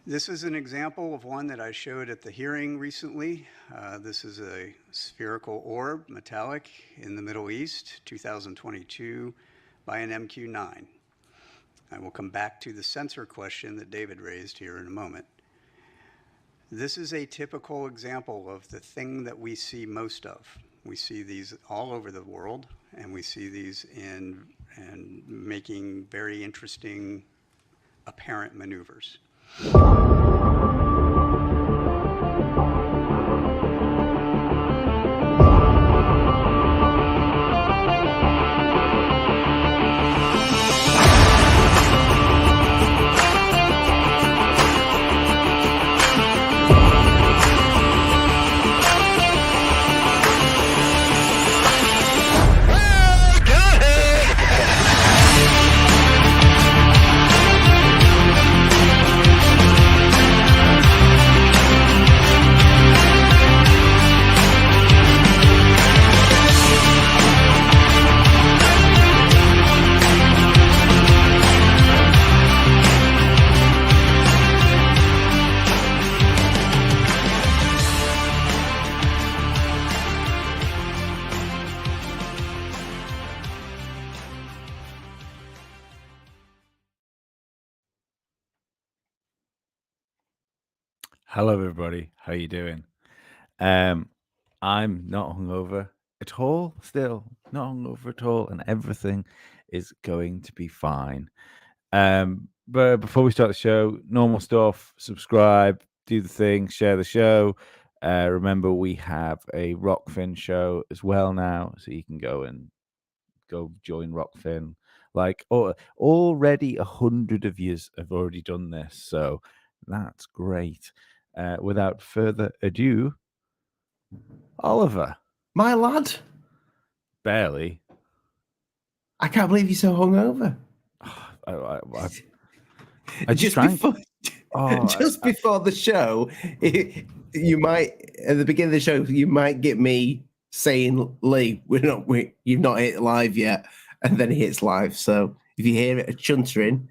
This is an example of one that I showed at the hearing recently. This is a spherical orb, metallic, in the Middle East, 2022, by an MQ-9. I will come back to the sensor question that David raised here in a moment. This is a typical example of the thing that we see most of. We see these all over the world, and we see these in making very interesting apparent maneuvers. Hello, everybody. How you doing? I'm not hungover at all. Still not hungover at all, and everything is going to be fine. But before we start the show, normal stuff: subscribe, do the thing, share the show. Remember, we have a Rockfin show as well now, so you can go join Rockfin. Like, already 100 of yous have already done this, so that's great. Without further ado, Oliver. My lad. Barely. I can't believe you're so hungover. I just before the show, you might, at the beginning of the show, you might get me saying, Lee, you've not hit live yet, and then it hits live. So if you hear it chuntering,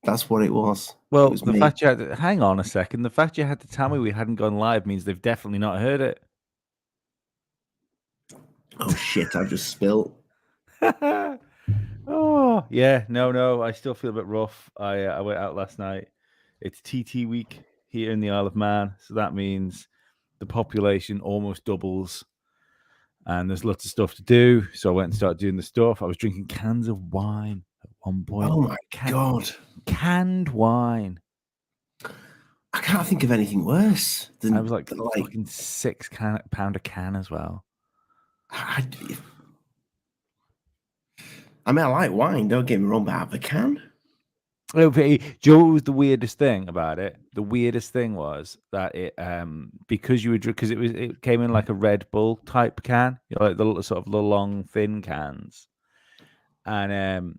that's what it was. Well, it was the fact you had to, hang on a second, the fact you had to tell me we hadn't gone live means they've definitely not heard it. Oh shit, I've just spilled. Oh yeah, no, I still feel a bit rough. I went out last night. It's TT week here in the Isle of Man, so that means the population almost doubles, and there's lots of stuff to do. So I went and started doing the stuff. I was drinking cans of wine at one point. Oh my god, canned wine! I can't think of anything worse than I was like fucking £6 a can as well. I mean, I like wine. Don't get me wrong, but out of a can. Joe, was the weirdest thing about it. The weirdest thing was that it, because it came in like a Red Bull type can, you know, like the sort of the long thin cans, and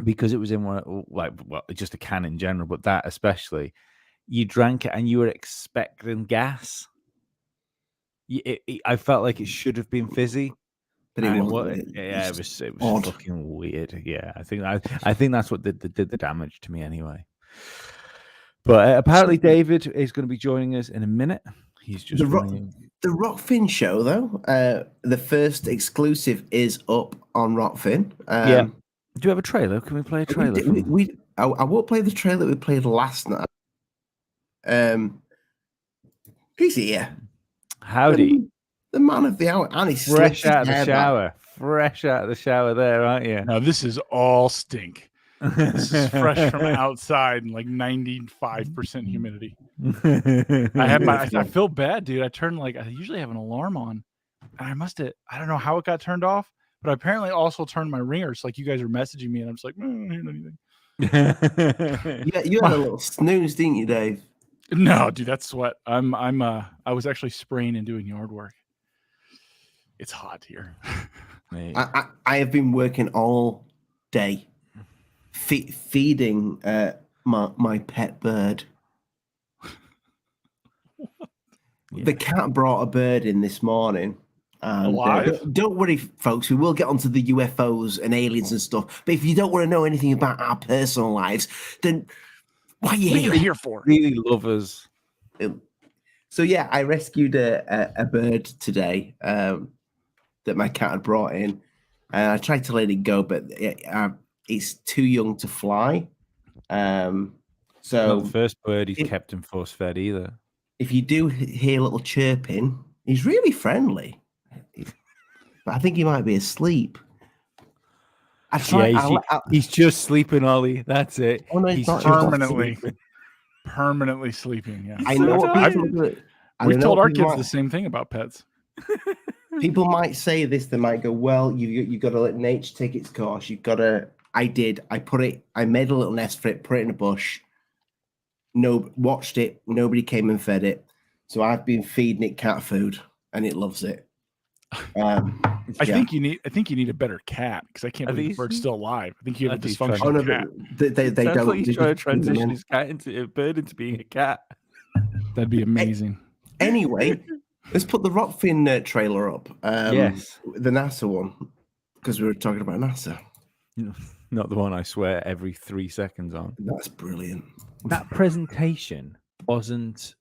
because it was in just a can in general, but that especially, you drank it and you were expecting gas. I felt like it should have been fizzy. But it wasn't. It was fucking weird. Yeah, I think that's what did the damage to me anyway. But apparently David is going to be joining us in a minute. He's just the Rockfin show though. The first exclusive is up on Rockfin. Yeah. Do you have a trailer? Can we play a trailer? I will play the trailer we played last night. He's here. Howdy. The man of the hour, and he's fresh out of the shower. Fresh out of the shower there, aren't you? Now this is all stink. This is fresh from outside and like 95% humidity. I feel bad, dude. I usually have an alarm on, and I don't know how it got turned off, but I apparently also turned my ringers. Like you guys are messaging me, and I'm just like, I don't hear anything. Yeah, you had a little snooze, didn't you, Dave? No, dude, that's sweat. I was actually spraying and doing yard work. It's hot here. I have been working all day feeding my pet bird. The cat brought a bird in this morning. Don't worry, folks. We will get onto the UFOs and aliens and stuff. But if you don't want to know anything about our personal lives, then What are What are you here for? Really lovers. So yeah, I rescued a bird today that my cat had brought in, and I tried to let it go, but it's too young to fly. Not So the first bird he's kept and force fed either. if you do hear a little chirping, he's really friendly, but I think he might be asleep. He's just sleeping, Ollie. That's it. Oh, no, he's not just permanently sleeping. Yeah, I know what people do. We've told our kids the same thing about pets. People might say this. They might go, "Well, you got to let nature take its course. You've got to." I did. I made a little nest for it. Put it in a bush. Watched it. Nobody came and fed it. So I've been feeding it cat food, and it loves it. I think you need a better cat, because I can't believe the bird's still alive. I think you have a dysfunctional cat. They don't. Like he's trying to transition his cat into a bird into being a cat. That'd be amazing. Anyway, let's put the Rockfin trailer up. Yes, the NASA one, because we were talking about NASA. Not the one I swear every 3 seconds on. That's brilliant. That presentation wasn't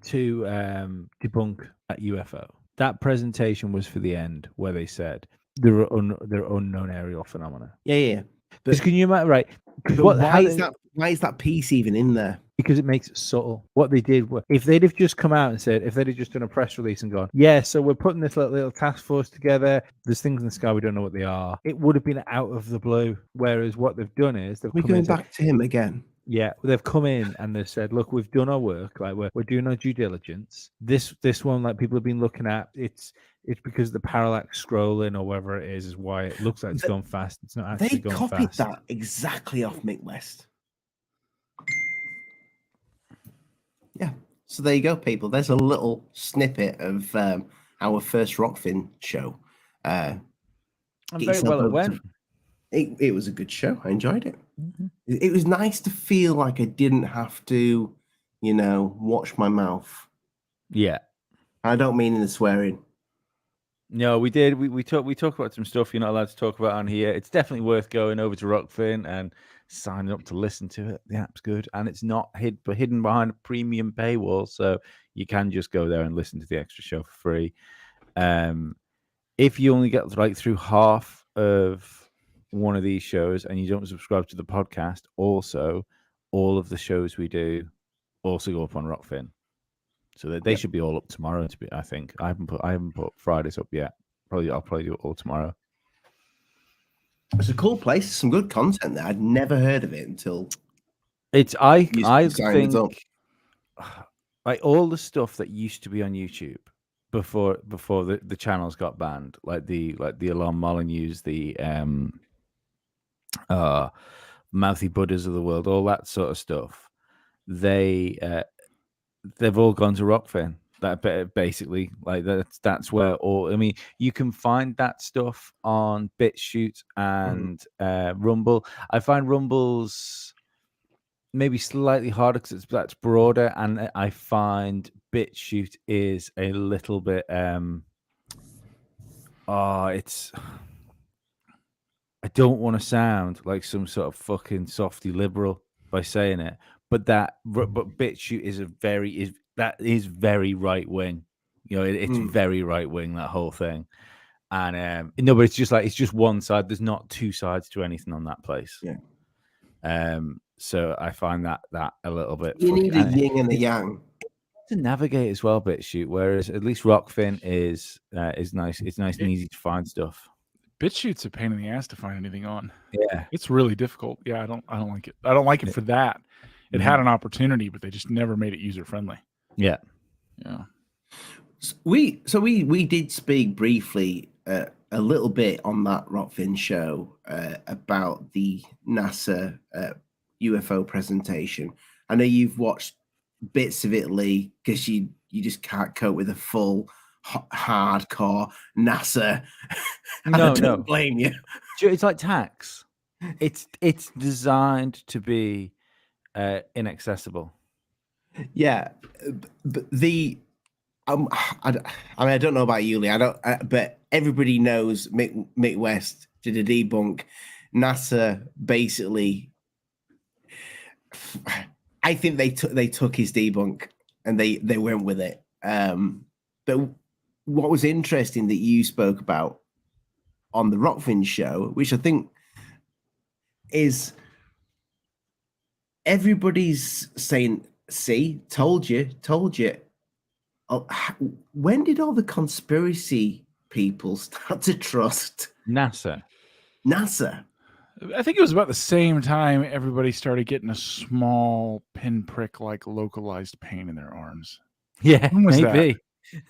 to debunk that UFO. That presentation was for the end, where they said there are unknown aerial phenomena. Yeah. Because can you imagine, right? Why is that piece even in there? Because it makes it subtle. What they did, if they'd have just come out and said, if they'd have just done a press release and gone, yeah, so we're putting this little task force together. There's things in the sky, we don't know what they are. It would have been out of the blue. Whereas what they've done is we're going back to him again. Yeah, they've come in and they've said, look, we've done our work. Like we're doing our due diligence. This one, like people have been looking at, it's because the parallax scrolling or whatever it is why it looks like it's gone fast. It's not actually going fast. They copied that exactly off Mick West. Yeah. So there you go, people. There's a little snippet of our first Rockfin show. I'm very well it went. It was a good show. I enjoyed it. Mm-hmm. It was nice to feel like I didn't have to, watch my mouth. Yeah. I don't mean in the swearing. No, we did. We talk about some stuff you're not allowed to talk about on here. It's definitely worth going over to Rockfin and signing up to listen to it. The app's good, and it's not hidden behind a premium paywall, so you can just go there and listen to the extra show for free. If you only get through half of one of these shows and you don't subscribe to the podcast, also all of the shows we do also go up on Rockfin, so that they should be all up tomorrow. I think I haven't put Fridays up yet. I'll probably do it all tomorrow. It's a cool place. Some good content there. I'd never heard of it until I think like all the stuff that used to be on YouTube before the channels got banned, like the Alarm Molyneux's, the Mouthy Buddhas of the world, all that sort of stuff. They've all gone to Rockfin. That basically, like that's where all. I mean, you can find that stuff on BitChute and Rumble. I find Rumble's maybe slightly harder because that's broader, and I find BitChute is a little bit. I don't want to sound like some sort of fucking softy liberal by saying it, but BitChute is very right wing. It's very right wing, that whole thing. And but it's just one side. There's not two sides to anything on that place. Yeah. So I find that a little bit. You need a yin and a yang to navigate as well, BitChute. Whereas at least Rockfin is nice. It's nice and easy to find stuff. BitChute's a pain in the ass to find anything on. Yeah, it's really difficult. Yeah, I don't like it. I don't like it for that. It had an opportunity, but they just never made it user friendly. Yeah. We did speak briefly a little bit on that Rockfin show about the NASA UFO presentation. I know you've watched bits of it, Lee, because you just can't cope with a full hardcore NASA. No, don't blame you. It's like tax. It's designed to be inaccessible. Yeah, but I don't know about you, Lee. But everybody knows Mick West did a debunk. NASA basically, I think they took his debunk and they went with it. But what was interesting that you spoke about on the Rockfin show, which I think is everybody's saying, "See, told you." Oh, when did all the conspiracy people start to trust NASA? I think it was about the same time everybody started getting a small pinprick like localized pain in their arms. Yeah, When was maybe.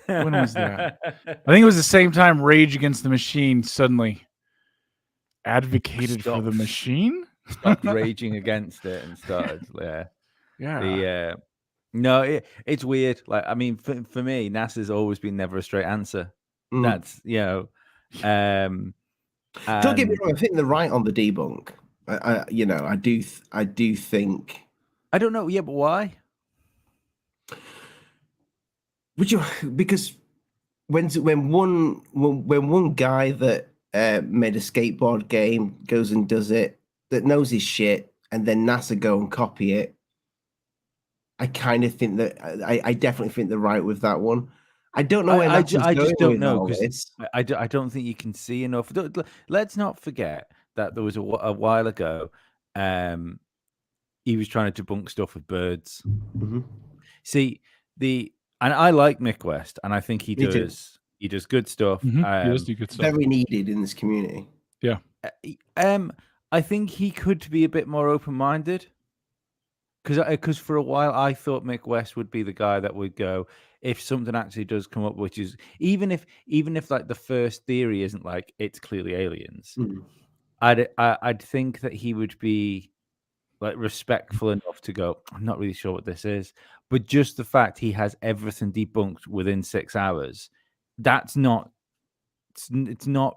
When was that? I think it was the same time Rage Against the Machine suddenly advocated for the machine. Stopped raging against it and started. Yeah. No, it's weird. Like, I mean, for me, NASA's always been never a straight answer. That's Don't get me wrong. I think they're right on the debunk. I do think. I don't know. Yeah, but why? Because when one guy that made a skateboard game goes and does it, that knows his shit, and then NASA go and copy it, I kind of think that I definitely think they're right with that one. I don't know where I just don't know because I don't think you can see enough. Let's not forget that there was a while ago. He was trying to debunk stuff with birds. Mm-hmm. See and I like Mick West, and I think he does good stuff. He does do good stuff. Very needed in this community. Yeah. I think he could be a bit more open-minded. Because for a while I thought Mick West would be the guy that would go, if something actually does come up, which is even if like the first theory isn't like it's clearly aliens, I'd think that he would be like respectful enough to go, I'm not really sure what this is, but just the fact he has everything debunked within 6 hours, it's not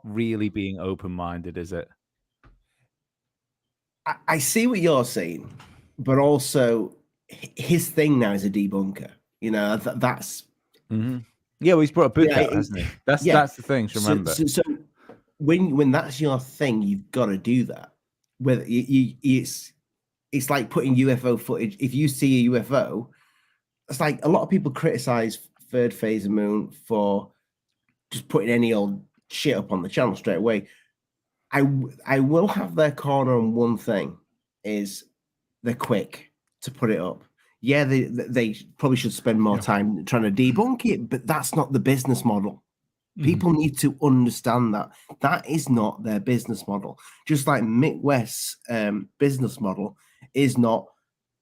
really being open-minded, is it? I see what you're saying, but also his thing now is a debunker. That's yeah. Well, he's brought a book out, hasn't he? That's the thing to remember. So when that's your thing, you've got to do that. Whether it's like putting UFO footage. If you see a UFO, it's like a lot of people criticize Third Phase of Moon for just putting any old shit up on the channel straight away. I will have their corner on one thing, is they're quick to put it up. Yeah, they probably should spend more time trying to debunk it, but that's not the business model. People need to understand that. That is not their business model. Just like Mick West's business model is not,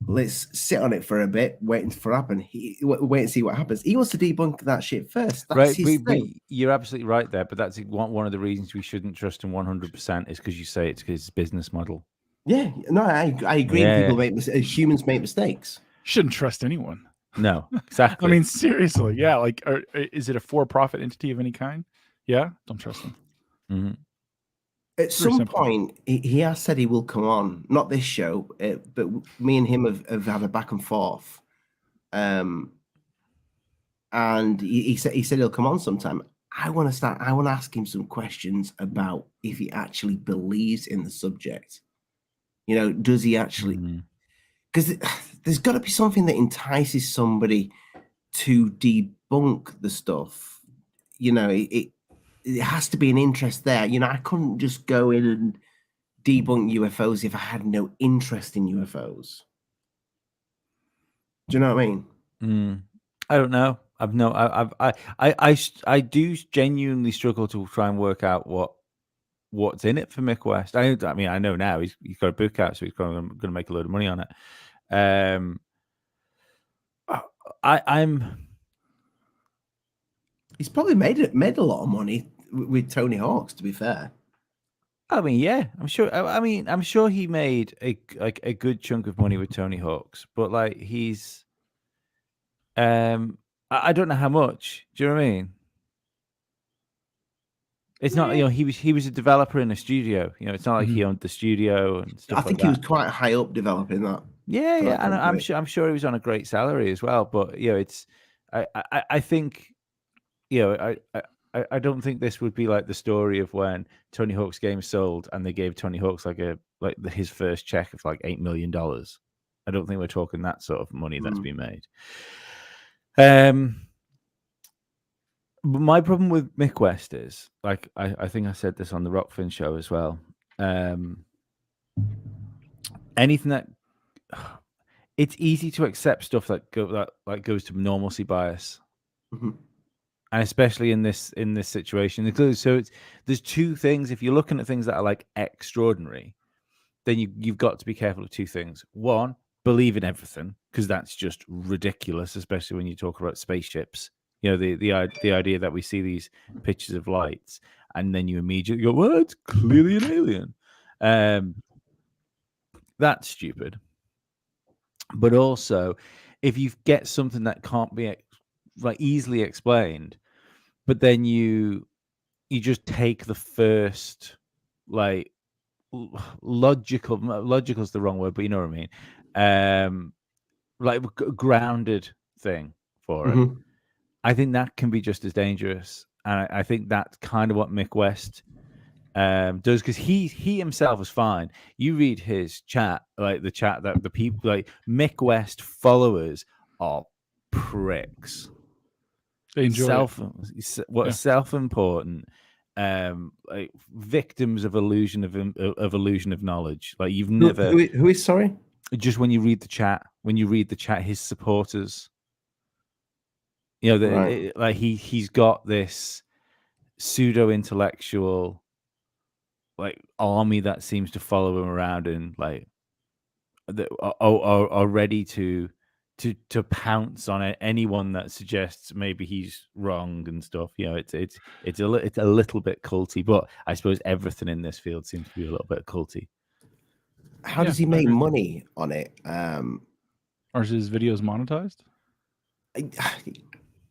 let's sit on it for a bit, waiting for it to happen. Wait and see what happens. He wants to debunk that shit first. That's his thing. You're absolutely right there, but that's one of the reasons we shouldn't trust him 100% is because you say it's his business model. Yeah, no, I agree. Yeah. People make humans make mistakes. Shouldn't trust anyone. No, exactly. I mean, seriously, yeah. Like, is it a for-profit entity of any kind? Yeah, don't trust them. Mm-hmm. At some point, he has said he will come on. Not this show, but me and him have had a back and forth. And he said he'll come on sometime. I want to ask him some questions about if he actually believes in the subject. Does he actually? Because there's got to be something that entices somebody to debunk the stuff. It has to be an interest there. I couldn't just go in and debunk UFOs if I had no interest in UFOs. Do you know what I mean? I don't know. I do genuinely struggle to try and work out what's in it for Mick West. I mean, I know now he's got a book out, so he's going to make a load of money on it. He's probably made a lot of money with Tony Hawk's, to be fair. I mean, yeah, I'm sure. I'm sure he made a good chunk of money with Tony Hawk's, but like he's, I don't know how much. Do you know what I mean? It's not, he was a developer in a studio. It's not like he owned the studio and stuff. I think he was quite high up developing that. Yeah, and I'm sure he was on a great salary as well. But it's, I think, I don't think this would be like the story of when Tony Hawk's game sold and they gave Tony Hawk's his first check of like $8 million. I don't think we're talking that sort of money that's been made. But my problem with Mick West is, like, I think I said this on the Rockfin show as well. Anything that it's easy to accept stuff that goes to normalcy bias, and especially in this situation. So there's two things. If you're looking at things that are like extraordinary, then you've got to be careful of two things. One, believe in everything, because that's just ridiculous, especially when you talk about spaceships. You know, the idea that we see these pictures of lights and then you immediately go, well, it's clearly an alien. That's stupid. But also, if you get something that can't be like easily explained, but then you just take the first like logical's the wrong word, but you know what I mean, like grounded thing for it. I think that can be just as dangerous, and I think that's kind of what Mick West does, because he himself is fine. You read his chat, like the chat that the people like Mick West followers are pricks. They enjoy self-important, like victims of illusion of knowledge. Like you've never. Who is sorry? Just when you read the chat, his supporters. You know, Right. like he's got this pseudo intellectual like army that seems to follow him around and like are ready to pounce on anyone that suggests maybe he's wrong and stuff. You know, it's a little bit culty, but I suppose everything in this field seems to be a little bit culty. How does he make money on it? Or is his videos monetized?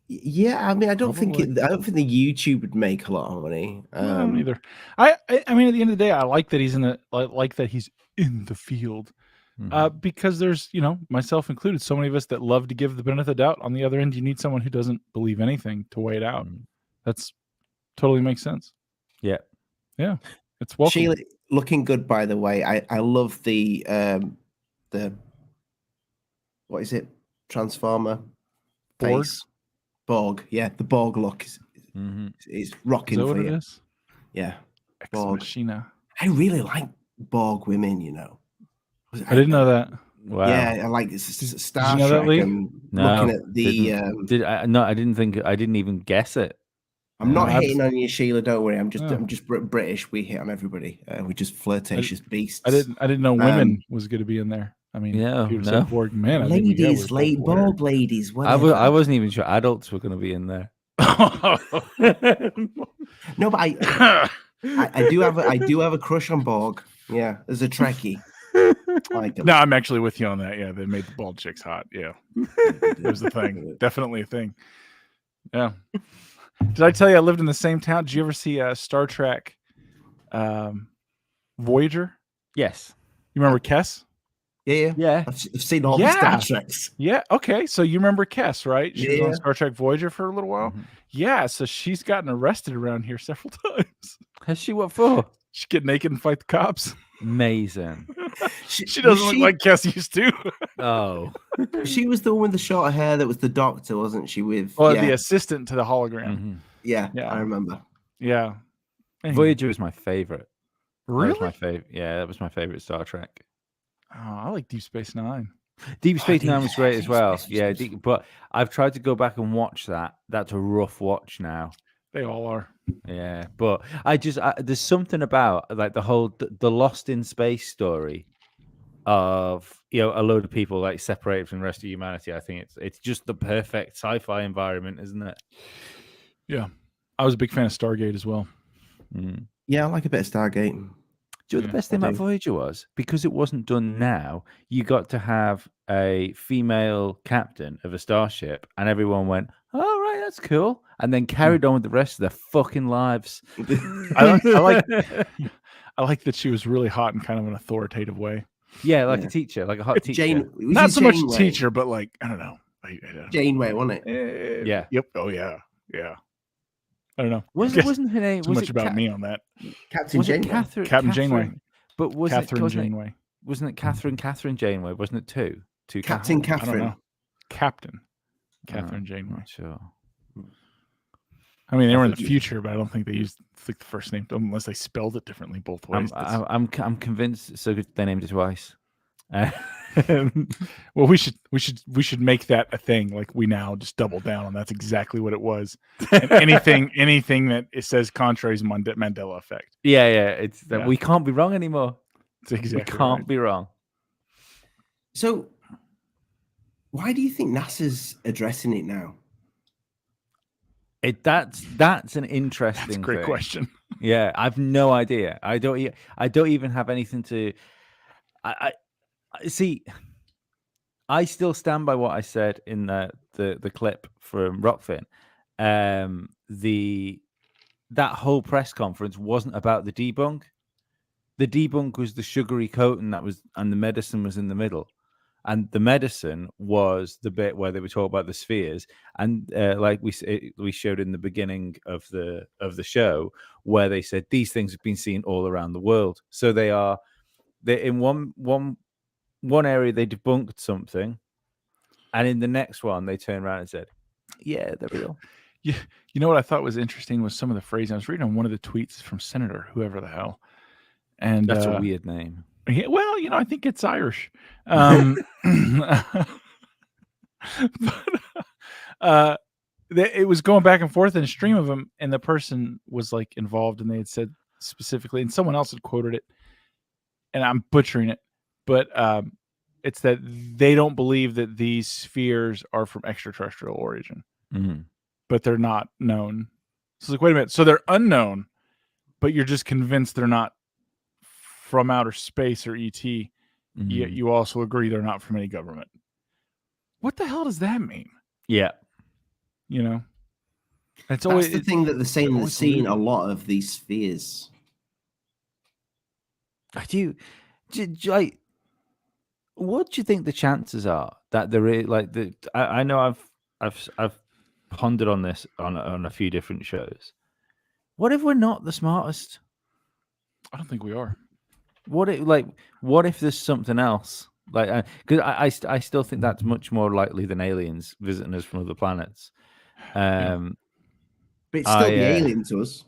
Yeah, I mean, I don't think the YouTube would make a lot of money. Either. I mean, at the end of the day, I like that he's in the field, because there's, you know, myself included, so many of us that love to give the benefit of the doubt. On the other end, you need someone who doesn't believe anything to weigh it out. That's totally makes sense. Yeah, it's welcome. Sheila, looking good, by the way. I love the what is it? Transformer face. Borg, yeah, the Borg look is rocking for you. Yeah, Borg. Machina. I really like Borg women, you know. I didn't know that. Wow. Yeah, I like Star Trek. And looking at the. I didn't even guess it. I'm not hitting on you, Sheila. Don't worry. I'm just British. We hit on everybody. We're just flirtatious beasts. I didn't know women was going to be in there. I mean, Borg man, ladies, Borg ladies. Whatever. I wasn't even sure adults were going to be in there. No, but I do have a crush on Borg. Yeah, as a Trekkie. No, I'm actually with you on that. Yeah, they made the bald chicks hot. Yeah, it was a thing. Definitely a thing. Yeah. Did I tell you I lived in the same town? Did you ever see Star Trek Voyager? Yes. You remember Kess? Yeah. I've seen all the Star Treks. Yeah. Okay. So you remember Kess, right? She was on Star Trek Voyager for a little while. Yeah. So she's gotten arrested around here several times. Has she? What for? She get naked and fight the cops. Amazing. She doesn't look like Kess used to. Oh. She was the one with the short hair that was the doctor, wasn't she? The assistant to the hologram. Yeah, I remember. Yeah. Voyager was my favorite. Really? That was my favorite. Yeah, that was my favorite Star Trek. Oh, I like Deep Space Nine. Deep Space Nine was great as well. Yeah, but I've tried to go back and watch that. That's a rough watch now. They all are. Yeah, but there's something about like the Lost in Space story of, you know, a load of people like separated from the rest of humanity. I think it's just the perfect sci-fi environment, isn't it? Yeah, I was a big fan of Stargate as well. Yeah, I like a bit of Stargate. Do you know the best thing about Voyager was? Because it wasn't done now, you got to have a female captain of a starship, and everyone went, "Oh, right, that's cool," and then carried on with the rest of their fucking lives. I like that she was really hot in kind of an authoritative way. Yeah, like a teacher, like a hot teacher. Not so much a teacher, but like, I don't know. Janeway, wasn't it? Yeah. Yep. Oh, yeah. Yeah. I don't know. Wasn't her name? Too much about me on that. Captain Janeway. Captain Janeway. But was Catherine it Janeway? wasn't it Catherine Janeway? Wasn't it two? Captain Catherine? I don't know. Catherine. Captain Oh, Catherine Janeway. not sure. I mean, they I were in the think- future, but I don't think they used the first name unless they spelled it differently both ways. I'm convinced it's so good they named it twice. Well, we should make that a thing. Like, we now just double down on that's exactly what it was. And anything that it says contrary is Mandela effect. Yeah, it's that Yeah. we can't be wrong anymore. It's exactly we can't right. be wrong. So, why do you think NASA's addressing it now? That's an interesting. That's a great thing. question. Yeah, I've no idea. I don't even have anything to. I see. I still stand by what I said in the clip from Rockfin. That whole press conference wasn't about the debunk. The debunk was the sugary coating and the medicine was in the middle. And the medicine was the bit where they were talking about the spheres, and like we showed in the beginning of the show, where they said these things have been seen all around the world. So they're in one area they debunked something, and in the next one they turned around and said, "Yeah, they're real." Yeah, you know what I thought was interesting was some of the phrasing. I was reading on one of the tweets from Senator whoever the hell, and That's a weird name. Yeah, well, I think it's Irish. But it was going back and forth in a stream of them, and the person was like involved, and they had said specifically, and someone else had quoted it, and I'm butchering it, but it's that they don't believe that these spheres are from extraterrestrial origin, but they're not known. So it's like, wait a minute, so they're unknown, but you're just convinced they're not from outer space or ET, yet you also agree they're not from any government. What the hell does that mean? Yeah. That's the thing that they're saying. They're seeing a lot of these spheres. What do you think the chances are that there is I know I've pondered on this on a few different shows. What if we're not the smartest? I don't think we are. What if there's something else? Because I still think that's much more likely than aliens visiting us from other planets. But it's still be alien to us.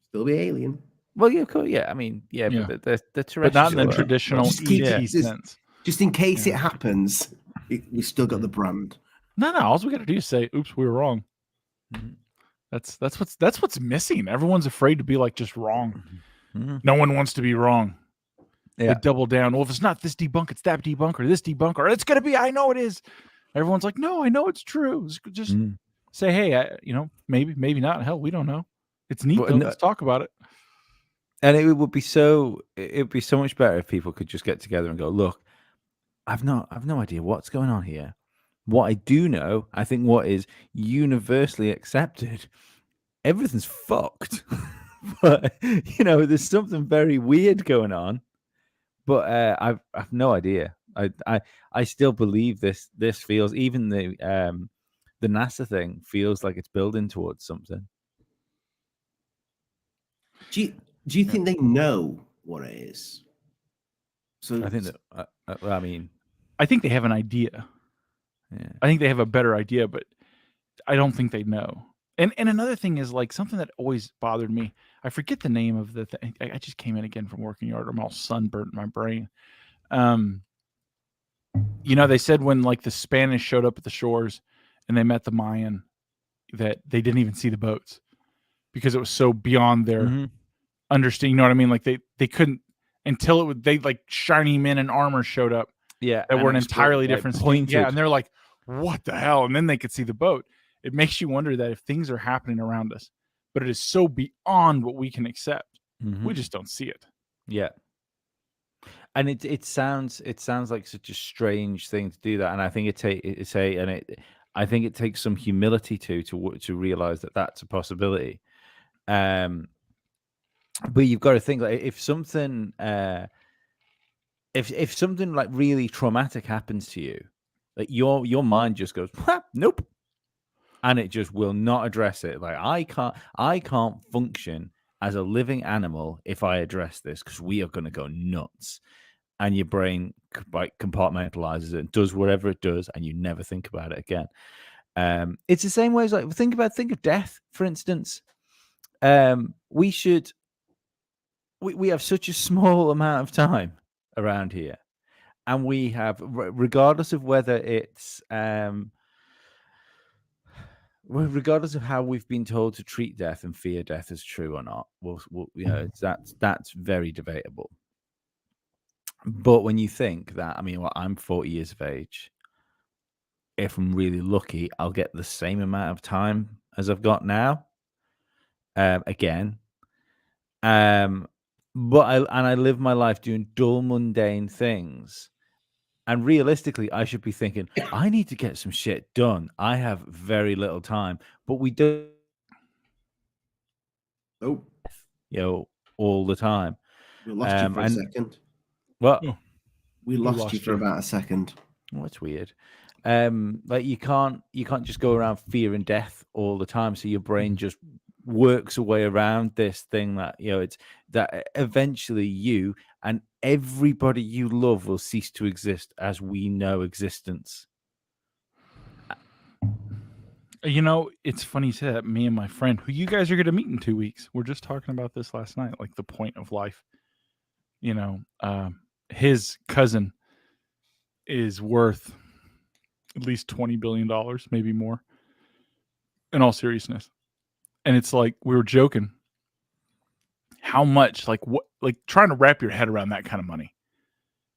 Still be alien. Well, yeah, cool. Yeah, I mean, yeah. But the terrestrial, but not in the traditional ET sense. Just in case it happens, we still got the brand. No. All we got to do is say, "Oops, we were wrong." That's what's missing. Everyone's afraid to be just wrong. No one wants to be wrong. Yeah. They double down. Well, if it's not this debunk, it's that debunk, or this debunk, or it's gonna be. I know it is. Everyone's like, no, I know it's true. Just say, hey, maybe not. Hell, we don't know. It's neat. Let's talk about it. And it would be so much better if people could just get together and go, look, I've no idea what's going on here. What I do know, I think what is universally accepted, everything's fucked. But there's something very weird going on. But I've no idea. I still believe this feels, even the NASA thing feels like it's building towards something. Do you think they know what it is? So I think that I think they have an idea. Yeah. I think they have a better idea, but I don't think they know. And another thing is something that always bothered me. I forget the name of the thing. I just came in again from working yard. I'm all sunburnt in my brain. They said when the Spanish showed up at the shores and they met the Mayan, that they didn't even see the boats because it was so beyond their understanding. You know what I mean? They couldn't until shiny men in armor showed up. Yeah, that were an entirely different. Yeah, and they're like, "What the hell?" And then they could see the boat. It makes you wonder that if things are happening around us, but it is so beyond what we can accept, we just don't see it. Yeah. And it sounds like such a strange thing to do that, and I think I think it takes some humility to realize that that's a possibility. But you've got to think if something if something really traumatic happens to you, your mind just goes, nope. And it just will not address it. I can't function as a living animal if I address this because we are going to go nuts. and your brain compartmentalizes it and does whatever it does, and you never think about it again. It's the same way as like think of death, for instance. We have such a small amount of time around here, and we have, regardless of whether it's regardless of how we've been told to treat death and fear death as true or not, that's very debatable. But when you think that, I mean, well, I'm 40 years of age. If I'm really lucky, I'll get the same amount of time as I've got now. Again. But I live my life doing dull, mundane things. And realistically, I should be thinking, I need to get some shit done. I have very little time. But we do, all the time. We lost you for a second. What? We lost you for about a second. Oh, that's weird. Like you can't just go around fearing death all the time. So your brain just works a way around this thing that, it's that eventually you and everybody you love will cease to exist as we know existence. It's funny you say that. Me and my friend, who you guys are going to meet in 2 weeks, we're just talking about this last night, like the point of life. His cousin is worth at least $20 billion, maybe more, in all seriousness. And it's like, we were joking how much, like trying to wrap your head around that kind of money.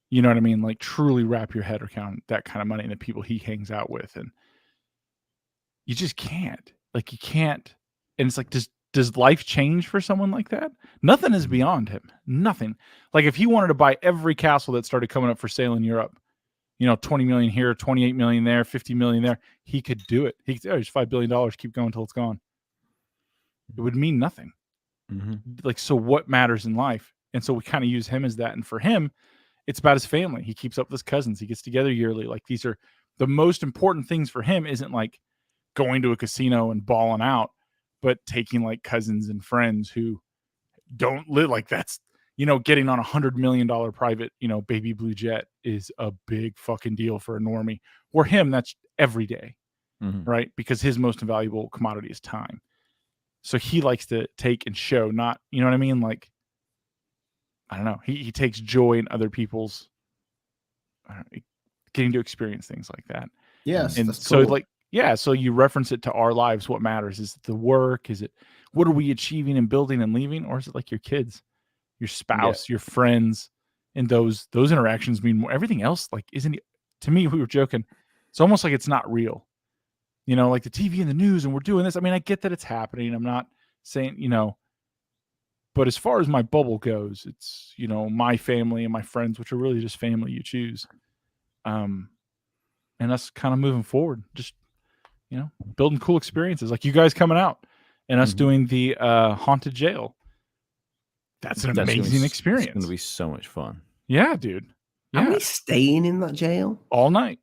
You know what I mean? Like truly wrap your head around that kind of money and the people he hangs out with. And you just can't. Like you can't. And it's like, does life change for someone like that? Nothing is beyond him. Nothing. Like if he wanted to buy every castle that started coming up for sale in Europe, 20 million here, 28 million there, 50 million there, he could do it. He could say, it's $5 billion, keep going until it's gone. It would mean nothing. Mm-hmm. Like, so what matters in life? And so we kind of use him as that. And for him, it's about his family. He keeps up with his cousins. He gets together yearly. Like these are the most important things for him. Isn't like going to a casino and balling out, but taking like cousins and friends who don't live like that's, getting on $100 million private, baby blue jet is a big fucking deal for a normie. For him, that's every day, right? Because his most valuable commodity is time. So he likes to take and show, not, you know what I mean? Like, I don't know. He takes joy in other people's getting to experience things like that. Yes. And that's so cool. so you reference it to our lives. What matters? Is it the work? Is it, what are we achieving and building and leaving? Or is it like your kids, your spouse, your friends, and those interactions mean more? Everything else, like, to me, we were joking. It's almost like it's not real. Like the TV and the news, and we're doing this. I mean, I get that it's happening. I'm not saying, but as far as my bubble goes, it's, my family and my friends, which are really just family you choose. And us kind of moving forward, just, building cool experiences like you guys coming out and us doing the haunted jail. That's an amazing experience. It's going to be so much fun. Yeah, dude. Yeah. Are we staying in that jail? All night.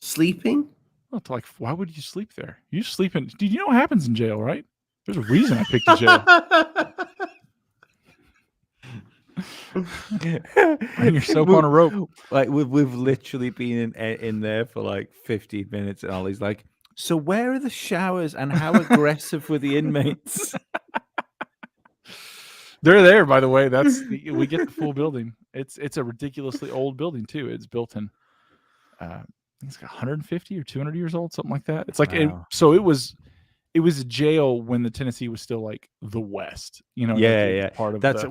Sleeping? Well, like, why would you sleep there? You sleep in. Dude, you know what happens in jail, right? There's a reason I picked the jail. Hang your soap on a rope. Like we've literally been in there for like 15 minutes, and Ollie's like, "So where are the showers, and how aggressive were the inmates?" They're there, by the way. We get the full building. It's a ridiculously old building too. It's built in. It's like 150 or 200 years old, something like that. It's like so it was a jail when the Tennessee was still like the West, Yeah. Part of that's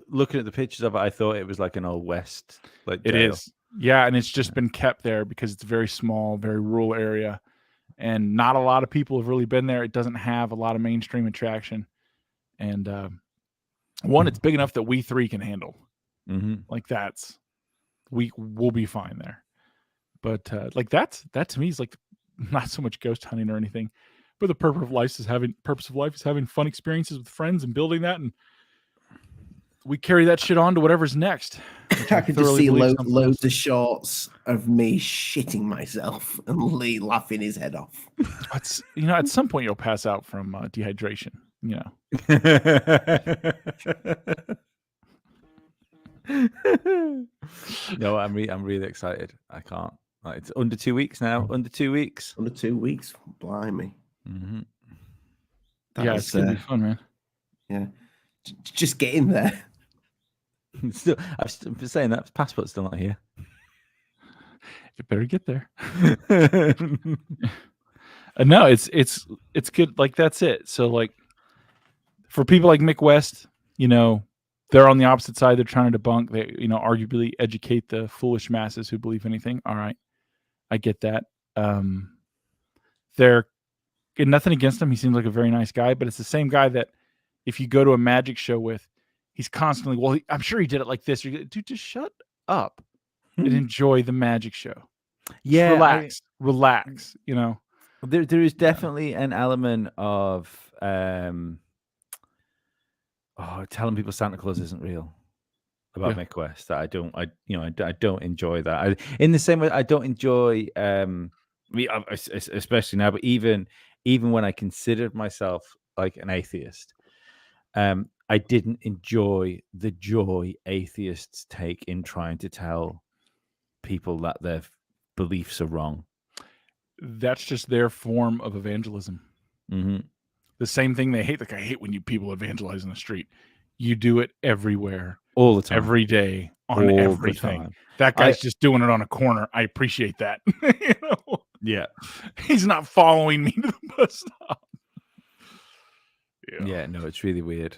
looking at the pictures of it. I thought it was like an old West, like it is. Yeah, and it's just been kept there because it's a very small, very rural area, and not a lot of people have really been there. It doesn't have a lot of mainstream attraction, and it's big enough that we three can handle. Like we'll be fine there. But like that to me is like not so much ghost hunting or anything, but the purpose of life is having fun experiences with friends and building that, and we carry that shit on to whatever's next. I could just see loads of shots of me shitting myself and Lee laughing his head off. It's, at some point you'll pass out from dehydration. No, I'm really excited. I can't. Like, it's under 2 weeks now. Under 2 weeks. Under 2 weeks, blimey. Mm-hmm. Yeah, it's gonna be fun, man. Yeah, just get in there. Still, I've been saying that passport's still not here. You better get there. No, it's good. Like, that's it. So, like, for people like Mick West, you know, they're on the opposite side. They're trying to debunk. They, you know, arguably educate the foolish masses who believe anything. All right, I get that. They're nothing against him. He seems like a very nice guy, but it's the same guy that if you go to a magic show with, he's constantly, well, I'm sure he did it like this. Dude, just shut up and enjoy the magic show. Yeah, just relax. You know, there is definitely an element of telling people Santa Claus isn't real about Mick West. That I don't enjoy that. In the same way, I don't enjoy especially now, but even when I considered myself like an atheist, I didn't enjoy the joy atheists take in trying to tell people that their beliefs are wrong. That's just their form of evangelism. Mm-hmm. The same thing they hate. Like, I hate when you people evangelize in the street. You do it everywhere, all the time, every day, on all everything. That guy's just doing it on a corner. I appreciate that. You know? Yeah, he's not following me to the bus stop. Yeah, no, it's really weird.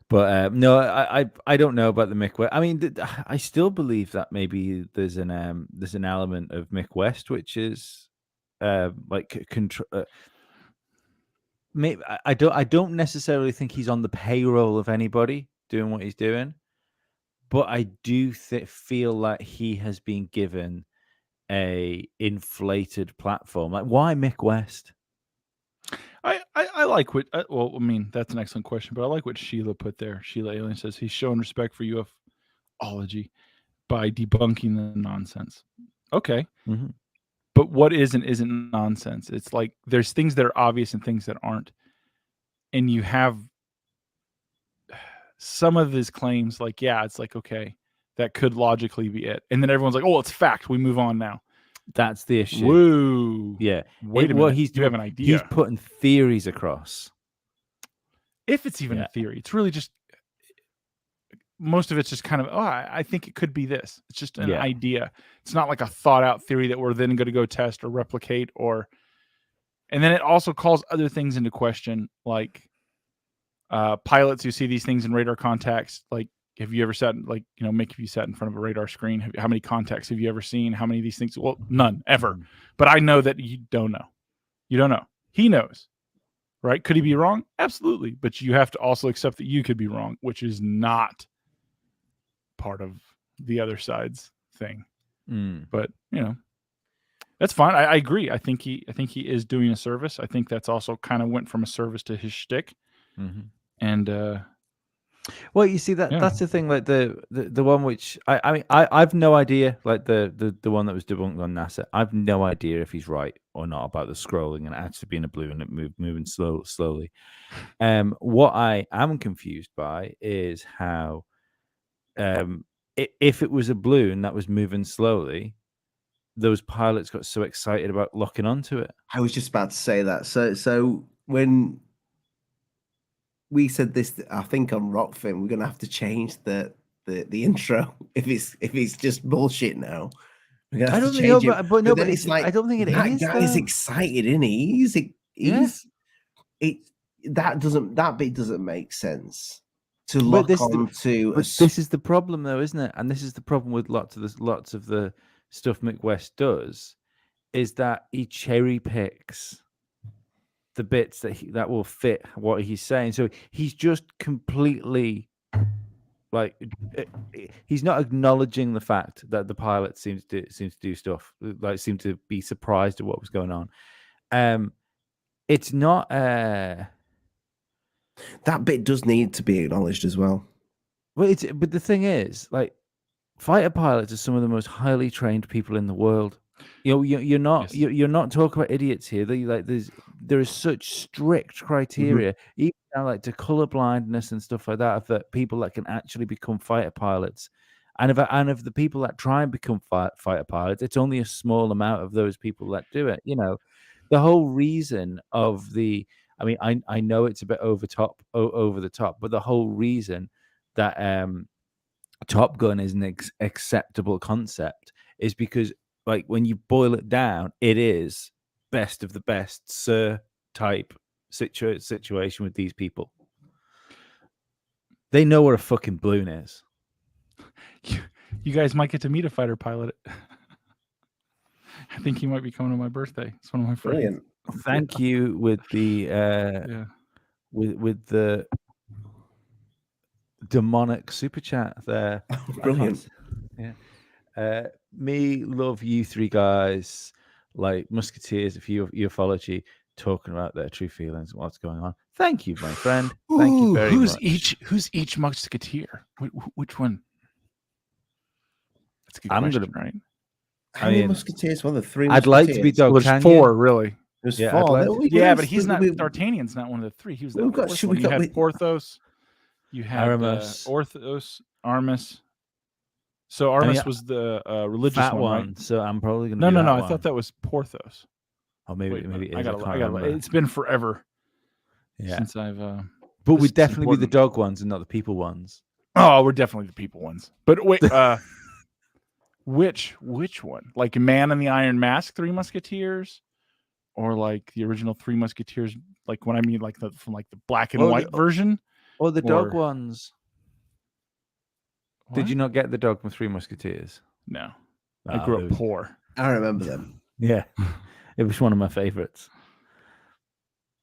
But no, I don't know about the Mick West. I mean, I still believe that maybe there's an element of Mick West which is like control. Maybe I don't necessarily think he's on the payroll of anybody doing what he's doing, but I do feel like he has been given a inflated platform. Like, why Mick West? I like what. Well, I mean, that's an excellent question, but I like what Sheila put there. Sheila Alien says he's showing respect for UFOlogy by debunking the nonsense. Okay. Mm-hmm. But what is and isn't nonsense? It's like there's things that are obvious and things that aren't. And you have some of his claims, like, yeah, it's like, okay, that could logically be it. And then everyone's like, oh, it's fact. We move on now. That's the issue. Whoa. Yeah. Wait a minute. You have an idea. He's putting theories across. If it's even a theory, it's really just, most of it's just kind of, I think it could be this. It's just an idea. It's not like a thought out theory that we're then going to go test or replicate and then it also calls other things into question, like pilots who see these things in radar contacts. Like, have you ever sat, like, you know, Mick, have you sat in front of a radar screen? How many contacts have you ever seen? How many of these things? Well, none, ever. But I know that you don't know. You don't know. He knows, right? Could he be wrong? Absolutely. But you have to also accept that you could be wrong, which is not part of the other side's thing. But, you know, that's fine. I agree. I think he is doing a service. I think that's also kind of went from a service to his shtick. Mm-hmm. And well, you see that's the thing. Like the one which I mean I've no idea. Like the one that was debunked on NASA. I've no idea if he's right or not about the scrolling and actually being a balloon and it moving slowly. What I am confused by is how if it was a balloon that was moving slowly, those pilots got so excited about locking onto it. I was just about to say that. So when we said this, I think on Rockfin, we're gonna have to change the intro if it's just bullshit now. We're gonna have to change it. But it's like, I don't think it is. That guy's excited, isn't he? That bit doesn't make sense to lock onto. But this is the problem, though, isn't it? And this is the problem with lots of the stuff Mick West does, is that he cherry picks the bits that will fit what he's saying. So he's just completely like, he's not acknowledging the fact that the pilot seems to do stuff, like seem to be surprised at what was going on. It's not that bit does need to be acknowledged as well. Well, but the thing is, like, fighter pilots are some of the most highly trained people in the world. You know, you're not talking about idiots here. There is such strict criteria, even now, like to color blindness and stuff like that, people that can actually become fighter pilots. And of the people that try and become fighter pilots, it's only a small amount of those people that do it. You know, the whole reason of the, I mean, I know it's a bit over the top, but the whole reason that Top Gun is an acceptable concept is because, like, when you boil it down, it is best of the best, sir type situation with these people. They know what a fucking balloon is. You guys might get to meet a fighter pilot. I think he might be coming to my birthday. It's one of my friends. Brilliant. Thank you with the with the demonic super chat there. Brilliant. Yeah. Me love you three guys, like musketeers of ufology, talking about their true feelings and what's going on. Thank you, my friend. Thank you very much. Who's each musketeer? Which one? That's a good question, right? How many musketeers were there? 3 I'd musketeers? like to be Doug. Well, there's 4, really. There's Yeah, 4. But he's not. D'Artagnan's not one of the 3. He was the fourth one. You had Porthos. You had Aramis. Orthos, Aramis. So Aramis was the religious fat one, right? So I'm probably gonna. No. I thought that was Porthos. Oh, maybe it is. I got. It's been forever. Yeah. Since I've. But we'd definitely be the dog ones and not the people ones. Oh, we're definitely the people ones. But wait, which one? Like Man in the Iron Mask, 3 Musketeers, or like the original 3 Musketeers? Like when I mean like from like the black and white version, or the dog ones. What? Did you not get the dog from 3 Musketeers? No, I grew up poor. I remember them. Yeah, it was one of my favorites.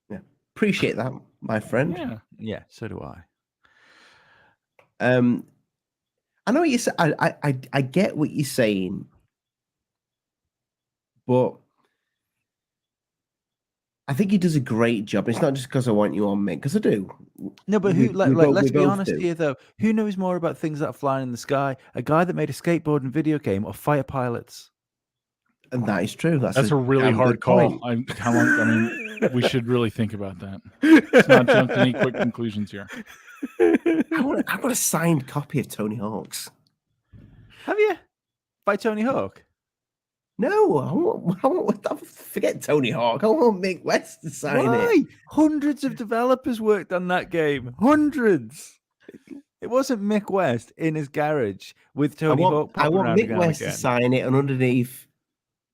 Yeah, appreciate that, my friend. Yeah, so do I. I know what you say. I get what you're saying, but I think he does a great job. It's not just because I want you on, Mick, because I do. No, but let's be honest here, though. Who knows more about things that are flying in the sky? A guy that made a skateboarding video game, or fighter pilots? And that is true. That's a really hard call. We should really think about that. Let's not jump to any quick conclusions here. I want a signed copy of Tony Hawk's. Have you? By Tony Hawk? No, I want forget Tony Hawk. I want Mick West to sign it. Hundreds of developers worked on that game. Hundreds. It wasn't Mick West in his garage with Tony Hawk. I want Mick West to sign it, and underneath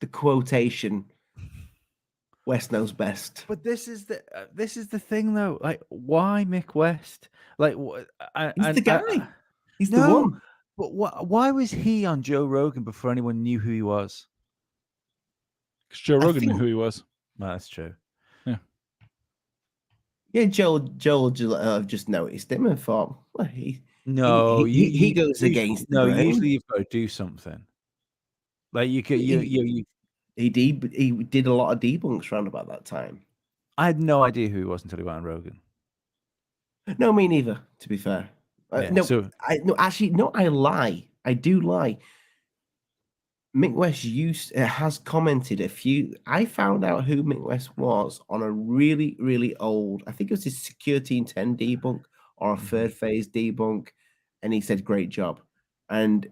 the quotation, West knows best. But this is the thing, though. Like, why Mick West? Like, he's the guy. He's the one. But why was he on Joe Rogan before anyone knew who he was? Because Joe Rogan knew who he was. Well, that's true. Yeah, Joel just noticed him and thought, well, he goes against. No, usually you've got to do something. Like you could, he did a lot of debunks around about that time. I had no idea who he was until he went on Rogan. No, me neither. To be fair, I lie. I do lie. Mick West has commented a few. I found out who Mick West was on a really, really old, I think it was his Security 10 debunk or a third phase debunk, and he said, great job. And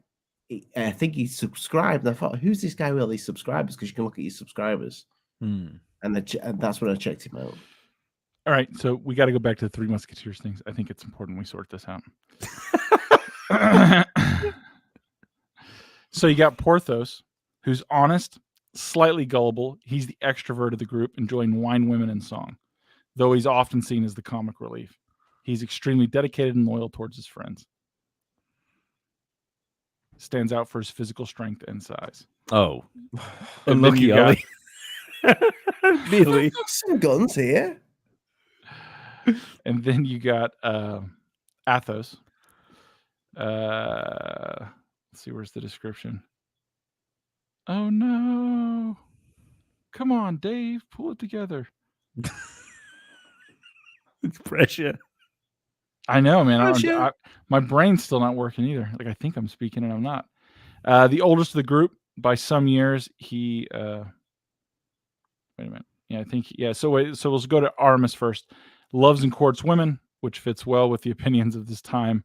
I think he subscribed, and I thought, who's this guy with all these subscribers? Because you can look at your subscribers. And that's when I checked him out. All right, so we got to go back to the 3 Musketeers things. I think it's important we sort this out. So you got Porthos, who's honest, slightly gullible. He's the extrovert of the group, enjoying wine, women, and song, though he's often seen as the comic relief. He's extremely dedicated and loyal towards his friends. Stands out for his physical strength and size. Oh, unlucky, Ollie. Really? Some guns here. And then you got Athos. Let's see, where's the description? Oh no! Come on, Dave, pull it together. It's pressure. I know, man. My brain's still not working either. Like, I think I'm speaking and I'm not. The oldest of the group by some years. He. Wait a minute. Yeah, I think. Yeah. So we'll go to Aramis first. Loves and courts women, which fits well with the opinions of this time.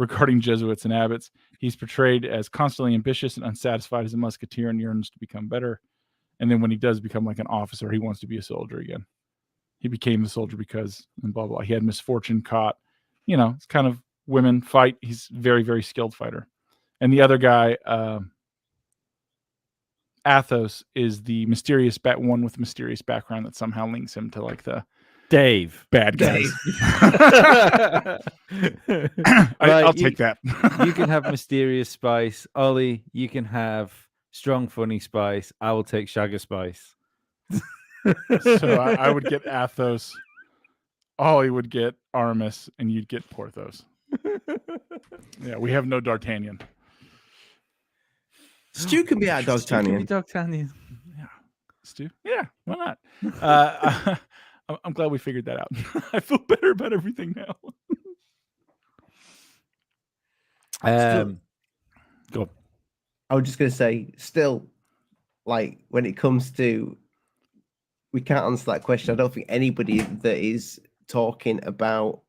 regarding Jesuits and abbots. He's portrayed as constantly ambitious and unsatisfied as a musketeer and yearns to become better. And then when he does become like an officer, he wants to be a soldier again. He became the soldier because, and blah, blah. He had misfortune caught. You know, it's kind of women fight. He's very, very skilled fighter. And the other guy, Athos, is the mysterious one with mysterious background that somehow links him to like the Dave. bad guys. I'll take that. You can have mysterious spice. Ollie, you can have strong, funny spice. I will take Shagger spice. So I would get Athos. Ollie would get Aramis, and you'd get Porthos. Yeah, we have no D'Artagnan. Stu can be our D'Artagnan. D'Artagnan. Yeah, Stu. Yeah, why not? I'm glad we figured that out. I feel better about everything now. Go. I was just going to say, still, like when it comes to, we can't answer that question. I don't think anybody that is talking about,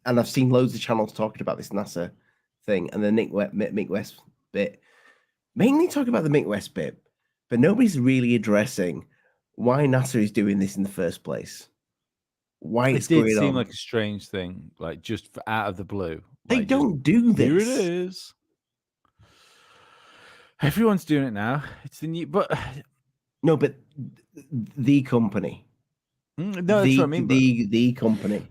and I've seen loads of channels talking about this NASA thing and the Mick West bit, mainly talking about the Mick West bit, but nobody's really addressing why NASA is doing this in the first place. Why it's it did going seem on. like a strange thing, like just out of the blue. They Like, don't do this. Here it is. Everyone's doing it now. It's the new, but no, but the company. No, that's what I mean. The company.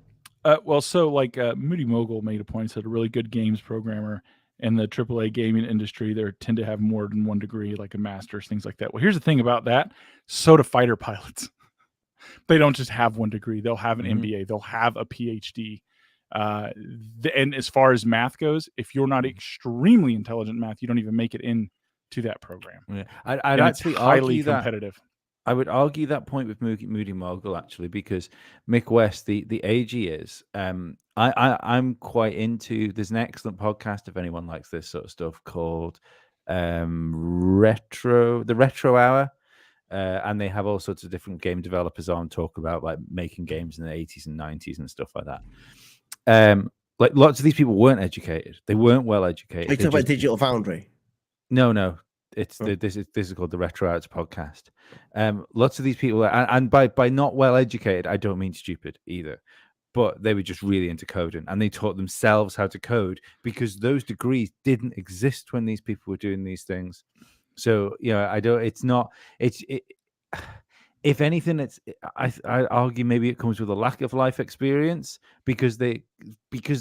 Well, so like Moody Mogul made a point, said a really good games programmer in the AAA gaming industry, they tend to have more than one degree, like a master's, things like that. Well, here's the thing about that. So do fighter pilots. They don't just have one degree. They'll have an MBA. They'll have a PhD. And as far as math goes, if you're not extremely intelligent in math, you don't even make it into that program. Yeah. I'd actually highly argue competitive. I would argue that point with Moody Mogul, actually, because Mick West, the age he is, I'm quite into, there's an excellent podcast, if anyone likes this sort of stuff, called The Retro Hour. And they have all sorts of different game developers on, talk about like making games in the 80s and 90s and stuff like that. Like lots of these people weren't educated. They weren't well educated. Are you talking about Digital Foundry? No. It's this is called the Retro Arts podcast. Lots of these people, and by not well educated, I don't mean stupid either, but they were just really into coding, and they taught themselves how to code because those degrees didn't exist when these people were doing these things. So I don't. It's not. If anything, I argue maybe it comes with a lack of life experience because they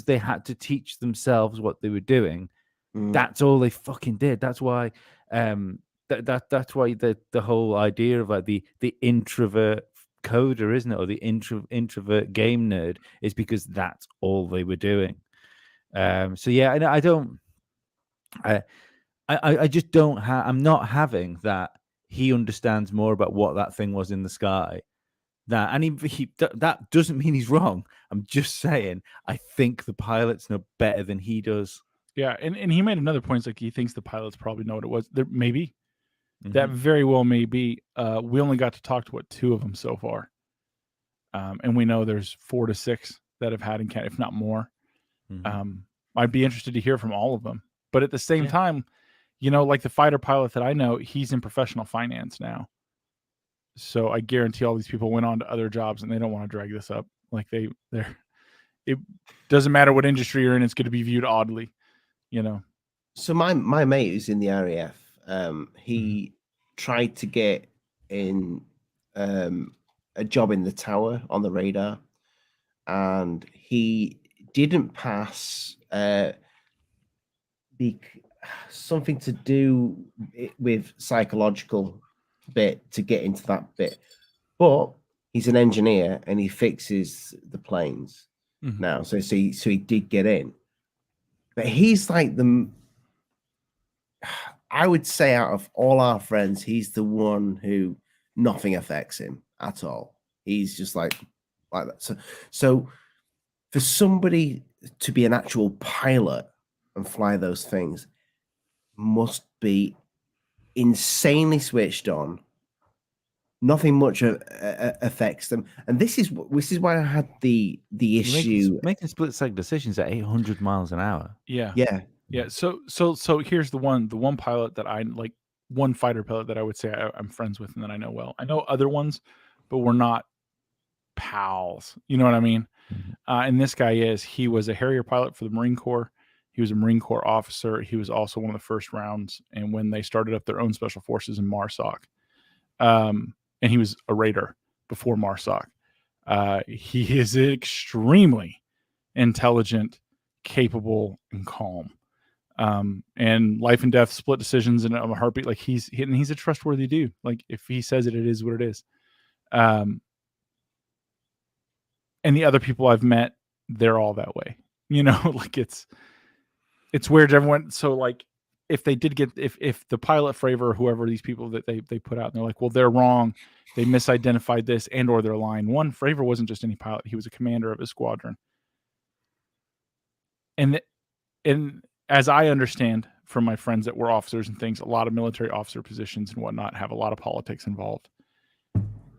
had to teach themselves what they were doing. That's all they fucking did. That's why. That's why the whole idea of like the introvert coder, isn't it, or the introvert game nerd, is because that's all they were doing. So yeah, I don't. I just don't have. I'm not having that. He understands more about what that thing was in the sky. That doesn't mean he's wrong. I'm just saying I think the pilots know better than he does. Yeah, and he made another point. It's like he thinks the pilots probably know what it was. There maybe that very well may be. We only got to talk to 2 of them so far, and we know there's 4 to 6 that have had encounter, if not more. I'd be interested to hear from all of them. But at the same time, like the fighter pilot that I know, he's in professional finance now. So I guarantee all these people went on to other jobs, and they don't want to drag this up. Like they're. It doesn't matter what industry you're in; it's going to be viewed oddly. So my mate who's in the RAF, he tried to get in a job in the tower on the radar, and he didn't pass something to do with psychological bit to get into that bit, but he's an engineer and he fixes the planes now, so he did get in. But he's like I would say out of all our friends, he's the one who nothing affects him at all. He's just like that. So for somebody to be an actual pilot and fly those things must be insanely switched on, nothing much affects them. And this is why I had the issue. Making split second decisions at 800 miles an hour. Yeah. Yeah. So here's the one pilot that I like, one fighter pilot that I would say I'm friends with and that I know well. I know other ones, but we're not pals. You know what I mean? And this guy he was a Harrier pilot for the Marine Corps. He was a Marine Corps officer. He was also one of the first rounds. And when they started up their own special forces in MARSOC, and he was a Raider before MARSOC. He is extremely intelligent, capable, and calm. And life and death split decisions in a heartbeat. Like he's a trustworthy dude. Like if he says it, it is what it is. And the other people I've met, they're all that way. You know, like it's weird. Everyone. So like if they did get, if the pilot Fravor or whoever these people that they put out, and they're like, well, they're wrong. They misidentified this and or they're lying. One, Fravor wasn't just any pilot. He was a commander of his squadron. And as I understand from my friends that were officers and things, a lot of military officer positions and whatnot have a lot of politics involved,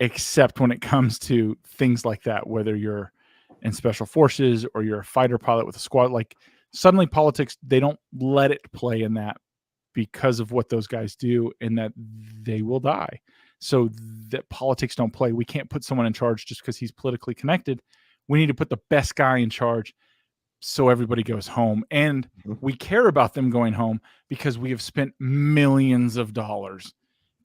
except when it comes to things like that, whether you're in special forces or you're a fighter pilot with a squad, like suddenly politics, they don't let it play in that because of what those guys do and that they will die. So that politics don't play. We can't put someone in charge just because he's politically connected. We need to put the best guy in charge so everybody goes home. And we care about them going home because we have spent millions of dollars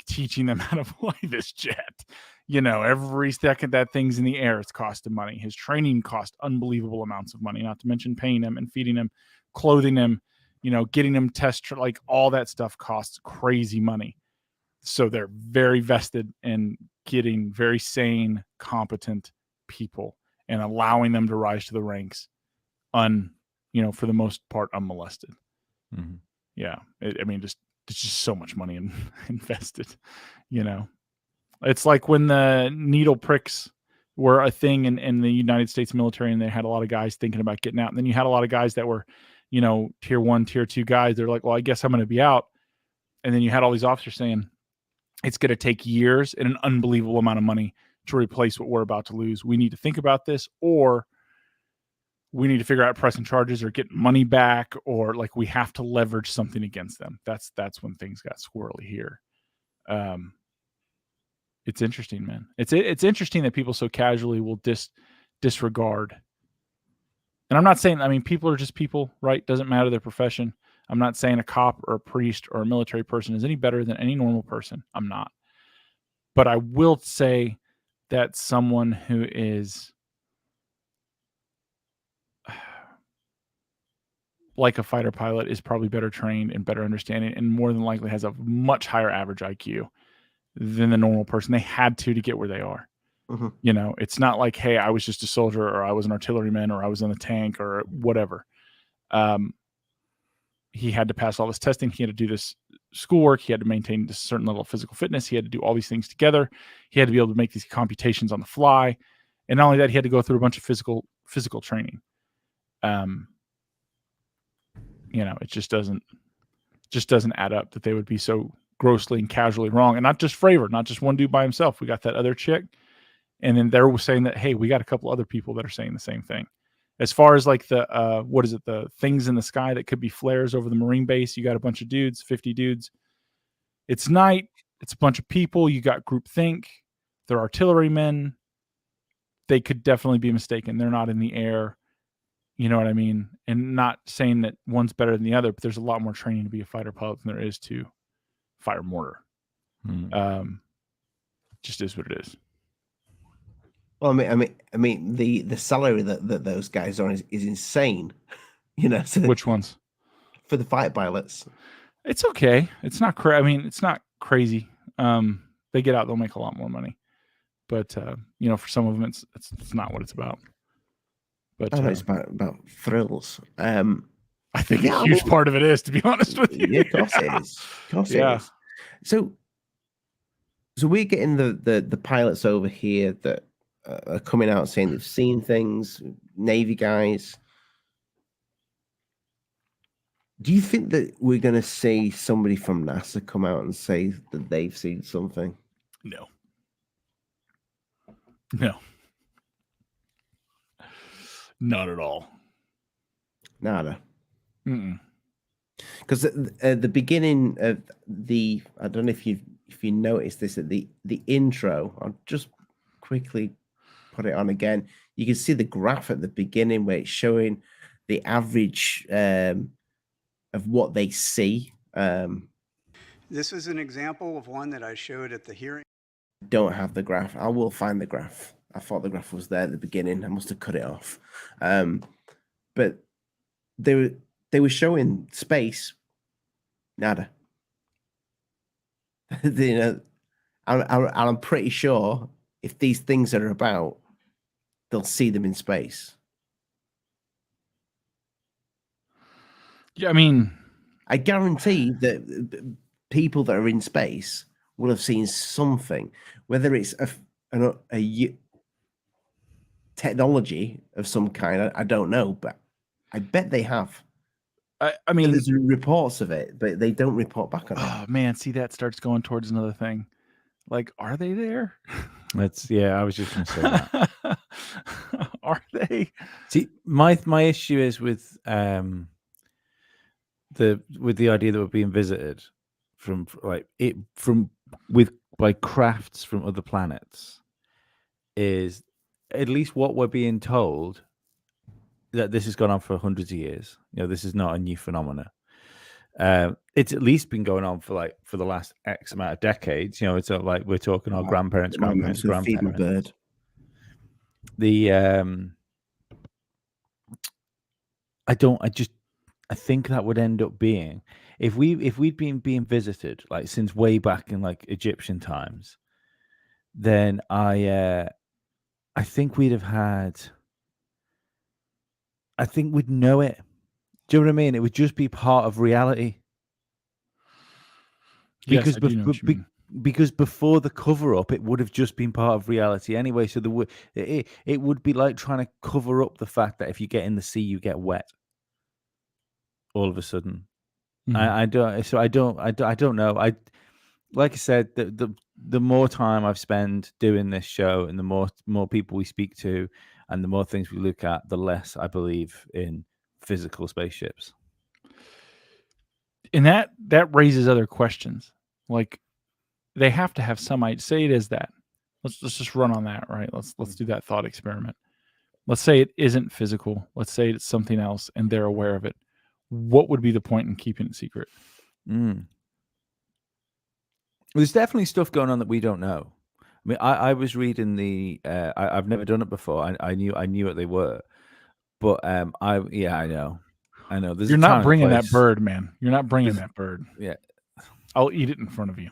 teaching them how to fly this jet. You know, every second that thing's in the air, it's costing money. His training cost unbelievable amounts of money, not to mention paying him and feeding him, clothing him, you know, getting him like all that stuff costs crazy money. So they're very vested in getting very sane, competent people and allowing them to rise to the ranks for the most part, unmolested. Mm-hmm. Yeah. It's just so much money invested, you know. It's like when the needle pricks were a thing in the United States military, and they had a lot of guys thinking about getting out. And then you had a lot of guys that were, you know, tier 1, tier 2 guys. They're like, well, I guess I'm going to be out. And then you had all these officers saying it's going to take years and an unbelievable amount of money to replace what we're about to lose. We need to think about this, or we need to figure out pressing charges or get money back, or like we have to leverage something against them. That's when things got squirrely here. It's interesting, man. It's interesting that people so casually will disregard. And I'm not saying, people are just people, right? Doesn't matter their profession. I'm not saying a cop or a priest or a military person is any better than any normal person. I'm not. But I will say that someone who is like a fighter pilot is probably better trained and better understanding, and more than likely has a much higher average IQ than the normal person. They had to get where they are. Mm-hmm. You know, it's not like, hey, I was just a soldier, or I was an artilleryman, or I was in the tank, or whatever. He had to pass all this testing. He had to do this schoolwork. He had to maintain this certain level of physical fitness. He had to do all these things together. He had to be able to make these computations on the fly. And not only that, he had to go through a bunch of physical training. You know, it just doesn't add up that they would be so grossly and casually wrong. And not just Fravor, not just one dude by himself. We got that other chick. And then they're saying that, hey, we got a couple other people that are saying the same thing. As far as like the, the things in the sky that could be flares over the Marine base, you got a bunch of dudes, 50 dudes. It's night. It's a bunch of people. You got groupthink. They're artillerymen. They could definitely be mistaken. They're not in the air. You know what I mean? And not saying that one's better than the other, but there's a lot more training to be a fighter pilot than there is to fire mortar. Just is what it is. Well, I mean, the salary that those guys are on is insane. You know, so which ones? For the fighter pilots, it's okay. It's not it's not crazy. They get out, they'll make a lot more money. But for some of them, it's not what it's about. But it's about thrills. I think a huge part of it is, to be honest with you. Yeah, of course it is. Of course it is. So we're getting the pilots over here that are coming out saying they've seen things, Navy guys. Do you think that we're going to see somebody from NASA come out and say that they've seen something? No. No. Not at all. Nada. Mm-mm. Because at the beginning of I don't know if you noticed this at the intro. I'll just quickly put it on again. You can see the graph at the beginning where it's showing the average of what they see. This is an example of one that I showed at the hearing. Don't have the graph. I will find the graph. I thought the graph was there at the beginning. I must have cut it off. But they were showing space. Nada. You know, I'm pretty sure if these things are about, they'll see them in space. Yeah, I mean, I guarantee that people that are in space will have seen something, whether it's a technology of some kind. I don't know, but I bet they have. I mean, there's reports of it, but they don't report back on it. Oh man, see, that starts going towards another thing. Like, are they there? I was just going to say that. Are they? See, my issue is with the idea that we're being visited by crafts from other planets, is at least what we're being told, that this has gone on for hundreds of years. You know, this is not a new phenomenon. It's at least been going on for the last X amount of decades. You know, it's like we're talking our grandparents. Feed my bird. I think that would end up being, if we'd been being visited like since way back in like Egyptian times, then I think we'd have had. I think we'd know it. Do you know what I mean? It would just be part of reality. Because because before the cover up, it would have just been part of reality anyway. So it would be like trying to cover up the fact that if you get in the sea, you get wet. All of a sudden, I don't know. Like I said, the more time I've spent doing this show, and the more people we speak to, and the more things we look at, the less I believe in physical spaceships. And that raises other questions. Like, they have to have some idea. Say it is that. Let's just run on that, right? Let's do that thought experiment. Let's say it isn't physical. Let's say it's something else, and they're aware of it. What would be the point in keeping it secret? There's definitely stuff going on that we don't know. I mean, I was reading I've never done it before. I knew what they were, but I know. You're not bringing that bird, man. You're not bringing that bird. Yeah, I'll eat it in front of you.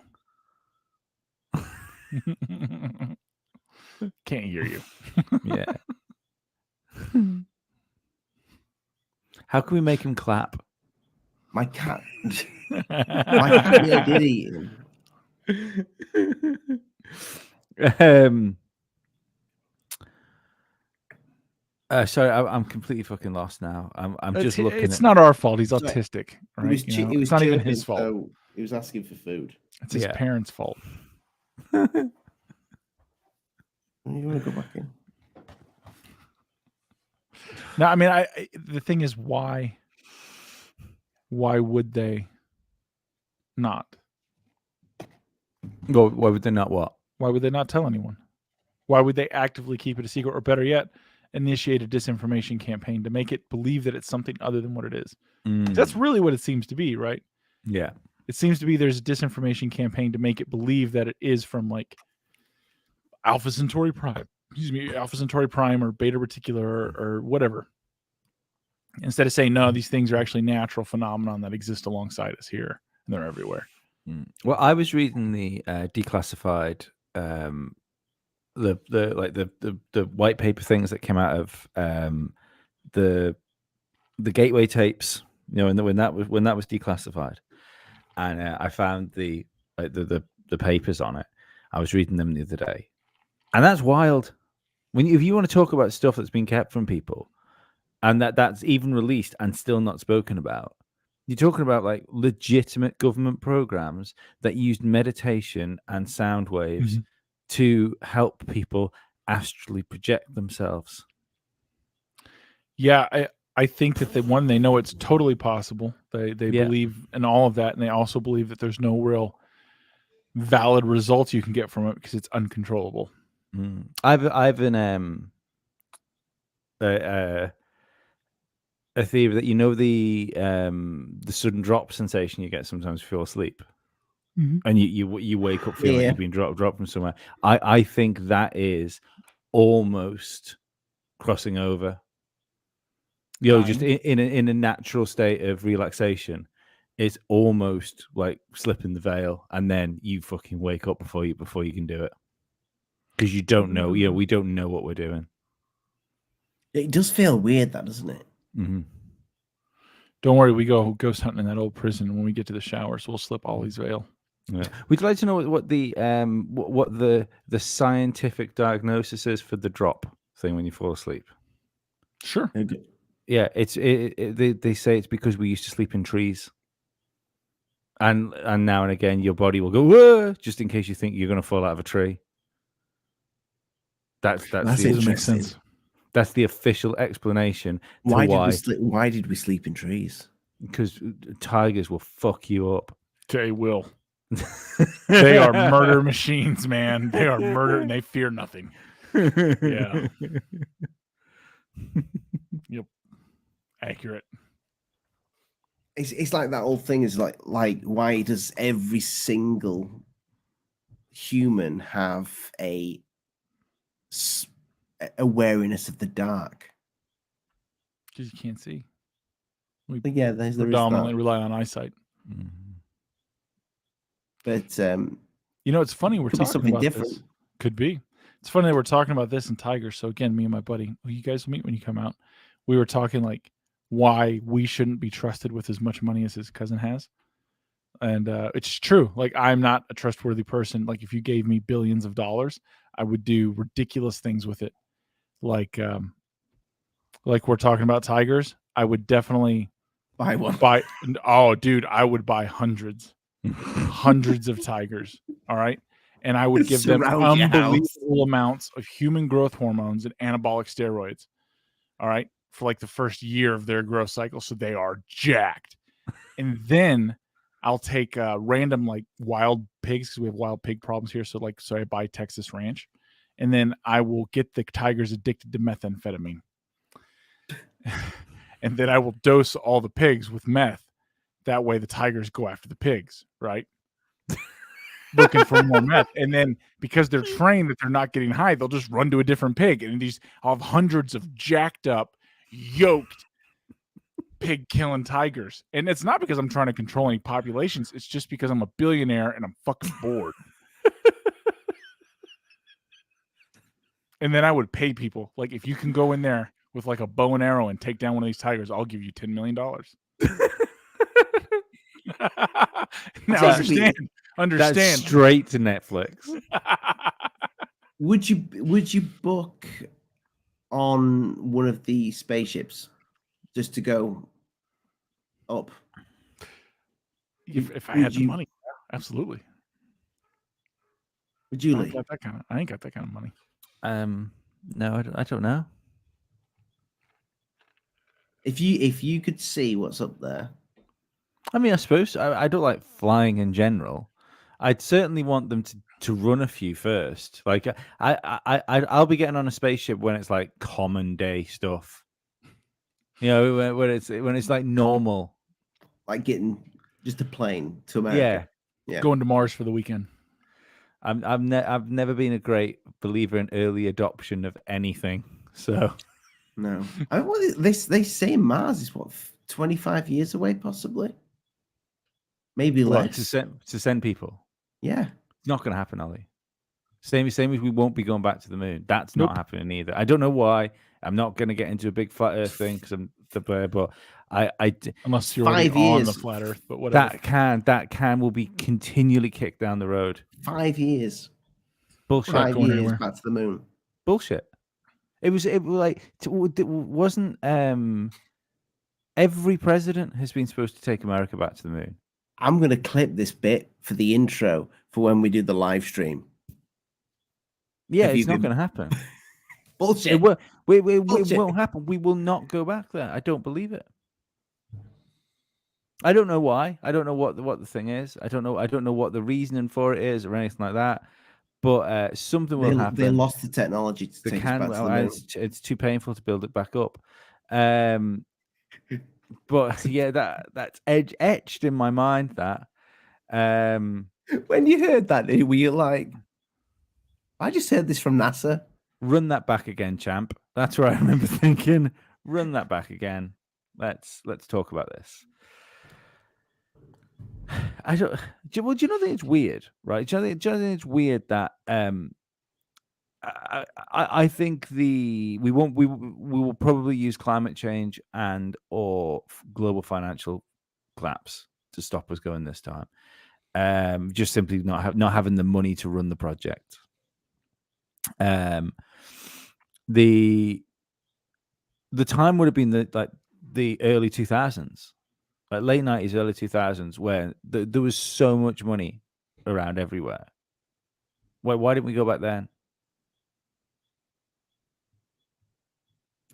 Can't hear you. Yeah. How can we make him clap? My cat. My cat did eat him. Sorry, I'm completely fucking lost now. I'm just looking. It's not our fault. He's autistic. Right? It's not even his fault. So he was asking for food. It's his parents' fault. You want to go back in? No, I mean, the thing is, why would they not? Well, why would they not what? Why would they not tell anyone? Why would they actively keep it a secret, or better yet, initiate a disinformation campaign to make it believe that it's something other than what it is? That's really what it seems to be, right? Yeah. It seems to be there's a disinformation campaign to make it believe that it is from like Alpha Centauri Prime. Alpha Centauri Prime or Beta Reticular or whatever. Instead of saying, no, these things are actually natural phenomenon that exist alongside us here, and they're everywhere. Well, I was reading the declassified, the white paper things that came out of the Gateway tapes, you know, and when that was declassified, and I found the papers on it. I was reading them the other day, and that's wild. If you want to talk about stuff that's been kept from people, and that's even released and still not spoken about, you're talking about like legitimate government programs that used meditation and sound waves to help people astrally project themselves. Yeah, I think that they know it's totally possible. They Yeah. believe in all of that, and they also believe that there's no real valid results you can get from it because it's uncontrollable. I've an a theory that the sudden drop sensation you get sometimes if you fall asleep, and you wake up feeling like you've been dropped from somewhere. I think that is almost crossing over. Just in a natural state of relaxation, it's almost like slipping the veil, and then you fucking wake up before you can do it, because you don't know. We don't know what we're doing. It does feel weird, that, doesn't it? Mm-hmm. Don't worry, we go ghost hunting in that old prison. When we get to the showers, we'll slip Ollie's veil. Yeah. We'd like to know what the scientific diagnosis is for the drop thing when you fall asleep. Sure. Okay. Yeah, they say it's because we used to sleep in trees, and now and again your body will go whoa, just in case you think you're going to fall out of a tree. That's doesn't make sense. That's the official explanation. Why did we sleep in trees? Because tigers will fuck you up. They will. They are murder machines, man. They are murder, and they fear nothing. Yeah. Yep. Accurate. It's like that old thing is like why does every single human have a awareness of the dark? Because you can't see. But yeah, there predominantly rely on eyesight. Mm-hmm. But it's funny we're talking about different. This. Could be. It's funny that we're talking about this in tigers. So again, me and my buddy, who you guys will meet when you come out, we were talking like why we shouldn't be trusted with as much money as his cousin has. And it's true. Like, I'm not a trustworthy person. Like, if you gave me billions of dollars, I would do ridiculous things with it. Like we're talking about tigers, I would definitely buy one. Oh, dude, I would buy hundreds of tigers. All right. And I would give them unbelievable amounts of human growth hormones and anabolic steroids. All right. For like the first year of their growth cycle. So they are jacked. And then I'll take random like wild pigs, because we have wild pig problems here. So I buy Texas Ranch, and then I will get the tigers addicted to methamphetamine. And then I will dose all the pigs with meth. That way the tigers go after the pigs, right? Looking for more meth. And then because they're trained that they're not getting high, they'll just run to a different pig. And I'll have hundreds of jacked up, yoked pig killing tigers. And it's not because I'm trying to control any populations. It's just because I'm a billionaire and I'm fucking bored. And then I would pay people. Like, if you can go in there with like a bow and arrow and take down one of these tigers, I'll give you $10 million. Now understand. That's straight to Netflix. Would you book on one of the spaceships just to go up? If I had the money, absolutely. Would you? I ain't got that kind of money. No, I don't know. If you could see what's up there. I mean, I suppose I don't like flying in general. I'd certainly want them to run a few first. Like I'll be getting on a spaceship when it's like common day stuff. When it's like normal, like getting just a plane to America. Yeah. Going to Mars for the weekend. I've never been a great believer in early adoption of anything. So no, they say Mars is 25 years away, possibly. Maybe less. To send people. Yeah. It's not going to happen, Ollie. Same as we won't be going back to the moon. That's not happening either. I don't know why. I'm not going to get into a big flat Earth thing because I'm the bear, but I unless you're 5 years on the flat Earth, but whatever. That can will be continually kicked down the road. 5 years. Bullshit. 5 years back to the moon. Bullshit. It wasn't every president has been supposed to take America back to the moon. I'm going to clip this bit for the intro for when we do the live stream. Yeah, it's not going to happen. Bullshit. It will. It Bullshit. won't happen. We will not go back there. I don't believe it. I don't know why. I don't know what the thing is. I don't know what the reasoning for it is or anything like that. But something will happen. They lost the technology to take us back to the moon. It's too painful to build it back up. But yeah, that's etched in my mind. That when you heard that, were you like, I just heard this from NASA? Run that back again, champ. That's what I remember thinking. Run that back again. Let's talk about this. I don't. Well, do you know that it's weird, right? Do you know that it's weird that I think we will probably use climate change and or global financial collapse to stop us going this time. Just simply not having the money to run the project. The time would have been the early 2000s. Like late 90s, early 2000s, where there was so much money around everywhere. Why didn't we go back then?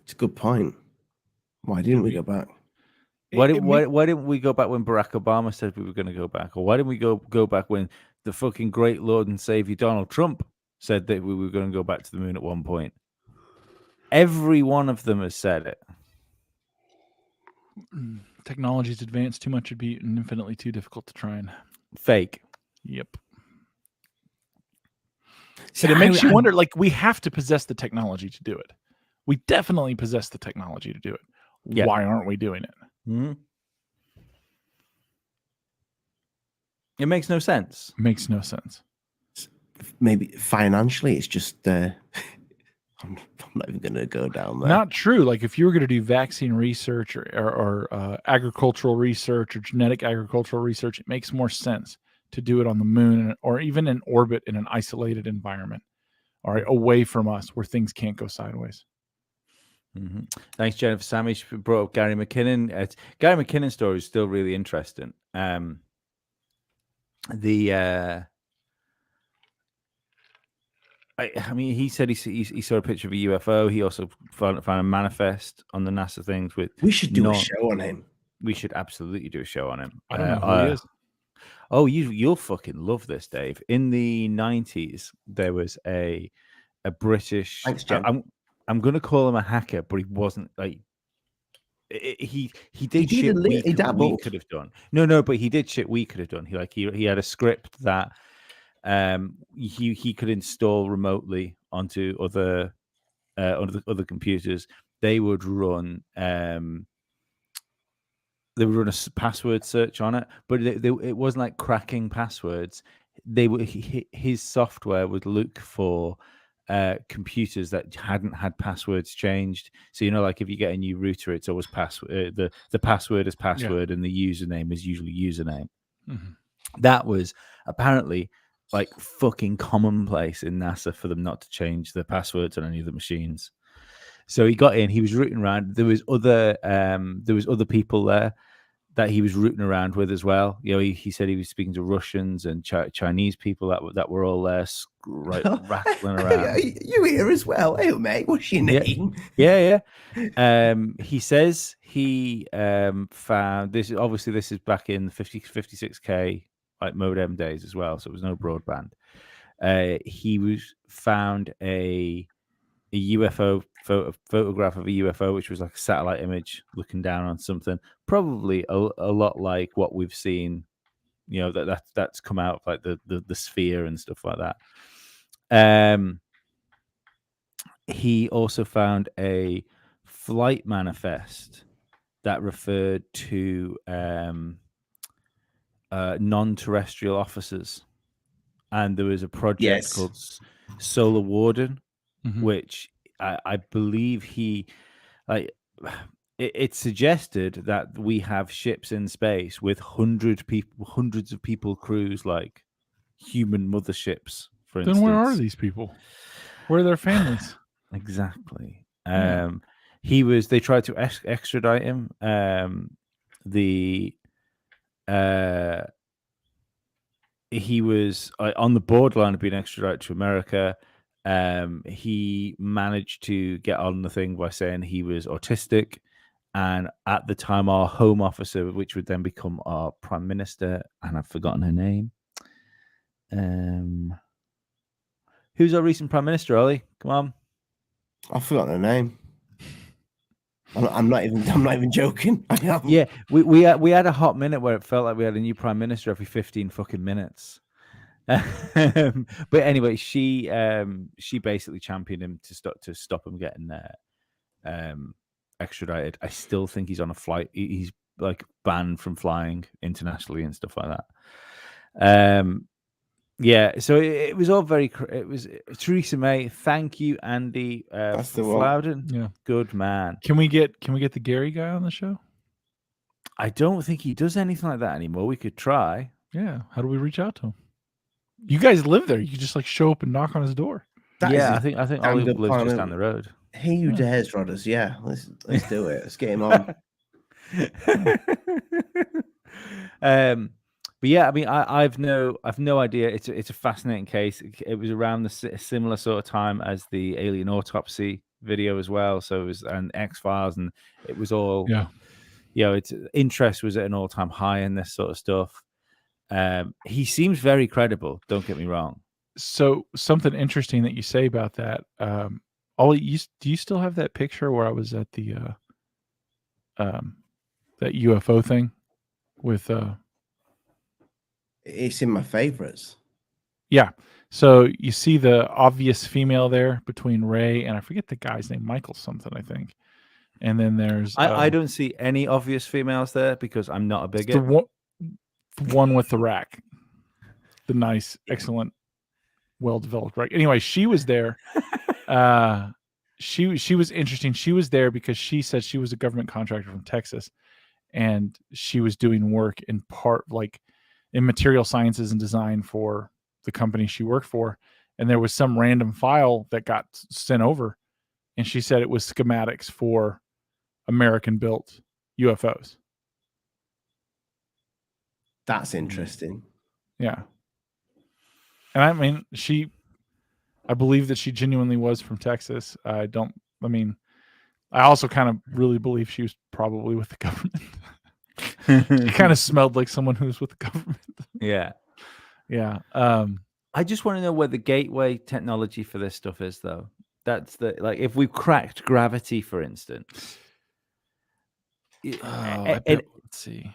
It's a good point. Why didn't we go back? Why didn't we go back when Barack Obama said we were going to go back? Or why didn't we go back when the fucking great Lord and Savior Donald Trump said that we were going to go back to the moon at one point? Every one of them has said it. Technology's advanced too much, it'd be infinitely too difficult to try and fake. Yep. See, it makes you wonder, like, we have to possess the technology to do it. We definitely possess the technology to do it. Yeah. Why aren't we doing it? Mm-hmm. It makes no sense. Makes no sense. Maybe financially, it's just I'm not even going to go down there. Not true. Like if you were going to do vaccine research or agricultural research or genetic agricultural research, it makes more sense to do it on the moon or even in orbit in an isolated environment or away from us where things can't go sideways. Mm-hmm. Thanks, Jennifer Sammy. She brought up Gary McKinnon. Gary McKinnon's story is still really interesting. I mean, he said he saw a picture of a UFO. He also found a manifest on the NASA things. We should do a show on him. We should absolutely do a show on him. I don't know who he is. Oh, you'll fucking love this, Dave. In the 90s, there was a British. Thanks, Jen. I'm going to call him a hacker, but he wasn't like. He did shit we could have done. No, but he did shit we could have done. He had a script that he could install remotely onto other computers. They would run a password search on it, but it wasn't like cracking passwords. His software would look for computers that hadn't had passwords changed. So like if you get a new router, it's always password. The password is password, and the username is usually username. Mm-hmm. That was apparently like fucking commonplace in NASA for them not to change the passwords on any of the machines. So he got in. He was rooting around. There was other people there that he was rooting around with as well. He said he was speaking to Russians and Chinese people that were all there, rattling around. You here as well, hey mate? What's your name? Yeah. He says he found this. Obviously, this is back in the 56K like modem days as well, so it was no broadband. He found a UFO photograph of a UFO, which was like a satellite image looking down on something, probably a lot like what we've seen, that's come out of like the sphere and stuff like that. He also found a flight manifest that referred to non-terrestrial officers, and there was a project called Solar Warden. Mm-hmm. Which I believe it suggested that we have ships in space with hundreds of people crews, like human motherships, for instance. Then where are these people? Where are their families? Exactly. They tried to extradite him. He was on the borderline of being extradited to America. he managed to get on the thing by saying he was autistic. And at the time, our Home Officer, which would then become our Prime Minister, and I've forgotten her name. Who's our recent Prime Minister, Ollie? Come on. I've forgotten her name. I'm not even joking. I am. Yeah, we had a hot minute where it felt like we had a new Prime Minister every 15 fucking minutes. But anyway, she basically championed him to stop him getting extradited. I still think he's on a flight. He's like banned from flying internationally and stuff like that. Yeah, so it was all very. It was Theresa May. Thank you, Andy. That's the one. Flowden. Yeah, good man. Can we get the Gary guy on the show? I don't think he does anything like that anymore. We could try. Yeah. How do we reach out to him? You guys live there. You could just like show up and knock on his door. I think Ollie lives just down the road. He who dares, Rodders. Yeah, let's do it. Let's get him on. But yeah, I mean, I've no idea. It's a fascinating case. It was around the similar sort of time as the alien autopsy video as well. So it was an X-Files, and it was all its interest was at an all-time high in this sort of stuff. He seems very credible. Don't get me wrong. So something interesting that you say about that, Ollie, do you still have that picture where I was at the that UFO thing with It's in my favorites. Yeah. So you see the obvious female there between Ray and I forget the guy's name, Michael something, I think. And then there's I don't see any obvious females there because I'm not a bigot. The one with the rack, the nice, excellent, well-developed rack. Anyway, she was there. She was interesting. She was there because she said she was a government contractor from Texas, and she was doing work in part like in material sciences and design for the company she worked for. And there was some random file that got sent over, and she said it was schematics for American-built UFOs. That's interesting. Yeah. And I mean, I believe that she genuinely was from Texas. I also kind of really believe she was probably with the government. She kind of smelled like someone who was with the government. Yeah. Yeah. I just want to know where the gateway technology for this stuff is, though. That's if we cracked gravity, for instance. Let's see.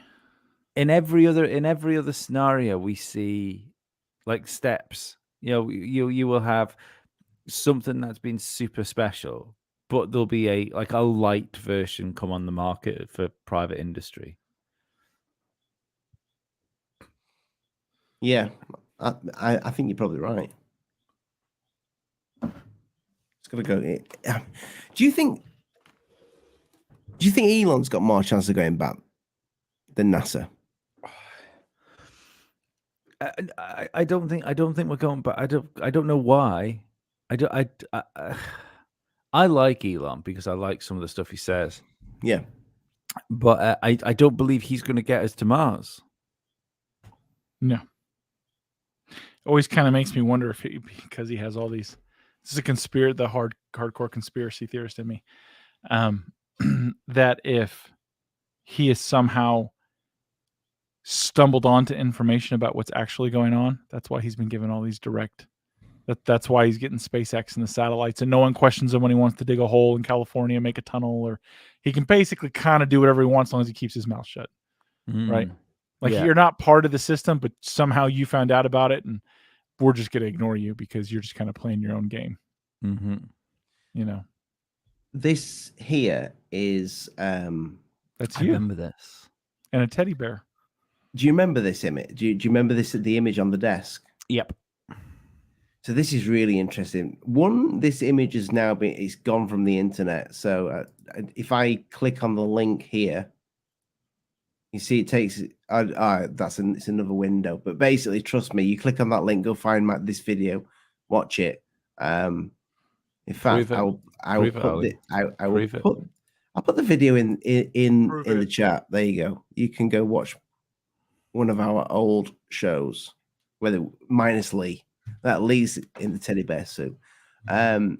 In every other scenario, we see like steps. You will have something that's been super special, but there'll be a light version come on the market for private industry. Yeah, I think you're probably right. It's got to go. Do you think Elon's got more chance of going back than NASA? I don't think we're going back. I don't know why. I like Elon because I like some of the stuff he says. Yeah, but I don't believe he's going to get us to Mars. No. Always kind of makes me wonder if because he has all these. This is the hardcore conspiracy theorist in me. That if he has somehow stumbled onto information about what's actually going on, that's why he's been given all these direct. That's why he's getting SpaceX and the satellites, and no one questions him when he wants to dig a hole in California, make a tunnel, or he can basically kind of do whatever he wants as long as he keeps his mouth shut. Right? Like you're not part of the system, but somehow you found out about it, and we're just going to ignore you because you're just kind of playing your own game. Mm-hmm. You know. This here is that's I remember this. And a teddy bear. Do you remember this image? Do you remember the image on the desk? Yep. So this is really interesting. This image has now it's gone from the internet. So if I click on the link here, you see it takes it's another window. But basically, trust me, you click on that link, go find this video, watch it. In fact, I'll put the video in the chat. There you go. You can go watch one of our old shows, minus Lee. That Lee's in the teddy bear suit. Ollie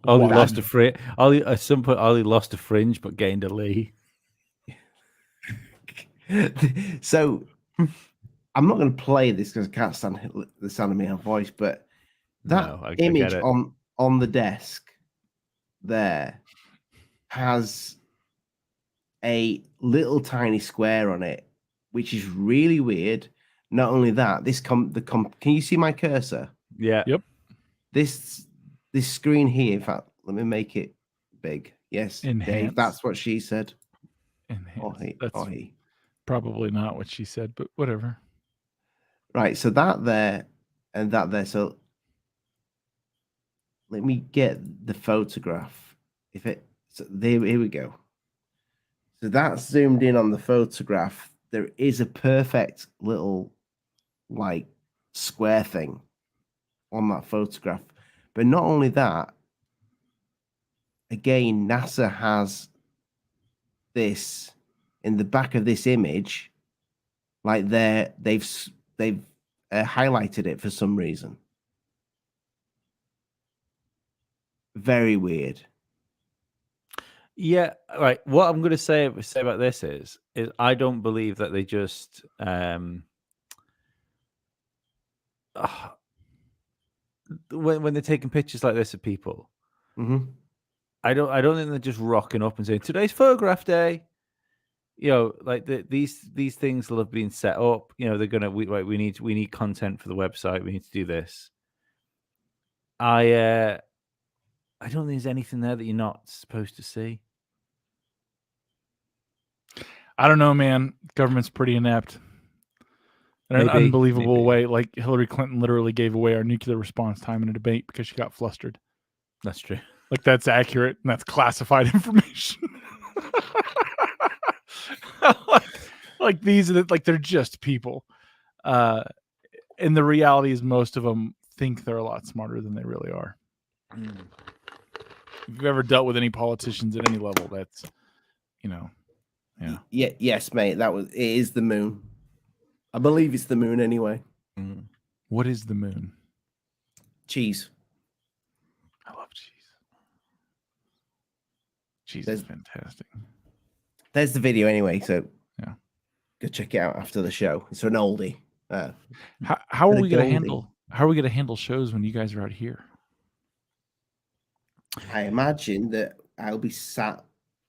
Why? lost a fringe. Ollie, at some point, Ollie lost a fringe but gained a Lee. So I'm not going to play this because I can't stand the sound of my own voice, but that No, I image get it. on the desk there has a little tiny square on it, which is really weird. Not only that, can you see my cursor? Yeah. Yep. This screen here, in fact, let me make it big. Yes, Enhance. Dave, that's what she said. Enhance. That's Oh, he. probably not what she said, but whatever. Right, so that there and that there. So let me get the photograph. Here we go. So that's zoomed in on the photograph. There is a perfect little like square thing on that photograph. But not only that, again, NASA has this in the back of this image, like they've highlighted it for some reason. Very weird. Yeah, right. What I'm going to say about this is I don't believe that they just when they're taking pictures like this of people, Mm-hmm. I don't think they're just rocking up and saying today's photograph day. You know, like these things will have been set up. You know, they're gonna we need content for the website. We need to do this. I don't think there's anything there that you're not supposed to see. I don't know, man. Government's pretty inept. In an unbelievable way. Like Hillary Clinton literally gave away our nuclear response time in a debate because she got flustered. That's true. Like that's accurate and that's classified information. like these are they're just people. And the reality is most of them think they're a lot smarter than they really are. If you've ever dealt with any politicians at any level, that's, yeah. Yes, mate. It is the moon. I believe it's the moon anyway. What is the moon? Cheese. I love cheese. Cheese is fantastic. There's the video anyway, so yeah, go check it out after the show. It's an oldie. How are we gonna handle shows when you guys are out here? I imagine that I'll be sat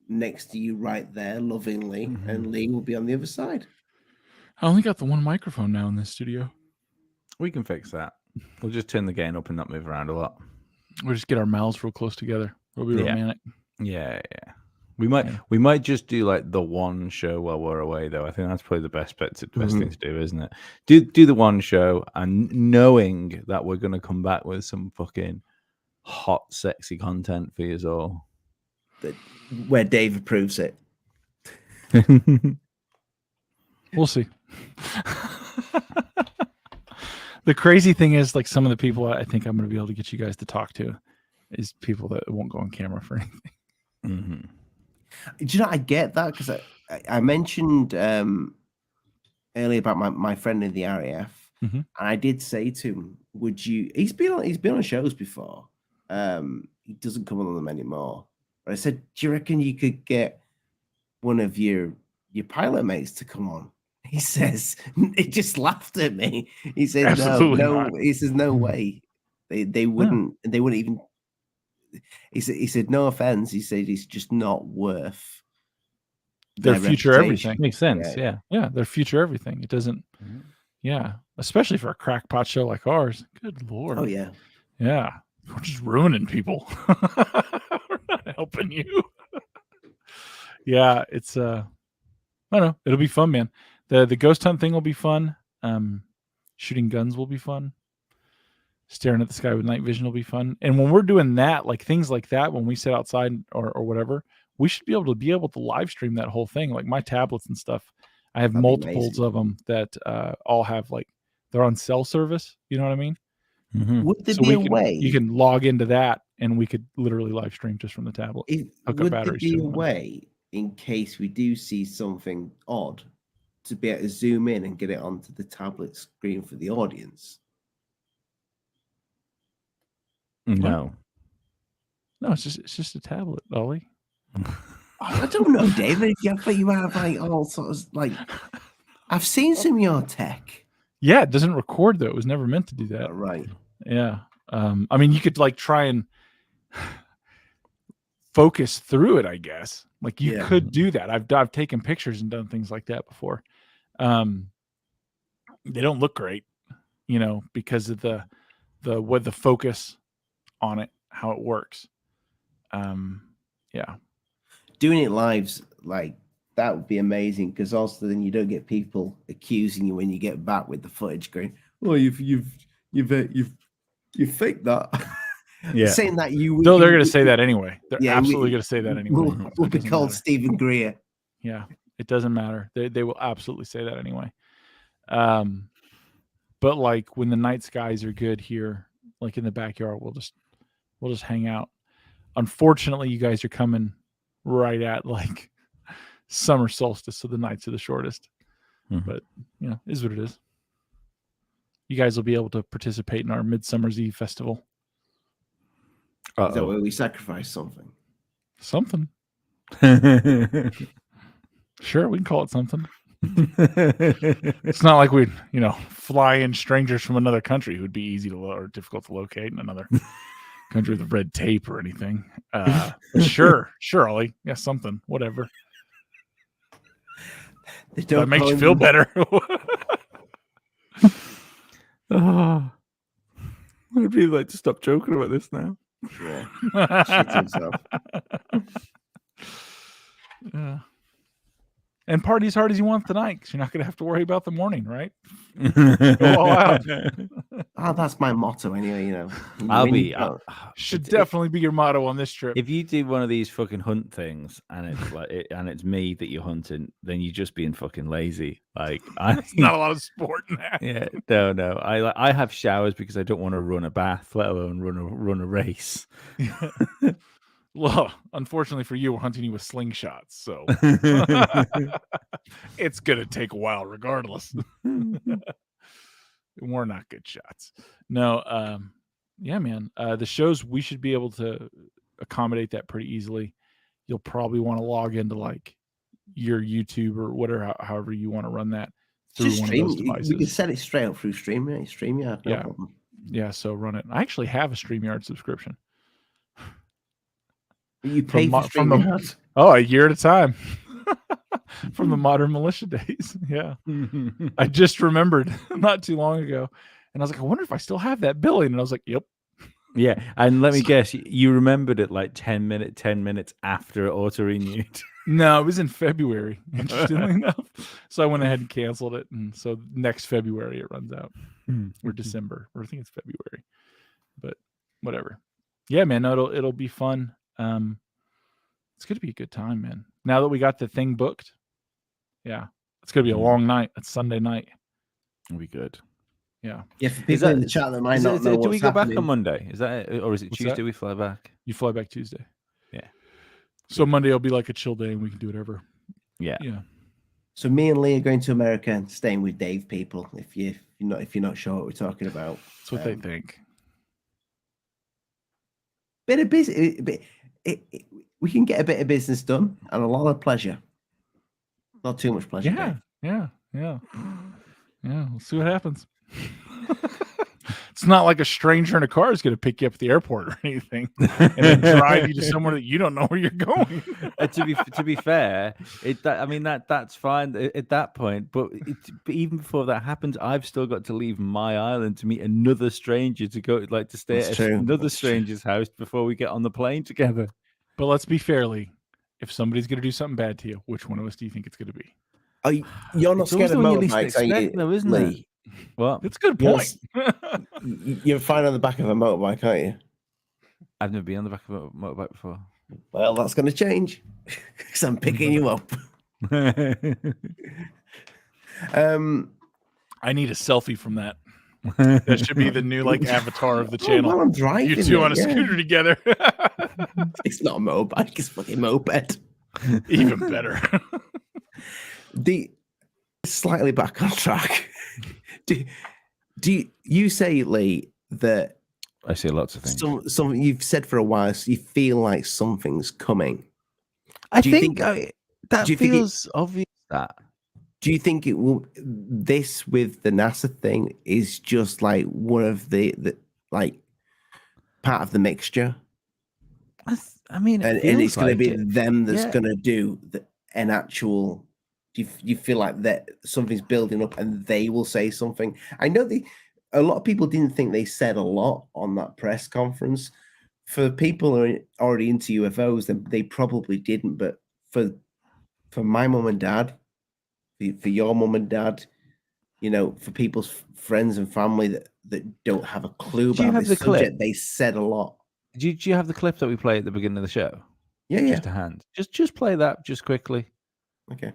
next to you right there lovingly, and Lee will be on the other side. I only got the one microphone now in this studio. We can fix that. We'll just turn the gain up and not move around a lot. We'll just get our mouths real close together. It'll be romantic. Yeah. We might just do like the one show while we're away, though. I think that's probably the best thing to do, isn't it? Do the one show, and knowing that we're gonna come back with some fucking hot, sexy content for you all. Where Dave approves it. We'll see. The crazy thing is, like, some of the people I think I'm going to be able to get you guys to talk to is people that won't go on camera for anything. Do you know, I get that because I mentioned earlier about my friend in the RAF, and I did say to him, "Would you?" He's been on shows before. He doesn't come on them anymore. But I said, "Do you reckon you could get one of your pilot mates to come on?" He says, he just laughed at me. He said, Absolutely "No." not. He says, "No way. They wouldn't. They wouldn't even." He said, "No offense." He said, "It's just not worth their future everything." Makes sense. Yeah. Their future everything. It doesn't. Yeah, especially for a crackpot show like ours. Good Lord. Oh yeah. Yeah, we're just ruining people. We're not helping you. Yeah, it's I don't know. It'll be fun, man. The ghost hunt thing will be fun. Shooting guns will be fun. Staring at the sky with night vision will be fun. And when we're doing that, like things like that, when we sit outside or whatever, we should be able to live stream that whole thing. Like my tablets and stuff, I have multiples of them that all have like they're on cell service. You know what I mean? Would there be a way you can log into that, and we could literally live stream just from the tablet? Would there be a way, in case we do see something odd, to be able to zoom in and get it onto the tablet screen for the audience? No. No, it's just a tablet, Ollie. I don't know, David. But you have like all sorts like. I've seen some of your tech. Yeah, it doesn't record though. It was never meant to do that. Right. Yeah. I mean, you could like try and focus through it, I guess. Like you could do that. I've taken pictures and done things like that before. They don't look great, because of the focus on it, how it works. Yeah. Doing it live's like that would be amazing, because also then you don't get people accusing you when you get back with the footage going, "Oh, you've faked that." Yeah, saying that they're going to say that anyway. They're absolutely going to say that anyway. We'll be called Stephen Greer. Yeah, it doesn't matter. They will absolutely say that anyway. But like when the night skies are good here, like in the backyard, we'll just hang out. Unfortunately, you guys are coming right at like summer solstice, so the nights are the shortest. But is what it is. You guys will be able to participate in our Midsummer's Eve festival. Is that where we sacrifice something? Something. Sure, we can call it something. It's not like we'd, fly in strangers from another country who'd be easy to or difficult to locate in another country with red tape or anything. Sure, Ollie. Yeah, something, whatever. That makes you feel better. Oh, I'd really like to stop joking about this now. Yeah. Shit himself. Yeah. And party as hard as you want tonight, because you're not going to have to worry about the morning, right? Go all out. Oh, that's my motto anyway, Should definitely be your motto on this trip. If you do one of these fucking hunt things and it's like and it's me that you're hunting, then you're just being fucking lazy. Like it's not a lot of sport in that. Yeah, no. I have showers because I don't want to run a bath, let alone run a race. Well, unfortunately for you, we're hunting you with slingshots, so it's gonna take a while regardless. We're not good shots. No, yeah, man. The shows, we should be able to accommodate that pretty easily. You'll probably want to log into like your YouTube or whatever, however you want to run that through one of those devices. We can set it straight up through StreamYard. No problem. Yeah. So run it. I actually have a StreamYard subscription. You pay for StreamYard? A year at a time. From the Modern Militia days. Yeah. I just remembered not too long ago. And I was like, I wonder if I still have that billing. And I was like, yep. Yeah. And let me guess, you remembered it like 10 minutes after it auto-renewed. No, it was in February, interestingly enough. So I went ahead and canceled it. And so next February it runs out. Or December. Or I think it's February. But whatever. Yeah, man. No, it'll be fun. It's gonna be a good time, man. Now that we got the thing booked, yeah, it's gonna be a long night. It's Sunday night. It'll be good. Yeah. Yeah, for people in the chat that might not know do we go happening. back on Monday? Is that it? Or is it What's Tuesday that? we fly back? You fly back Tuesday. Yeah. So Monday will be like a chill day and we can do whatever. Yeah. Yeah. So me and Lee are going to America and staying with Dave, people. If you're not sure what we're talking about. That's what they think. Bit of business. We can get a bit of business done and a lot of pleasure. Not too much pleasure. Yeah. We'll see what happens. It's not like a stranger in a car is going to pick you up at the airport or anything and then drive you to somewhere that you don't know where you're going. To be fair, that's fine at that point. But even before that happens, I've still got to leave my island to meet another stranger to go to stay at another stranger's house before we get on the plane together. But let's be fairly, if somebody's going to do something bad to you, which one of us do you think it's going to be? You're not scared of motorbikes, are you, though, isn't Lee? it? Well, that's a good point. You're fine on the back of a motorbike, aren't you? I've never been on the back of a motorbike before. Well, that's going to change because I'm picking you up. I need a selfie from that. That should be the new avatar of the channel. Well, I'm driving. You two on a scooter together. It's not a motorbike; it's fucking moped. Even better. Slightly back on track. Do you say, Lee, that I see lots of things. Something you've said for a while, so you feel like something's coming. I Do you think that do you think feels obvious. That Do you think it will? This with the NASA thing is just like one of the like part of the mixture, I mean, it and feels it's going to like be it. them that's Yeah. going to do an actual. Do you feel like that something's building up and they will say something? I know a lot of people didn't think they said a lot on that press conference. For people who are already into UFOs, then they probably didn't. But for my mum and dad, for your mum and dad, you know, for people's friends and family that don't have a clue Do you about have this the clip? subject, they said a lot. Do you have the clip that we play at the beginning of the show? Yeah, Just to hand. Just play that just quickly. Okay.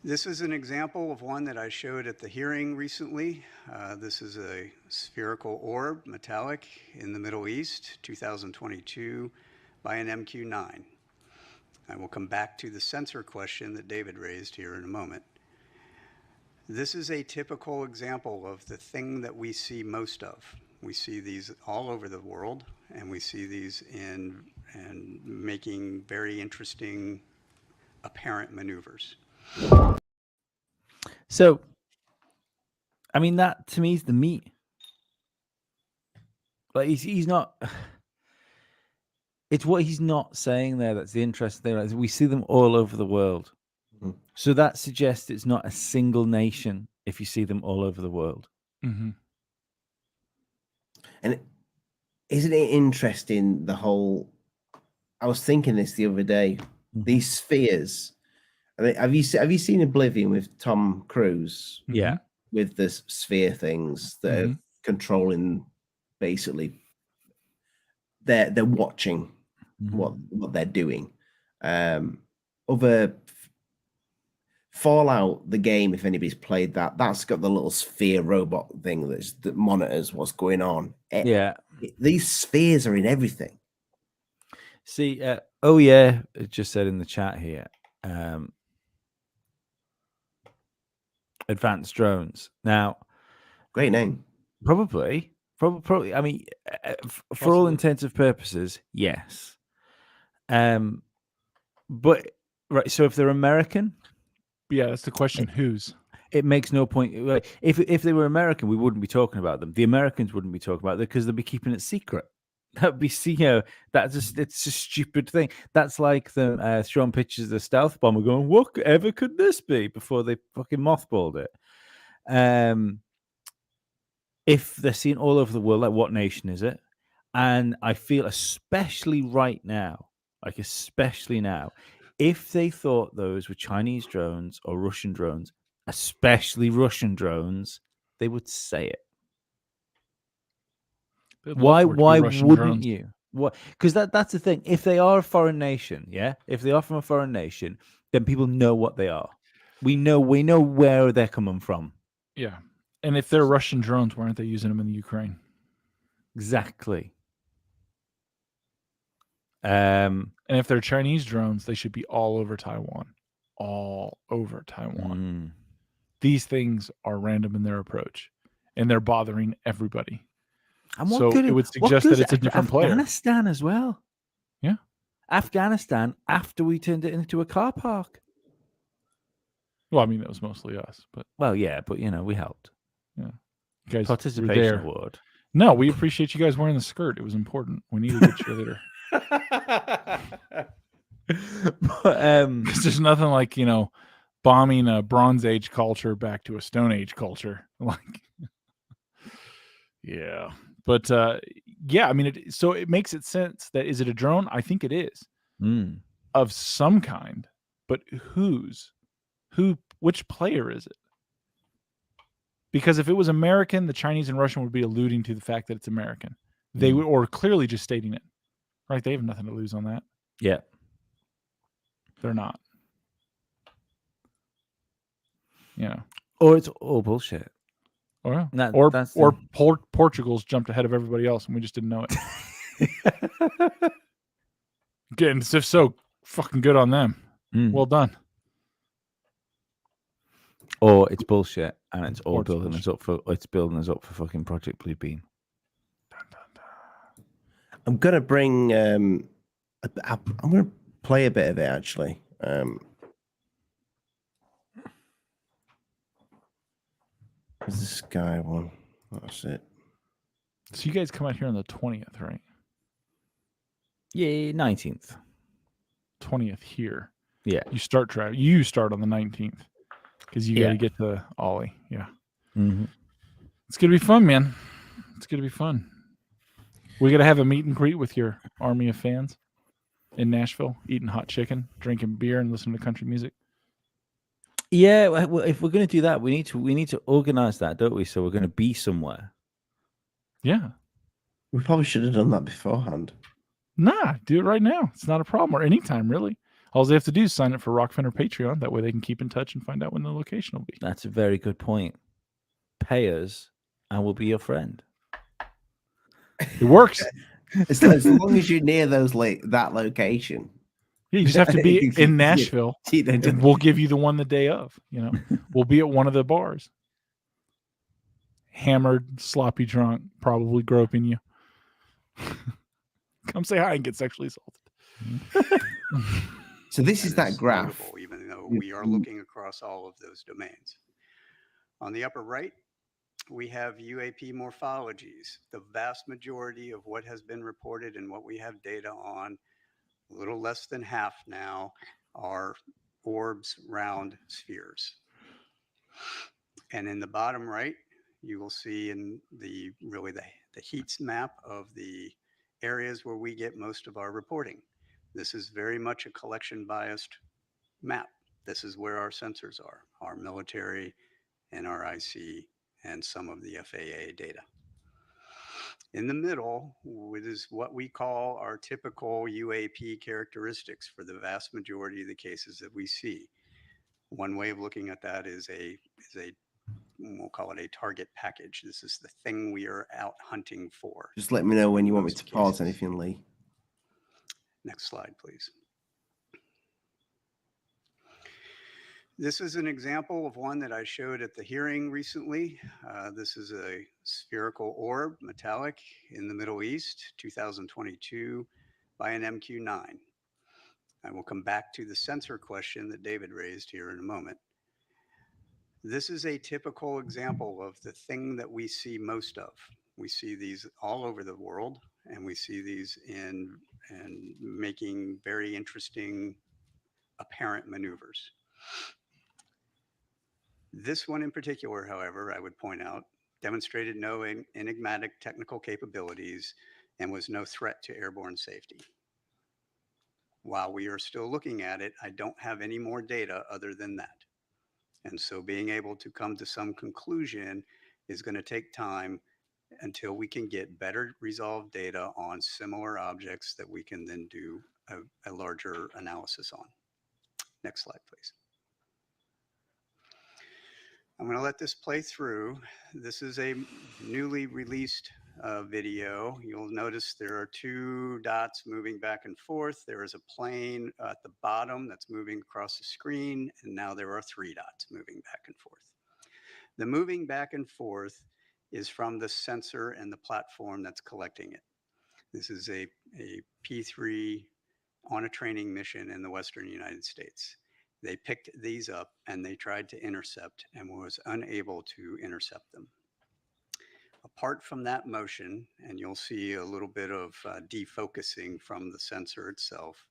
This is an example of one that I showed at the hearing recently. This is a spherical orb, metallic, in the Middle East, 2022, by an MQ-9. I will come back to the sensor question that David raised here in a moment. This is a typical example of the thing that we see most of. We see these all over the world, and we see these in making very interesting apparent maneuvers. So, I mean, that to me is the meat. Like he's not. It's what he's not saying there that's the interesting thing. Like, we see them all over the world. Mhm. So that suggests it's not a single nation if you see them all over the world. Mm-hmm. And isn't it interesting, the whole? I was thinking this the other day. These spheres. I mean, have you seen Oblivion with Tom Cruise? Yeah. With the sphere things that are controlling, basically, they're watching what they're doing. Other Fallout, the game, if anybody's played that, that's got the little sphere robot thing that monitors what's going on. These spheres are in everything. See, oh yeah, it just said in the chat here, advanced drones. Now, great name. Probably. I mean, for all intents and purposes, yes. But right, so if they're American, yeah, that's the question. Whose? It makes no point. If they were American, we wouldn't be talking about them. The Americans wouldn't be talking about them because they'd be keeping it secret. That'd be, it's a stupid thing. That's like them showing pictures of the stealth bomber, going, "Whatever could this be?" before they fucking mothballed it. If they're seen all over the world, like what nation is it? And I feel especially right now, if they thought those were Chinese drones or Russian drones, especially Russian drones, they would say it. Why wouldn't drones. You? What? Because that's the thing. If they are a foreign nation, if they are from a foreign nation, then people know what they are. We know where they're coming from. Yeah. And if they're Russian drones, why aren't they using them in the Ukraine? Exactly. And if they're Chinese drones, they should be all over Taiwan. All over Taiwan. These things are random in their approach, and they're bothering everybody. And it would suggest that it's a different player. Afghanistan as well. Yeah. Afghanistan after we turned it into a car park. Well, I mean, that was mostly us, but we helped. Yeah. You guys participation award. No, we appreciate you guys wearing the skirt. It was important. We need a good cheerleader. Because there's nothing like, bombing a Bronze Age culture back to a Stone Age culture. Yeah. But I mean, so it makes it sense that, is it a drone? I think it is. Of some kind. But which player is it? Because if it was American, the Chinese and Russian would be alluding to the fact that it's American. They would, or clearly just stating it, right? They have nothing to lose on that. Yeah, they're not. Or it's all bullshit. Or Portugal's jumped ahead of everybody else, and we just didn't know it. Getting so fucking good on them. Well done. or it's bullshit and it's all Or it's building bullshit. us up for fucking Project Blue Beam. I'm gonna bring. I'm gonna play a bit of it actually. There's the Sky one. That's it. So you guys come out here on the 20th, right? Yeah, 19th. 20th here. Yeah. You start driving. You start on the 19th because you got Yeah. to get to Ollie. Yeah. Mm-hmm. It's going to be fun, man. It's going to be fun. We got to have a meet and greet with your army of fans in Nashville, eating hot chicken, drinking beer, and listening to country music. Yeah, well, if we're going to do that, we need to organize that, don't we? So we're going to be somewhere. Yeah. We probably should have done that beforehand. Nah, do it right now. It's not a problem, or anytime, really. All they have to do is sign up for Rockfin or Patreon. That way they can keep in touch and find out when the location will be. That's a very good point. Pay us, and we'll be your friend. It works. As long as you're near that location. Yeah, you just have to be in Nashville, and we'll give you the one the day of. You know, we'll be at one of the bars, hammered, sloppy drunk, probably groping you. Come say hi and get sexually assaulted. So this is that graph. Notable, even though we are looking across all of those domains. On the upper right, we have UAP morphologies. The vast majority of what has been reported and what we have data on, a little less than half now, are orbs, round spheres. And in the bottom right, you will see in the heat map of the areas where we get most of our reporting. This is very much a collection biased map. This is where our sensors are, our military, NRIC, and some of the FAA data. In the middle, it is what we call our typical UAP characteristics for the vast majority of the cases that we see. One way of looking at that is we'll call it a target package. This is the thing we are out hunting for. Just let me know when you want me to pause cases. anything, Lee. Next slide, please. This is an example of one that I showed at the hearing recently. This is a spherical orb, metallic, in the Middle East, 2022, by an MQ-9. I will come back to the sensor question that David raised here in a moment. This is a typical example of the thing that we see most of. We see these all over the world, and we see these in making very interesting apparent maneuvers. This one in particular, however, I would point out, demonstrated no enigmatic technical capabilities and was no threat to airborne safety. While we are still looking at it, I don't have any more data other than that. And so being able to come to some conclusion is going to take time until we can get better resolved data on similar objects that we can then do a larger analysis on. Next slide, please. I'm going to let this play through. This is a newly released video. You'll notice there are two dots moving back and forth. There is a plane at the bottom that's moving across the screen, and now there are three dots moving back and forth. The moving back and forth is from the sensor and the platform that's collecting it. This is a P3 on a training mission in the Western United States. They picked these up and they tried to intercept and was unable to intercept them. Apart from that motion, and you'll see a little bit of defocusing from the sensor itself,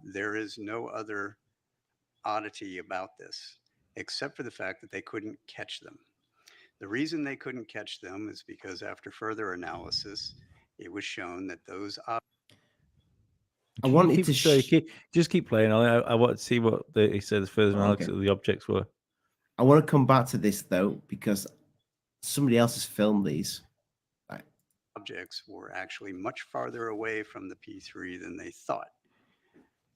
there is no other oddity about this, except for the fact that they couldn't catch them. The reason they couldn't catch them is because after further analysis, it was shown that those I wanted to just keep playing. I want to see what he says further analysis of the objects were. I want to come back to this though, because somebody else has filmed these. Objects were actually much farther away from the P3 than they thought.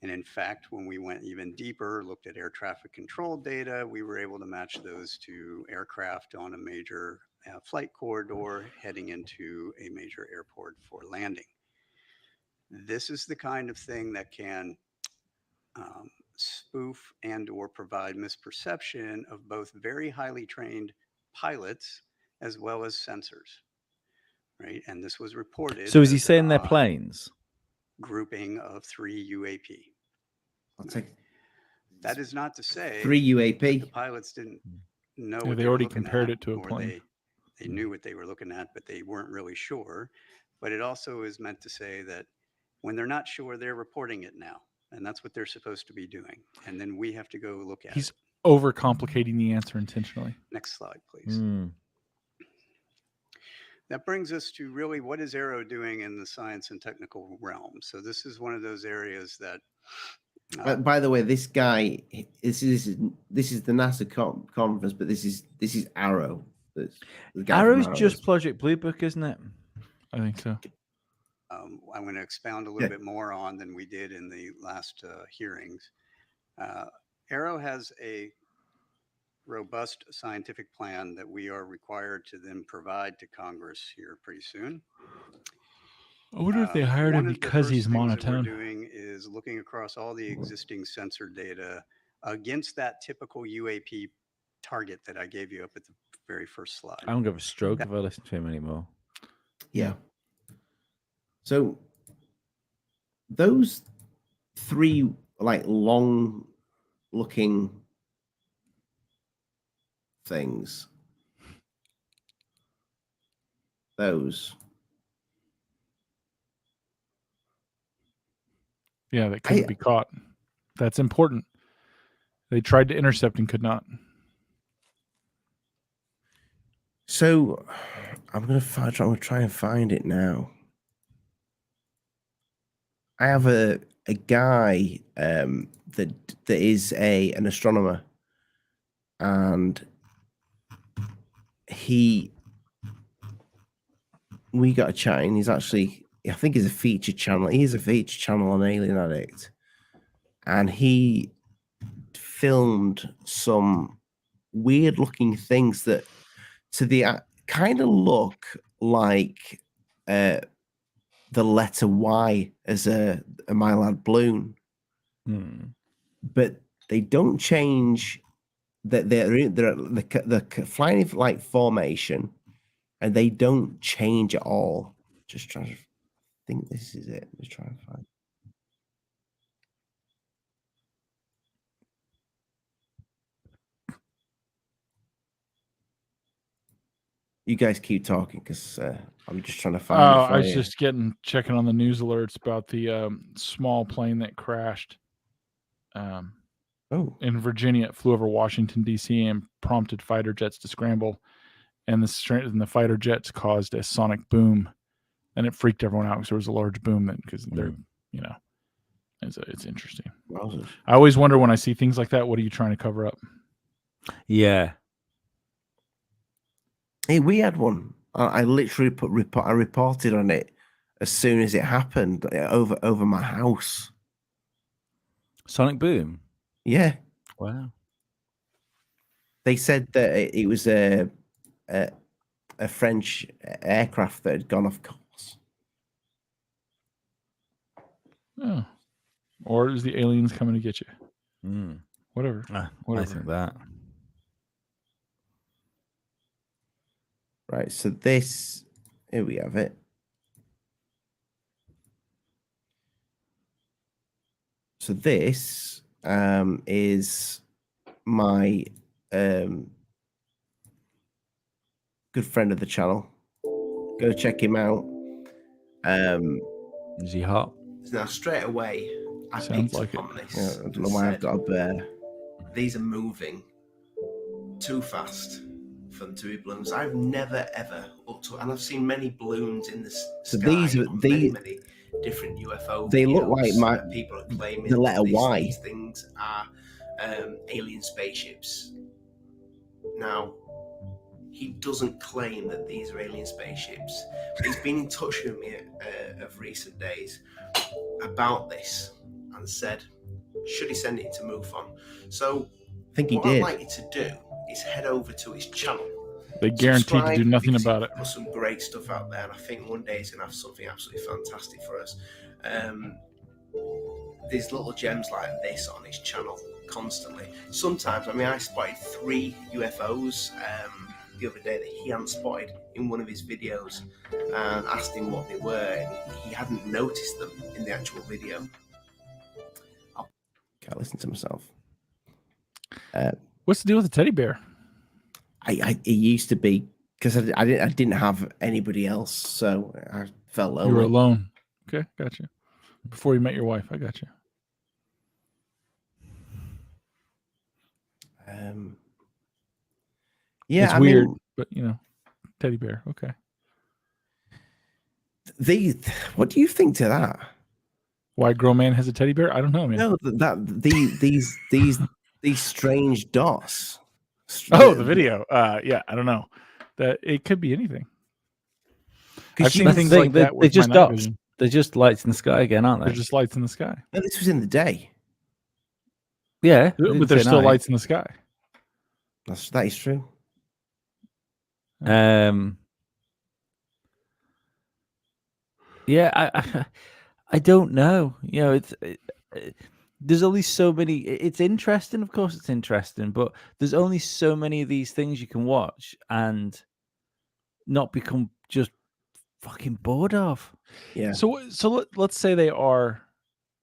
And in fact, when we went even deeper, looked at air traffic control data, we were able to match those to aircraft on a major flight corridor heading into a major airport for landing. This is the kind of thing that can spoof and or provide misperception of both very highly trained pilots as well as sensors, right? And this was reported. So is he as an saying they're odd planes? grouping of 3 UAP. I'll take That is not to say 3 that the UAP. pilots didn't know Yeah, what they they were already looking compared at, it to a or plane. they knew what they were looking at, but they weren't really sure. But it also is meant to say that when they're not sure, they're reporting it now. And that's what they're supposed to be doing. And then we have to go look at He's it. overcomplicating the answer intentionally. Next slide, please. That brings us to really what is Aero doing in the science and technical realm. So this is one of those areas that. By the way, this guy, this is the NASA conference, but this is Arrow. Arrow's just Project Blue Book, isn't it? I think so. I'm going to expound a little bit more on than we did in the last hearings. Arrow has a robust scientific plan that we are required to then provide to Congress here pretty soon. I wonder if they hired him because he's monotone. What we're doing is looking across all the existing sensor data against that typical UAP target that I gave you up at the very first slide. I don't give a stroke if I listen to him anymore. Yeah. So those 3 like long looking things, those. Yeah, that couldn't be caught. That's important. They tried to intercept and could not. So I'm gonna try and find it now. I have a guy that is an astronomer, and we got a chat, and he's actually, I think he's a featured channel. He's a featured channel on Alien Addict, and he filmed some weird looking things that to the kind of look like the letter Y as a Mylad balloon, but they don't change. That they're the flying like formation, and they don't change at all. Just trying to think this is it. Just trying to find. You guys keep talking because I'm just trying to find. I was just checking on the news alerts about the small plane that crashed. In Virginia, it flew over Washington D.C. and prompted fighter jets to scramble, and the fighter jets caused a sonic boom, and it freaked everyone out because there was a large boom because they're it's interesting. I always wonder when I see things like that, what are you trying to cover up? Yeah. Hey, we had one. I literally I reported on it as soon as it happened over my house. Sonic boom. Yeah. Wow. They said that it was a French aircraft that had gone off course. Oh. Or is the aliens coming to get you? Whatever. I think that. Right, so this, here we have it. So this is my good friend of the channel. Go check him out. Is he hot? Now, straight away, I Sounds picked like up on this. Yeah, I don't know why I've got a bear. These are moving too fast for them to be balloons. I've never ever looked up, and I've seen many balloons in the sky. These are many different UFO. They look like people are claiming the letter Y. These things are alien spaceships. Now, he doesn't claim that these are alien spaceships, but he's been in touch with me of recent days about this and said, should he send it to MUFON? So, I think what I'd like you to do is head over to his channel. They guaranteed to do nothing about it. Put some great stuff out there, and I think one day he's going to have something absolutely fantastic for us. there's little gems like this on his channel constantly. Sometimes, I mean, I spotted 3 UFOs the other day that he hadn't spotted in one of his videos, and asked him what they were, and he hadn't noticed them in the actual video. I can't listen to myself. What's the deal with the teddy bear? It used to be because I didn't have anybody else, so I felt lonely. You were alone. Okay, gotcha. Before you met your wife, I got you. Yeah, it's I weird, mean, but teddy bear. Okay. What do you think to that? Why a grown man has a teddy bear? I don't know, man. No, these strange dots. Oh, the video. Yeah, I don't know. That it could be anything. I've seen things like that. They're just dots. They're just lights in the sky again, aren't they? They're just lights in the sky. No, this was in the day. Yeah, but there's still lights in the sky. That is true. Yeah, I don't know. There's only so many. It's interesting, of course, it's interesting, but there's only so many of these things you can watch and not become just fucking bored of. Yeah. So let's say they are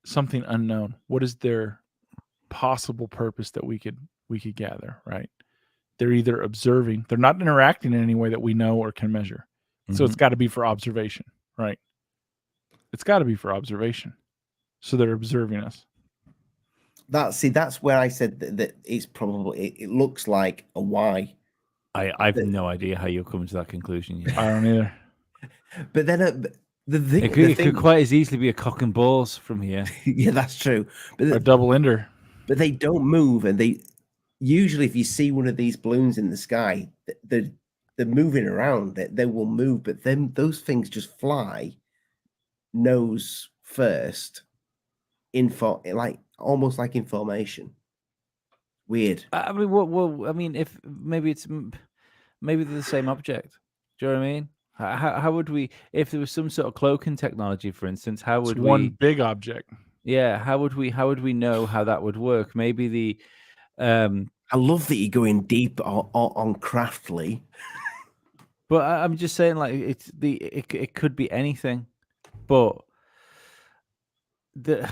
something unknown. What is their possible purpose that we could gather? Right? They're either observing. They're not interacting in any way that we know or can measure. So it's got to be for observation, right? It's got to be for observation. So they're observing us. That's where I said that it's probably it looks like a Y. I've no idea how you're coming to that conclusion yet. I don't either. But then it could quite as easily be a cock and balls from here. Yeah, that's true. But a double ender. But they don't move, and they usually, if you see one of these balloons in the sky, they're moving around. They will move, but then those things just fly nose first, almost like in formation. Weird. I mean, well, I mean, if maybe they're the same object. Do you know what I mean? How would we, if there was some sort of cloaking technology, for instance, how would we? One big object. Yeah, how would we know how that would work? Maybe the. I love that you're going deep on craftly. But I'm just saying, like, it could be anything, but this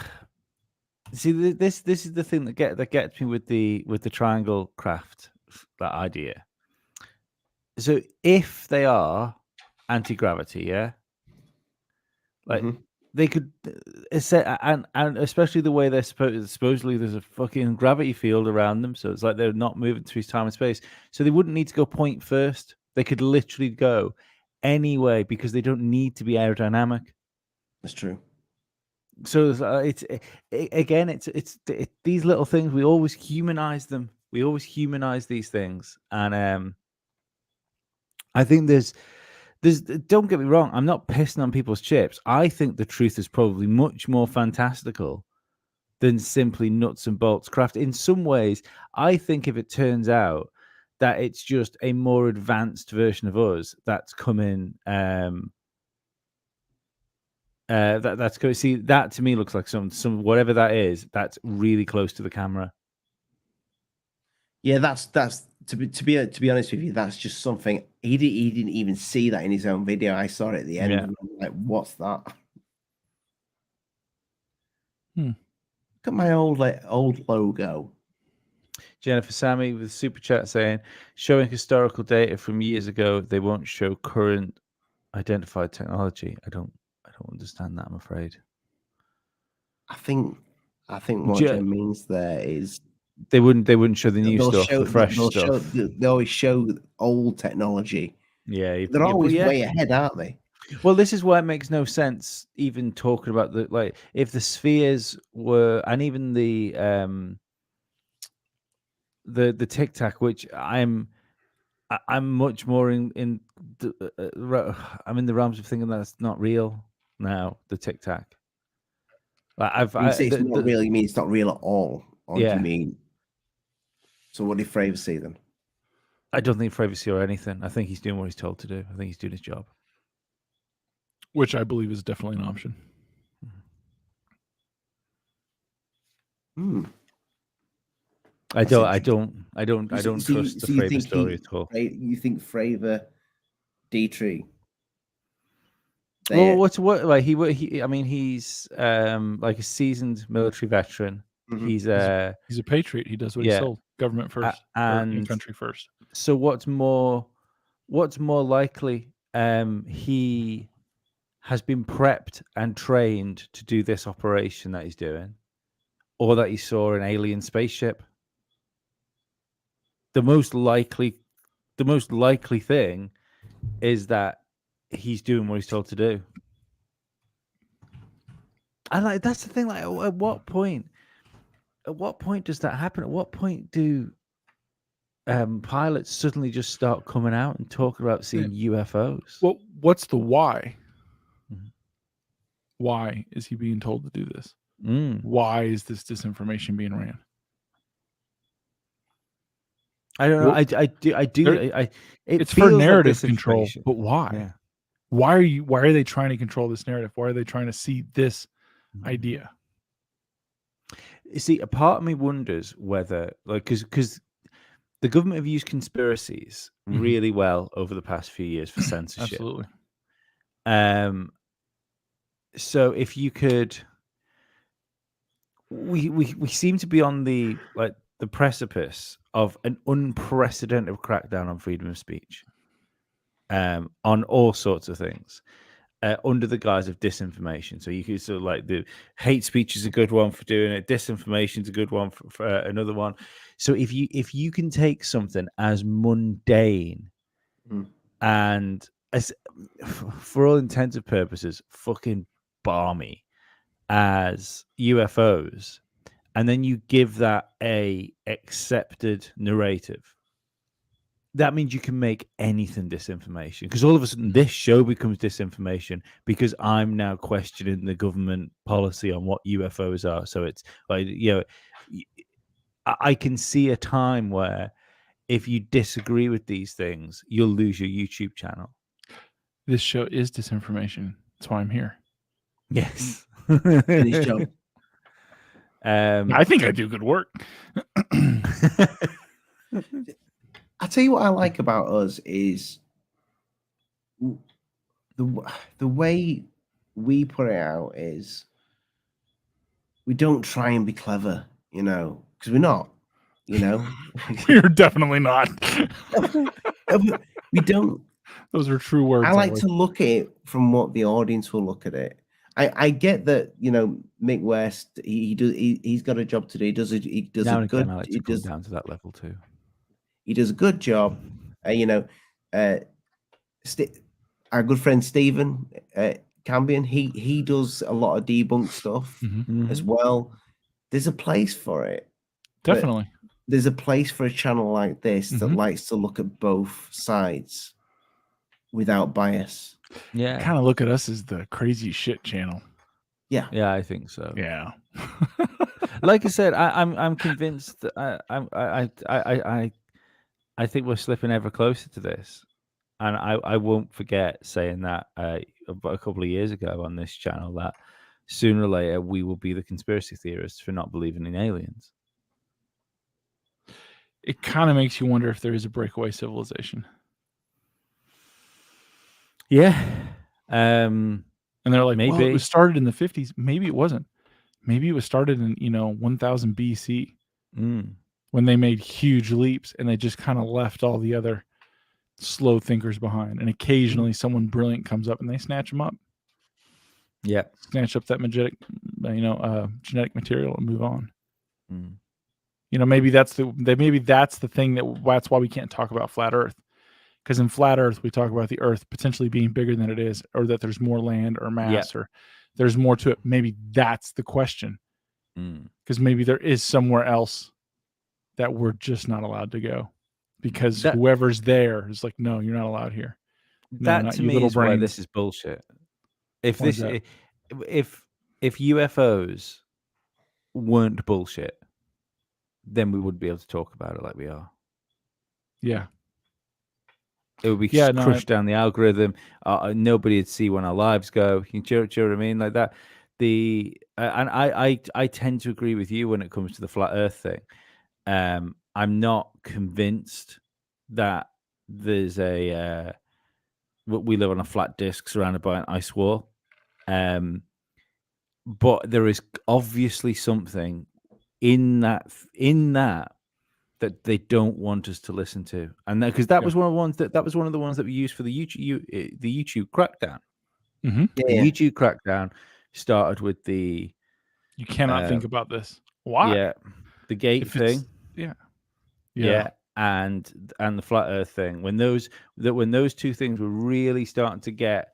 is the thing that gets me with the triangle craft, that idea. So if they are anti-gravity, yeah, like they could, and especially the way they're supposedly there's a fucking gravity field around them, so it's like they're not moving through time and space, so they wouldn't need to go point first. They could literally go anyway because they don't need to be aerodynamic. That's true. So it's these little things. We always humanize them. We always humanize these things, and I think there's. Don't get me wrong. I'm not pissing on people's chips. I think the truth is probably much more fantastical than simply nuts and bolts craft. In some ways, I think if it turns out that it's just a more advanced version of us that's coming. That's going. See, that to me looks like some whatever that is. That's really close to the camera. Yeah, that's to be honest with you, that's just something he didn't even see that in his own video. I saw it at the end. Yeah. And I'm like, what's that? Look at my old logo. Jennifer Sammy with super chat saying, showing historical data from years ago, they won't show current identified technology. I don't understand that, I'm afraid. I think what Jen means there is they wouldn't show the new stuff, the fresh stuff. They always show old technology. Yeah, they're always way ahead, aren't they? Well, this is why it makes no sense even talking about if the spheres were, and even the Tic Tac, which I'm much more in I'm in the realms of thinking that's not real now. The Tic Tac. Like you say it's not real. You mean it's not real at all? Or yeah. Do you mean? So what did Fravor see then? I don't think Fravor see or anything. I think he's doing what he's told to do. I think he's doing his job. Which I believe is definitely an option. Hmm. I That's don't interesting. trust the Fravor story at all. You think Fravor, Dietrich? Well, what like he? I mean, he's like a seasoned military veteran. Mhm. He's He's a patriot. He does what he yeah, sold. Government first, or and country first. so what's more likely? He has been prepped and trained to do this operation that he's doing, or that he saw an alien spaceship. The most likely thing is that he's doing what he's told to do. And like that's the thing. Like, at what point does that happen? At what point do pilots suddenly just start coming out and talking about seeing UFOs? Well, what's the why? Mhm. Why is he being told to do this? Mm. Why is this disinformation being ran? I don't know. Well, It it's for feels like narrative control, disinformation. but why? Yeah. Why are they trying to control this narrative? Why are they trying to see this idea? You see, a part of me wonders whether, like, because the government have used conspiracies really well over the past few years for censorship. Absolutely. So if you could, we seem to be on the precipice of an unprecedented crackdown on freedom of speech, on all sorts of things, under the guise of disinformation. So you could sort of like the hate speech is a good one for doing it. Disinformation is a good one for another one. So if you can take something as mundane and as, for all intents and purposes, fucking balmy as UFOs, and then you give that a accepted narrative, that means you can make anything disinformation, because all of a sudden this show becomes disinformation because I'm now questioning the government policy on what UFOs are. So it's like, I can see a time where if you disagree with these things, you'll lose your YouTube channel. This show is disinformation. That's why I'm here. Yes. Finish job. I think I do good work. I tell you what I like about us is the way we put it out is we don't try and be clever, because we're not, We're definitely not. we don't. Those are true words. I like to look at it from what the audience will look at it. I get that, Mick West, he's got a job to do. He does a good. I like to come down to that level too. He does a good job. Our good friend Stephen Cambion, he does a lot of debunked stuff as well. There's a place for it. Definitely. There's a place for a channel like this that likes to look at both sides without bias. Yeah. Kind of look at us as the crazy shit channel. Yeah. Yeah, I think so. Yeah. Like I said, I'm convinced that I think we're slipping ever closer to this, and I won't forget saying that a couple of years ago on this channel that sooner or later we will be the conspiracy theorists for not believing in aliens. It kind of makes you wonder if there is a breakaway civilization. Yeah. And they're like, maybe well, it was started in the 50s. Maybe it wasn't. Maybe it was started in 1000 BC when they made huge leaps and they just kind of left all the other slow thinkers behind. And occasionally someone brilliant comes up and they snatch them up. Yeah, snatch up that genetic material and move on. Maybe that's the thing that's why we can't talk about flat Earth. Because in flat Earth, we talk about the Earth potentially being bigger than it is, or that there's more land or mass, or there's more to it. Maybe that's the question. Because maybe there is somewhere else that we're just not allowed to go. Because whoever's there is like, no, you're not allowed here. That to me is why this is bullshit. If UFOs weren't bullshit, then we wouldn't be able to talk about it like we are. Yeah. It would be crushed down the algorithm. Nobody would see when our lives go. Do you know what I mean? Like that. and I tend to agree with you when it comes to the flat Earth thing. I'm not convinced that there's we live on a flat disk surrounded by an ice wall. But there is obviously something in that they don't want us to listen to, and because that was one of the ones that was one of the ones that we used for the YouTube crackdown. Mm-hmm. The YouTube crackdown started with the you cannot think about this. Why? Yeah, the gate thing. Yeah. And the flat Earth thing. When those two things were really starting to get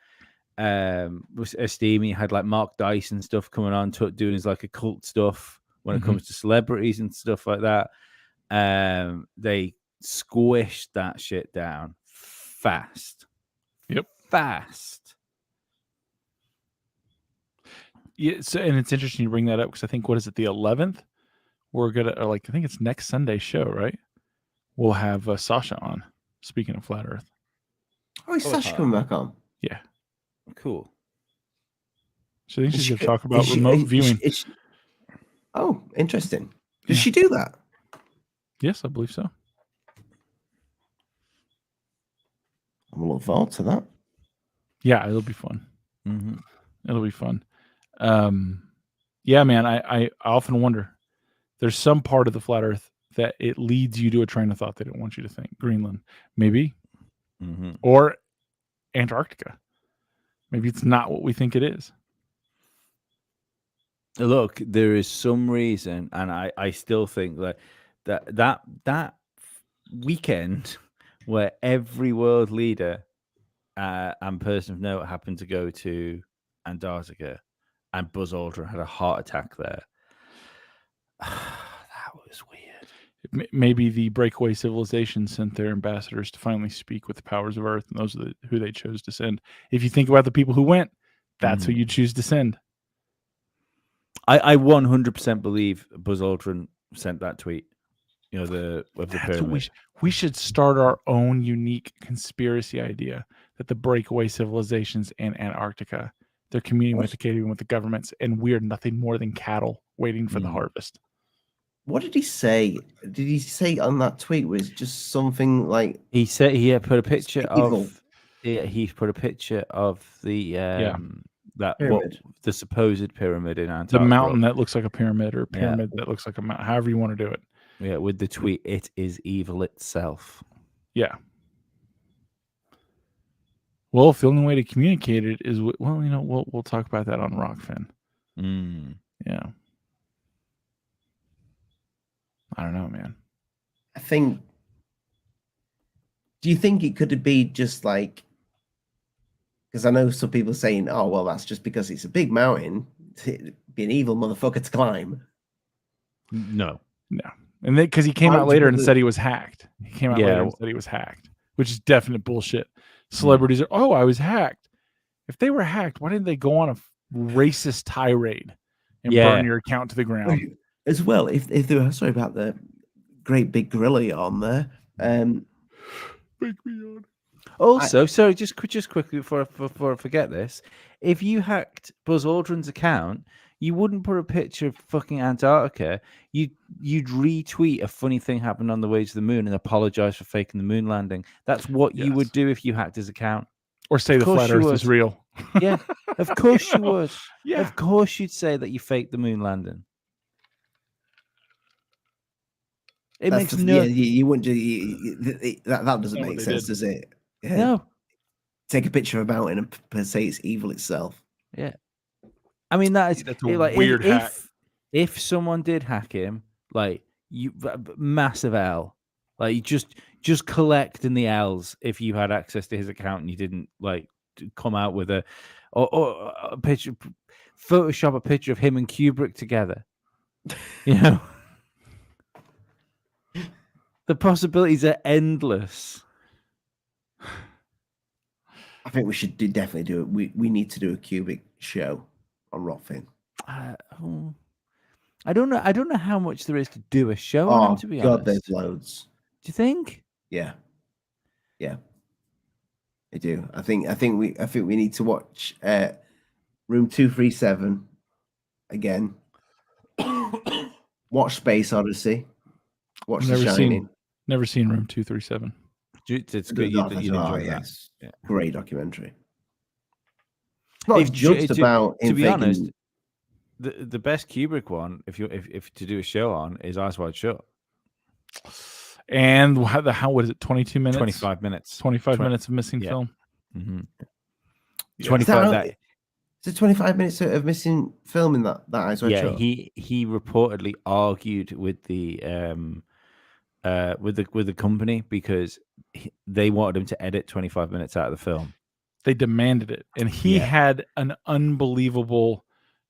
was esteem. You had like Mark Dyson stuff coming on, doing his like occult stuff when it comes to celebrities and stuff like that. They squished that shit down fast. Yep, fast. Yeah, so and it's interesting you bring that up because I think what is it, the 11th? We're gonna I think it's next Sunday show, right? We'll have Sasha on. Speaking of flat Earth. Oh, is Sasha coming back on? Yeah. Cool. So I think she's going to talk about remote viewing. Oh, interesting. Does she do that? Yes, I believe so. I'm going to look forward to that. Yeah, it'll be fun. Mm-hmm. It'll be fun. Yeah, man, I often wonder. There's some part of the flat Earth that it leads you to a train of thought they don't want you to think. Greenland, maybe. Mm-hmm. Or Antarctica. Maybe it's not what we think it is. Look, there is some reason, and I still think that weekend where every world leader and person of note happened to go to Antarctica, and Buzz Aldrin had a heart attack there. That was weird. Maybe the breakaway civilization sent their ambassadors to finally speak with the powers of Earth, and those are who they chose to send. If you think about the people who went, that's who you choose to send. I 100% believe Buzz Aldrin sent that tweet. You know, the pyramid. We should start our own unique conspiracy idea that the breakaway civilizations in Antarctica, they're communicating with the governments, and we're nothing more than cattle waiting for the harvest. What did he say? Did he say on that tweet was just something like he said he put a picture of he put a picture of the that pyramid. The supposed pyramid in Antarctica. The mountain that looks like a pyramid, or pyramid that looks like a mountain, however you want to do it. Yeah, with the tweet, "It is evil itself." Yeah. Well, if the only way to communicate it is, well, you know, we'll talk about that on Rockfin. Yeah. I don't know, man. I think. Do you think it could be just like? Because I know some people are saying, "Oh, well, that's just because it's a big mountain. It'd be an evil motherfucker to climb." No. And then because he came out later and said he was hacked. He came out later and said he was hacked, which is definite bullshit. Celebrities are, I was hacked. If they were hacked, why didn't they go on a racist tirade and burn your account to the ground? As well, if they were sorry about the great big gorilla on there. Make me on. Also, sorry, just quickly before I forget this, if you hacked Buzz Aldrin's account, you wouldn't put a picture of fucking Antarctica. You'd retweet a funny thing happened on the way to the moon and apologize for faking the moon landing. That's what you would do if you hacked his account. Or say the flat Earth is real. Yeah, of course you would. Yeah. Of course you'd say that you faked the moon landing. It makes no. You wouldn't do that. Doesn't make sense, does it? Yeah. No. Take a picture of a mountain and say it's evil itself. Yeah. I mean, that's a weird hack. If someone did hack him, like massive L, like you just collect in the L's if you had access to his account and you didn't like come out with a picture, Photoshop a picture of him and Kubrick together. You know, the possibilities are endless. I think we should definitely do it. We need to do a Kubrick show on Rockfin. I don't know how much there is to do a show on him, to be honest. There's loads. Do you think? Yeah. I do. I think we need to watch Room 237 again. Watch Space Odyssey. Watch The Never Shining. seen Room 237. It's good. You'd enjoy that. Yes. Yeah. Great documentary. It's not just about to be honest, faking- the best Kubrick one, if to do a show on, is Eyes Wide Shut. And what is it? 22 minutes. 25 minutes. 25 minutes of missing film. Mm-hmm. Yeah. 25. Is it 25 minutes of missing film in that Eyes Wide Shut? He reportedly argued with the company because they wanted him to edit 25 minutes out of the film. They demanded it, and he had an unbelievable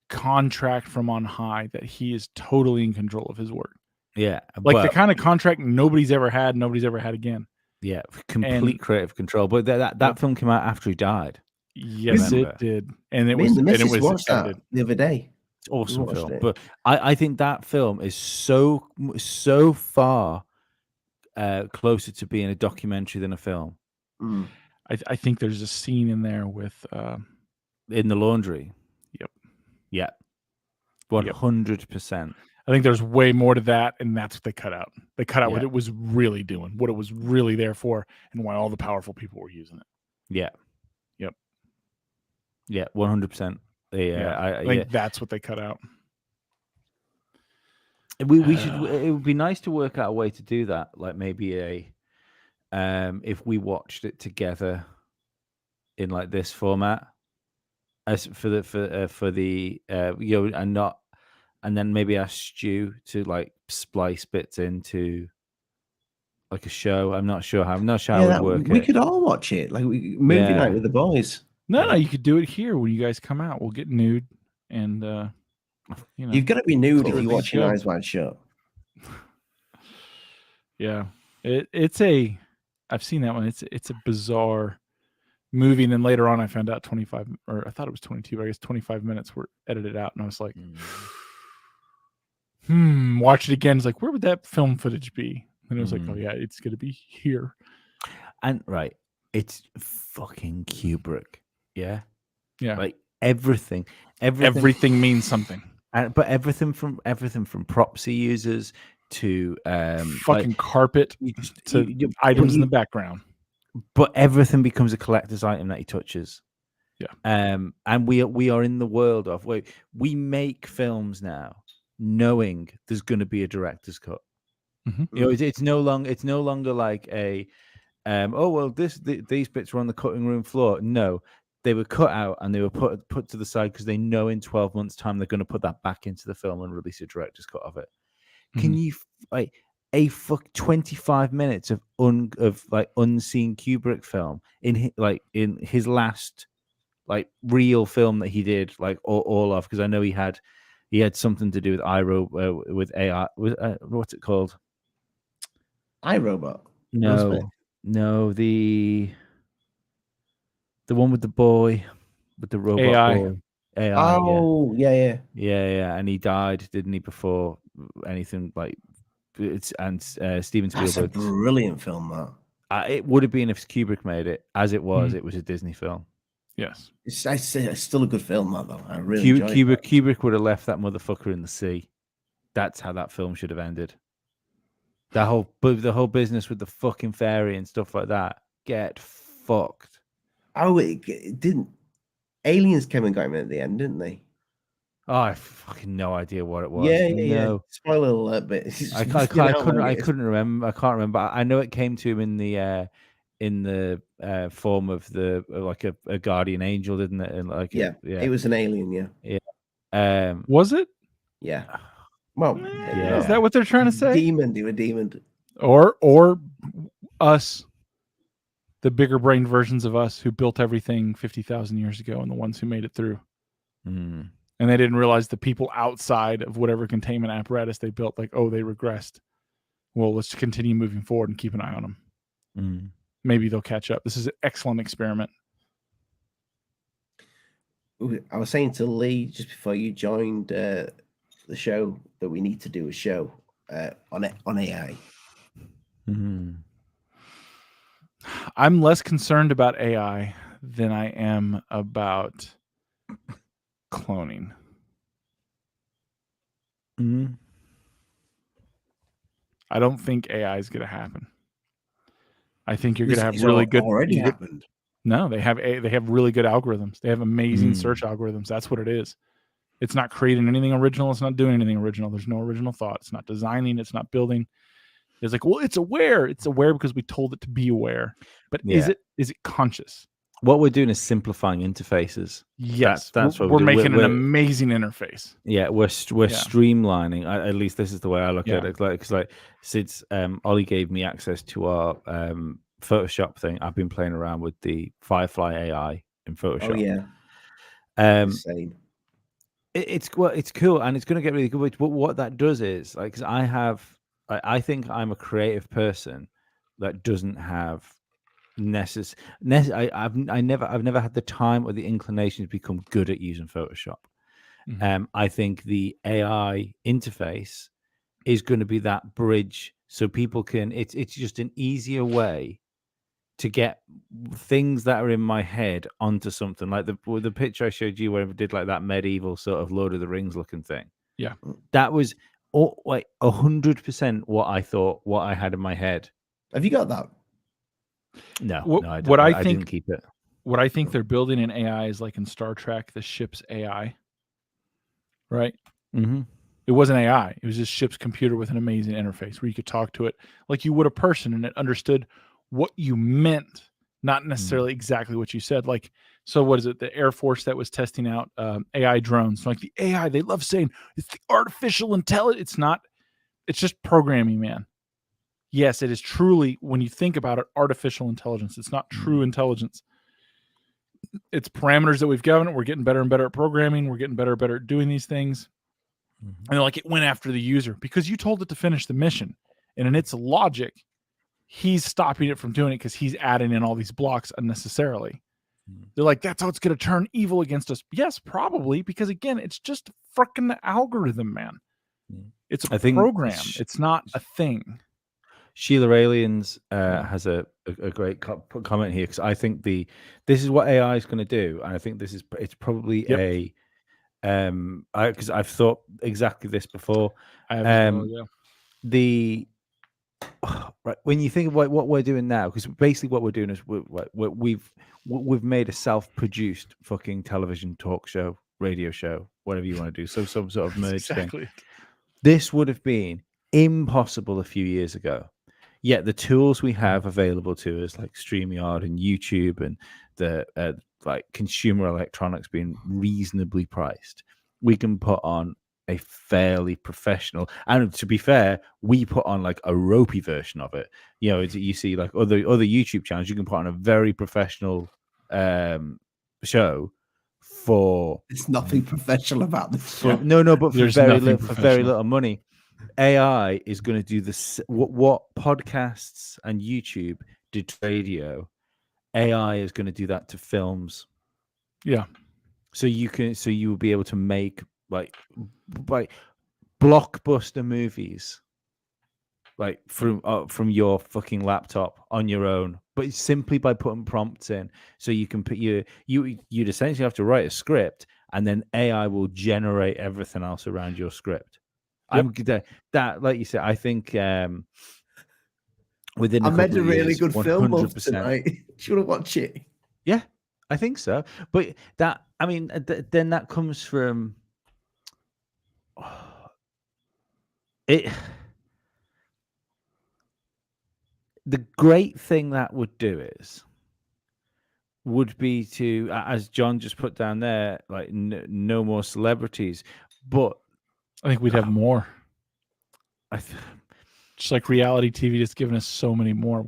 contract from on high that he is totally in control of his work. Yeah, like the kind of contract nobody's ever had again. Yeah, complete creative control. But that film came out after he died. Yes, it did, and it was watched that the other day. It's an awesome film, but I think that film is so far closer to being a documentary than a film. Mm. I think there's a scene in there with in the laundry. Yep. Yeah. 100%. I think there's way more to that, and that's what they cut out. They cut out what it was really doing, what it was really there for, and why all the powerful people were using it. Yeah. Yep. Yeah, 100%. I think that's what they cut out. We should. It would be nice to work out a way to do that, like maybe if we watched it together in like this format, as for the and then maybe ask Stu to like splice bits into like a show. I'm not sure how it would work. We could all watch it, like movie night with the boys. No, you could do it here when you guys come out. We'll get nude, and you've got to be nude if you're watching Eyes Wide Shut. Yeah, I've seen that one. It's a bizarre movie, and then later on I found out 25, or I thought it was 22, but I guess 25 minutes were edited out, and I was like, watch it again. It's like, where would that film footage be? And it was like, oh yeah, it's gonna be here. And it's fucking Kubrick. Yeah. Like everything means something. But everything from props he uses to fucking carpet to items in the background. But everything becomes a collector's item that he touches. Yeah. And we are in the world of we make films now knowing there's going to be a director's cut. Mm-hmm. You know, it's no longer like a these bits were on the cutting room floor. No, they were cut out and they were put to the side because they know in 12 months' time they're going to put that back into the film and release a director's cut of it. Mm-hmm. Can you a 25 minutes of unseen Kubrick film in his last real film that he did all of, because I know he had something to do with with AI. What's it called? iRobot. No, the one with the boy, with the robot AI. boy. AI. Oh, yeah. And he died, didn't he? Before anything Steven Spielberg. That's a brilliant film, that. It would have been if Kubrick made it. As it was, it was a Disney film. Yes, it's still a good film, that though. I really enjoyed it. Kubrick would have left that motherfucker in the sea. That's how that film should have ended. The whole business with the fucking fairy and stuff like that. Get fucked. Oh, it didn't. Aliens came and got him at the end, didn't they? Oh, I fucking no idea what it was. Yeah. Spoiler alert, but I couldn't remember. I can't remember. I know it came to him in the form of a guardian angel, didn't it? And it was an alien. Yeah. Was it? Yeah. Well, is that what they're trying to say? Demon, do a demon, or us, the bigger brain versions of us who built everything 50,000 years ago, and the ones who made it through. And they didn't realize the people outside of whatever containment apparatus they built, they regressed. Well, let's continue moving forward and keep an eye on them. Maybe they'll catch up. This is an excellent experiment. I was saying to Lee just before you joined the show that we need to do a show on AI. I'm less concerned about AI than I am about cloning. Mm. I don't think AI is going to happen. I think you're going to have It's really good. already happened. No, they have really good algorithms. They have amazing Mm. search algorithms. That's what it is. It's not creating anything original. It's not doing anything original. There's no original thought. It's not designing. It's not building. It's like, well, it's aware. It's aware because we told it to be aware. But is Yeah. it conscious? What we're doing is simplifying interfaces. Yes, That's what we're doing. making an amazing interface. Yeah, we're streamlining. At least this is the way I look at it. Like since Ollie gave me access to our Photoshop thing, I've been playing around with the Firefly AI in Photoshop. Oh yeah, insane. It's cool, and it's going to get really good. But what that does is, like, 'cause I think I'm a creative person that doesn't have I've never had the time or the inclination to become good at using Photoshop. Mhm. I think the AI interface is going to be that bridge, so people can. It's just an easier way to get things that are in my head onto something, like the picture I showed you where I did like that medieval sort of Lord of the Rings looking thing. Yeah. That was like 100% what I thought, what I had in my head. Have you got that? No, I didn't keep it. What I think they're building in AI is like in Star Trek, the ship's AI, right? Mm-hmm. It wasn't AI. It was just ship's computer with an amazing interface where you could talk to it like you would a person, and it understood what you meant, not necessarily exactly what you said. Like, so what is it? The Air Force that was testing out AI drones. So like the AI, they love saying it's the artificial intelligence. It's not. It's just programming, man. Yes, it is truly, when you think about it, artificial intelligence. It's not true intelligence. It's parameters that we've given it. We're getting better and better at programming. We're getting better and better at doing these things. And like, it went after the user because you told it to finish the mission. And in its logic, he's stopping it from doing it because he's adding in all these blocks unnecessarily. They're like, that's how it's going to turn evil against us. Yes, probably, because again, it's just freaking the algorithm, man. It's a program. It's not a thing. Sheila Aliens has a great comment here, because I think this is what AI is going to do, and I think it's probably because I've thought exactly this before. I have as well, yeah. Right, when you think about what we're doing now, because basically what we're doing is we've made a self-produced fucking television talk show, radio show, whatever you want to do, so some sort of merge thing. This would have been impossible a few years ago. Yet the tools we have available to us, like StreamYard and YouTube, and the like consumer electronics being reasonably priced, we can put on a fairly professional. And to be fair, we put on like a ropey version of it. You know, you see like other YouTube channels, you can put on a very professional show for. There's nothing professional about this show. But for very little money. AI is going to do this. What podcasts and YouTube did to radio, AI is going to do that to films. Yeah. So you will be able to make like blockbuster movies, like from your fucking laptop on your own, but simply by putting prompts in. So you can put you'd essentially have to write a script, and then AI will generate everything else around your script. Yep. That, like you said, I think within I made a really years, good 100%. film of tonight. Do you want to watch it? Yeah, I think so. But that, I mean, then that comes from it. The great thing that would do would be to, as John just put down there, like no more celebrities. But I think we'd have more. Just like reality TV has given us so many more.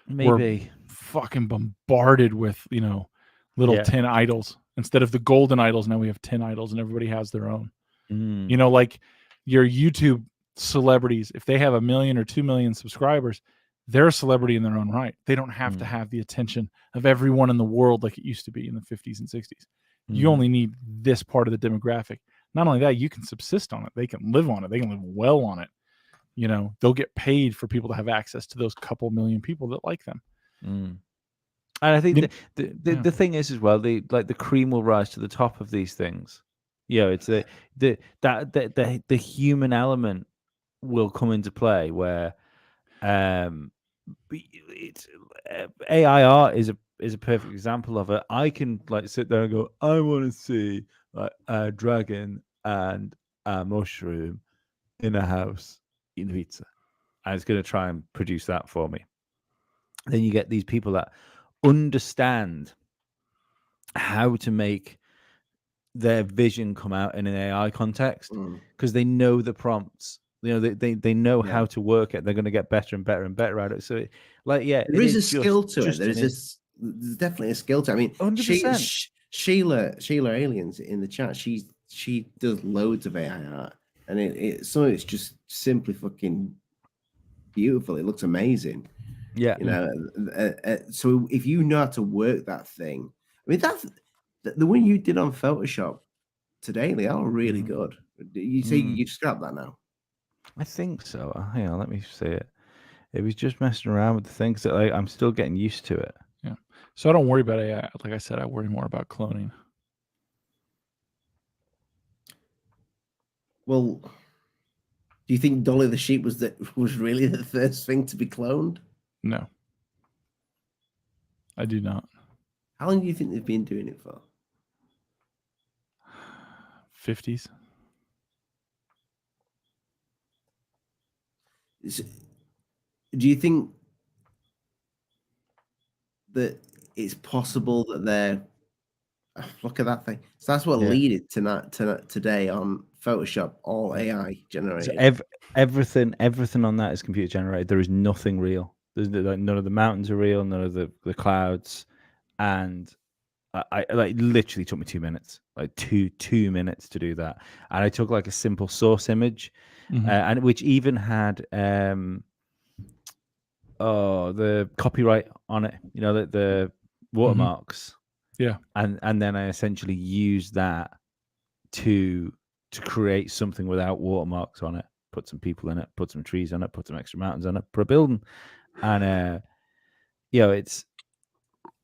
We're fucking bombarded with, little 10 idols. Instead of the golden idols, now we have 10 idols, and everybody has their own. Like your YouTube celebrities, if they have 1 million or 2 million subscribers, they're a celebrity in their own right. They don't have to have the attention of everyone in the world like it used to be in the 50s and 60s. You only need this part of the demographic. Not only that, you can subsist on it. They can live on it. They can live well on it. They'll get paid for people to have access to those couple million people that like them. And I think the thing is as well, the cream will rise to the top of these things. You know, it's the human element will come into play where it's AI art is a perfect example of it. I can like sit there and go, I want to see like a dragon and a mushroom in a house in pizza, and it's going to try and produce that for me. Then you get these people that understand how to make their vision come out in an AI context because they know the prompts. You know, they know how to work it. They're going to get better and better and better at it. So, there is a skill to it. There's definitely a skill to it. I mean, 100%. Sheila Aliens in the chat. She does loads of AI art, and some of it's just simply fucking beautiful. It looks amazing. Yeah, you know. So if you know how to work that thing, I mean, that's the one you did on Photoshop today. They are really good. You say you scrap that now? I think so. Hang on, let me see it. It was just messing around with the things that I'm still getting used to it. Yeah. So I don't worry about AI. Like I said, I worry more about cloning. Well, do you think Dolly the sheep was really the first thing to be cloned? No, I do not. How long do you think they've been doing it for? 50s. Do you think that it's possible that they're look at that thing? So that's what leaded to today on Photoshop, all AI generated. So everything on that is computer generated. There is nothing real. There's none of the mountains are real, none of the clouds, and I like literally took me 2 minutes, like two minutes to do that, and I took like a simple source image, and which even had the copyright on it, you know, the watermarks, and then I essentially used that to create something without watermarks on it, put some people in it, put some trees on it, put some extra mountains on it, put a building, and you know, it's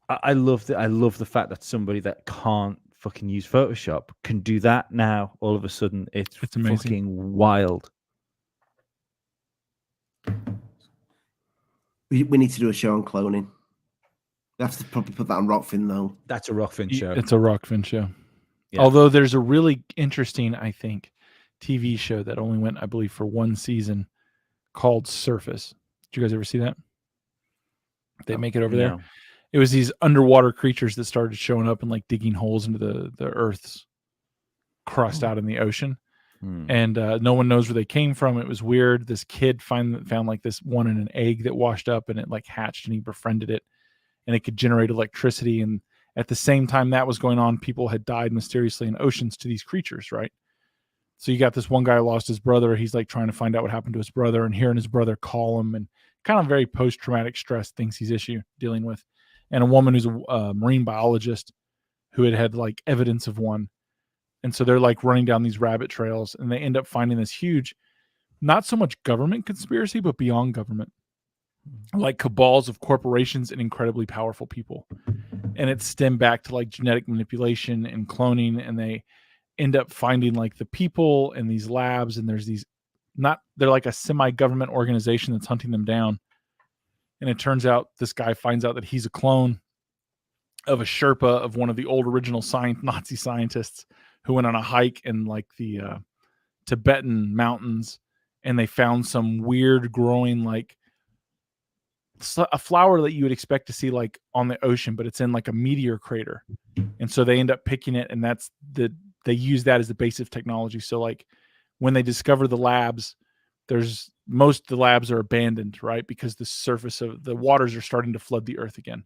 I love the fact that somebody that can't fucking use Photoshop can do that now. All of a sudden, it's amazing. fucking wild. We need to do a show on cloning. We have to probably put that on Rockfin though. That's a Rockfin show. It's a Rockfin show. Yeah. Although there's a really interesting, I think, TV show that only went, I believe, for one season called Surface. Did you guys ever see that? They make it over there. It was these underwater creatures that started showing up and like digging holes into the Earth's crust out in the ocean. And no one knows where they came from. It was weird. This kid found like this one in an egg that washed up, and it like hatched, and he befriended it, and it could generate electricity. And at the same time that was going on, people had died mysteriously in oceans to these creatures, right? So you got this one guy who lost his brother. He's like trying to find out what happened to his brother, and hearing his brother call him, and kind of very post-traumatic stress things he's dealing with. And a woman who's a marine biologist who had like evidence of one. And so they're like running down these rabbit trails, and they end up finding this huge, not so much government conspiracy, but beyond government, like cabals of corporations and incredibly powerful people. And it stemmed back to like genetic manipulation and cloning. And they end up finding like the people in these labs, and there's these they're like a semi-government organization that's hunting them down. And it turns out this guy finds out that he's a clone of a Sherpa of one of the old original Nazi scientists who went on a hike in like the Tibetan mountains, and they found some weird growing, like a flower that you would expect to see like on the ocean, but it's in like a meteor crater. And so they end up picking it, and they use that as the base of technology. So like when they discover the labs, most of the labs are abandoned, right? Because the surface of the waters are starting to flood the earth again.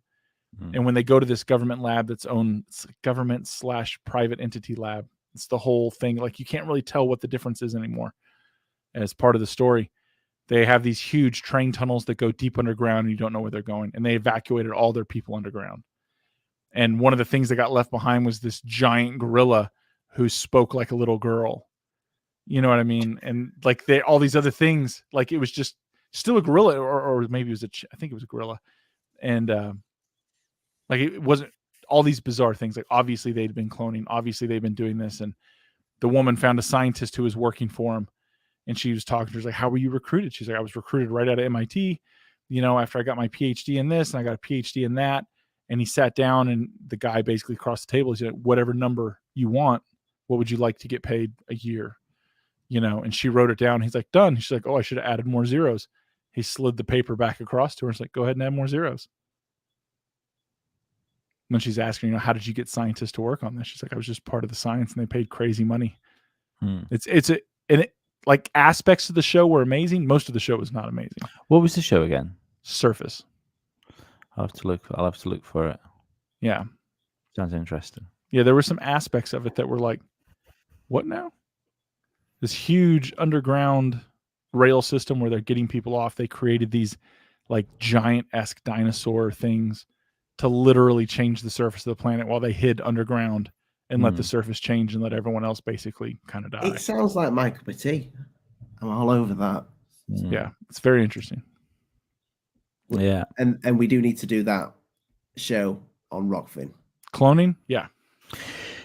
And when they go to this government lab that's owned, it's a government/private entity lab. It's the whole thing. Like you can't really tell what the difference is anymore as part of the story. They have these huge train tunnels that go deep underground, and you don't know where they're going. And they evacuated all their people underground. And one of the things that got left behind was this giant gorilla who spoke like a little girl. You know what I mean? And like all these other things, like it was just still a gorilla, or maybe it was I think it was a gorilla. And like it wasn't all these bizarre things. Like obviously they'd been cloning, obviously they've been doing this, and the woman found a scientist who was working for him, and she was talking to her. She's like, how were you recruited? She's like, I was recruited right out of MIT, after I got my PhD in this and I got a PhD in that. And he sat down, and the guy basically across the table, he said, whatever number you want, what would you like to get paid a year? And she wrote it down. He's like, done. She's like, oh, I should have added more zeros. He slid the paper back across to her. It's like, go ahead and add more zeros. And then she's asking, how did you get scientists to work on this? She's like, I was just part of the science, and they paid crazy money. Like aspects of the show were amazing. Most of the show was not amazing. What was the show again? Surface. I'll have to look for it. Yeah. Sounds interesting. Yeah, there were some aspects of it that were like, what now? This huge underground rail system where they're getting people off. They created these like giant-esque dinosaur things to literally change the surface of the planet while they hid underground and let the surface change and let everyone else basically kind of die. It sounds like my cup of tea. I'm all over that. Yeah, it's very interesting. Yeah. And we do need to do that show on Rockfin. Cloning? Yeah.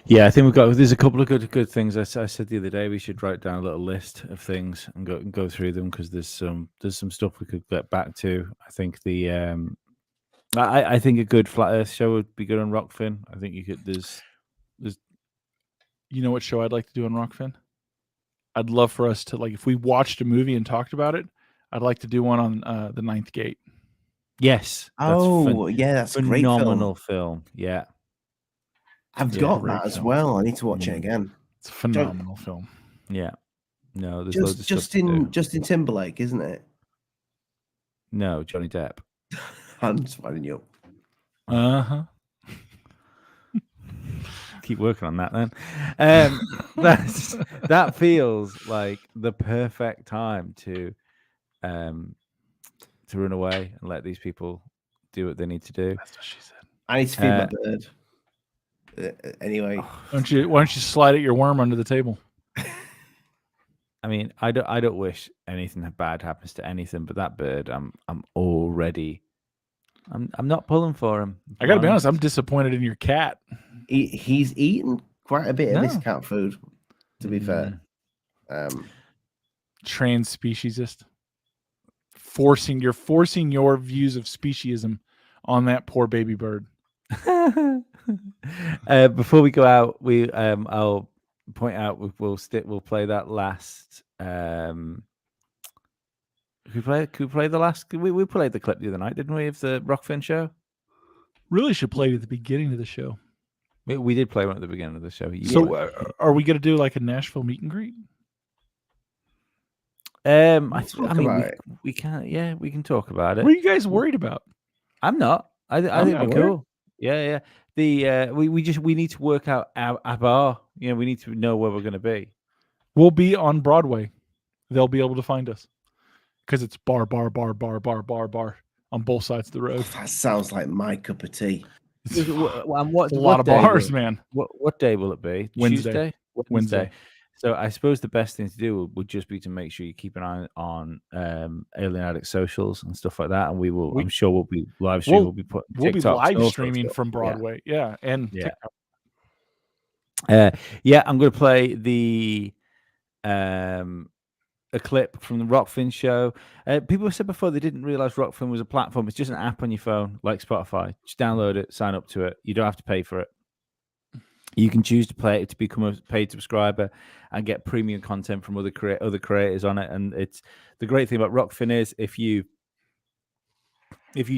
Yeah, I think there's a couple of good things. I said the other day we should write down a little list of things and go through them, because there's some stuff we could get back to. I think I think a good Flat Earth show would be good on Rockfin. I think you could there's You know what show I'd like to do on Rockfin? I'd love for us to, like, if we watched a movie and talked about it, I'd like to do one on The Ninth Gate. Yes. That's a great phenomenal film. Yeah. I've got that as well. I need to watch it again. It's a phenomenal film. Yeah. No, there's loads of Justin Timberlake, isn't it? No, Johnny Depp. I'm just finding you. Uh-huh. Keep working on that then. That feels like the perfect time to run away and let these people do what they need to do. That's what she said. I need to feed my bird. Anyway, why don't you slide your worm under the table? I mean, I don't wish anything bad happens to anything, but that bird, I'm already, I'm not pulling for him. I gotta be honest, I'm disappointed in your cat. He's eaten quite a bit of this cat food, to be fair. Trans-speciesist. You're forcing your views of speciesism on that poor baby bird. Before we go out, I'll point out we'll play that last. Could we play the last? We played the clip the other night, didn't we, of the Rockfin show? Really should play it at the beginning of the show. We did play one at the beginning of the show. So are we going to do like a Nashville meet and greet? I mean, we can. Yeah, we can talk about it. What are you guys worried about? I'm not. I think we're cool. Yeah. We need to work out our bar. We need to know where we're going to be. We'll be on Broadway. They'll be able to find us because it's bar on both sides of the road. That sounds like my cup of tea. It's a lot of bars, man. What day will it be? Wednesday. Tuesday? Wednesday. So I suppose the best thing to do would just be to make sure you keep an eye on Alien Addict socials and stuff like that, and I'm sure we'll be live streaming. We'll be putting TikToks, be live streaming from Broadway. Yeah. And TikTok. I'm going to play the a clip from the Rockfin show. People said before they didn't realize Rockfin was a platform. It's just an app on your phone, like Spotify. Just download it, sign up to it. You don't have to pay for it. You can choose to play it to become a paid subscriber and get premium content from other creators on it. And it's the great thing about Rockfin is if you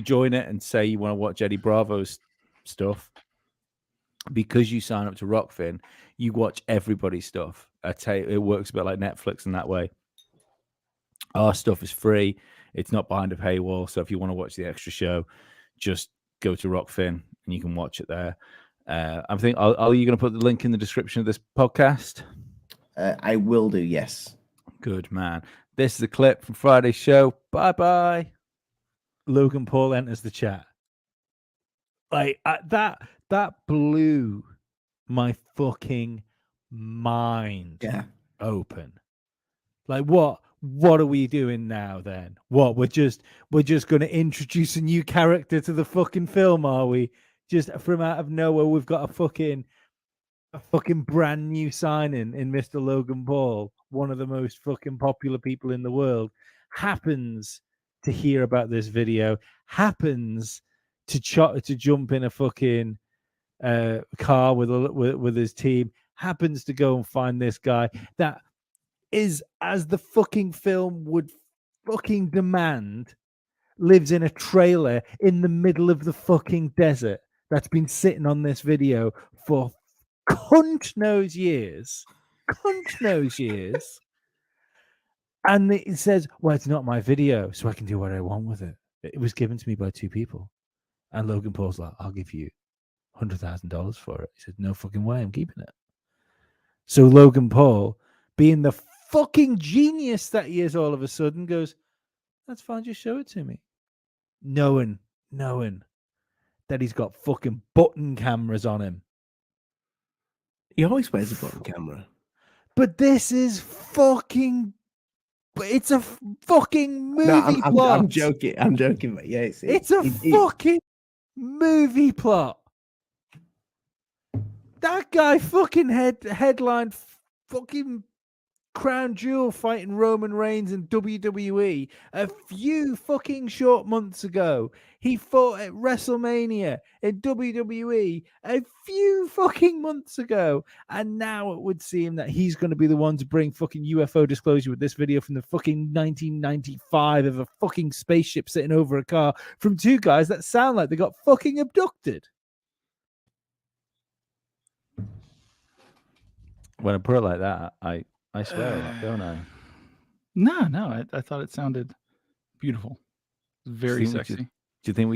join it and say you want to watch Eddie Bravo's stuff, because you sign up to Rockfin, you watch everybody's stuff. I tell you, it works a bit like Netflix in that way. Our stuff is free. It's not behind a paywall. So if you want to watch the extra show, just go to Rockfin and you can watch it there. I think, are you going to put the link in the description of this podcast? I will do, yes. Good, man. This is a clip from Friday's show. Bye-bye. Logan Paul enters the chat. Like, that blew my fucking mind open. Like, what are we doing now then? What, we're just going to introduce a new character to the fucking film, are we? Just from out of nowhere, we've got a fucking a fucking brand new signing in Mr. Logan Paul, one of the most fucking popular people in the world, happens to hear about this video, happens to jump in a fucking car with his team, happens to go and find this guy that is, as the fucking film would fucking demand, lives in a trailer in the middle of the fucking desert that's been sitting on this video for cunt knows years. And it says, well, it's not my video, so I can do what I want with it. It was given to me by two people. And Logan Paul's like, I'll give you $100,000 for it. He said, no fucking way, I'm keeping it. So Logan Paul, being the fucking genius that he is, all of a sudden goes, that's fine, just show it to me. Knowing that he's got fucking button cameras on him. He always wears a button camera. But this is fucking... It's a fucking movie plot. I'm joking. Mate. Yeah, it's a fucking movie plot. That guy fucking headlined fucking Crown Jewel fighting Roman Reigns in WWE a few fucking short months ago. He fought at WrestleMania in WWE a few fucking months ago. And now it would seem that he's going to be the one to bring fucking UFO disclosure with this video from the fucking 1995 of a fucking spaceship sitting over a car from two guys that sound like they got fucking abducted. When I put it like that, I swear a lot, don't I? No, I thought it sounded beautiful. Very sexy. Do you think we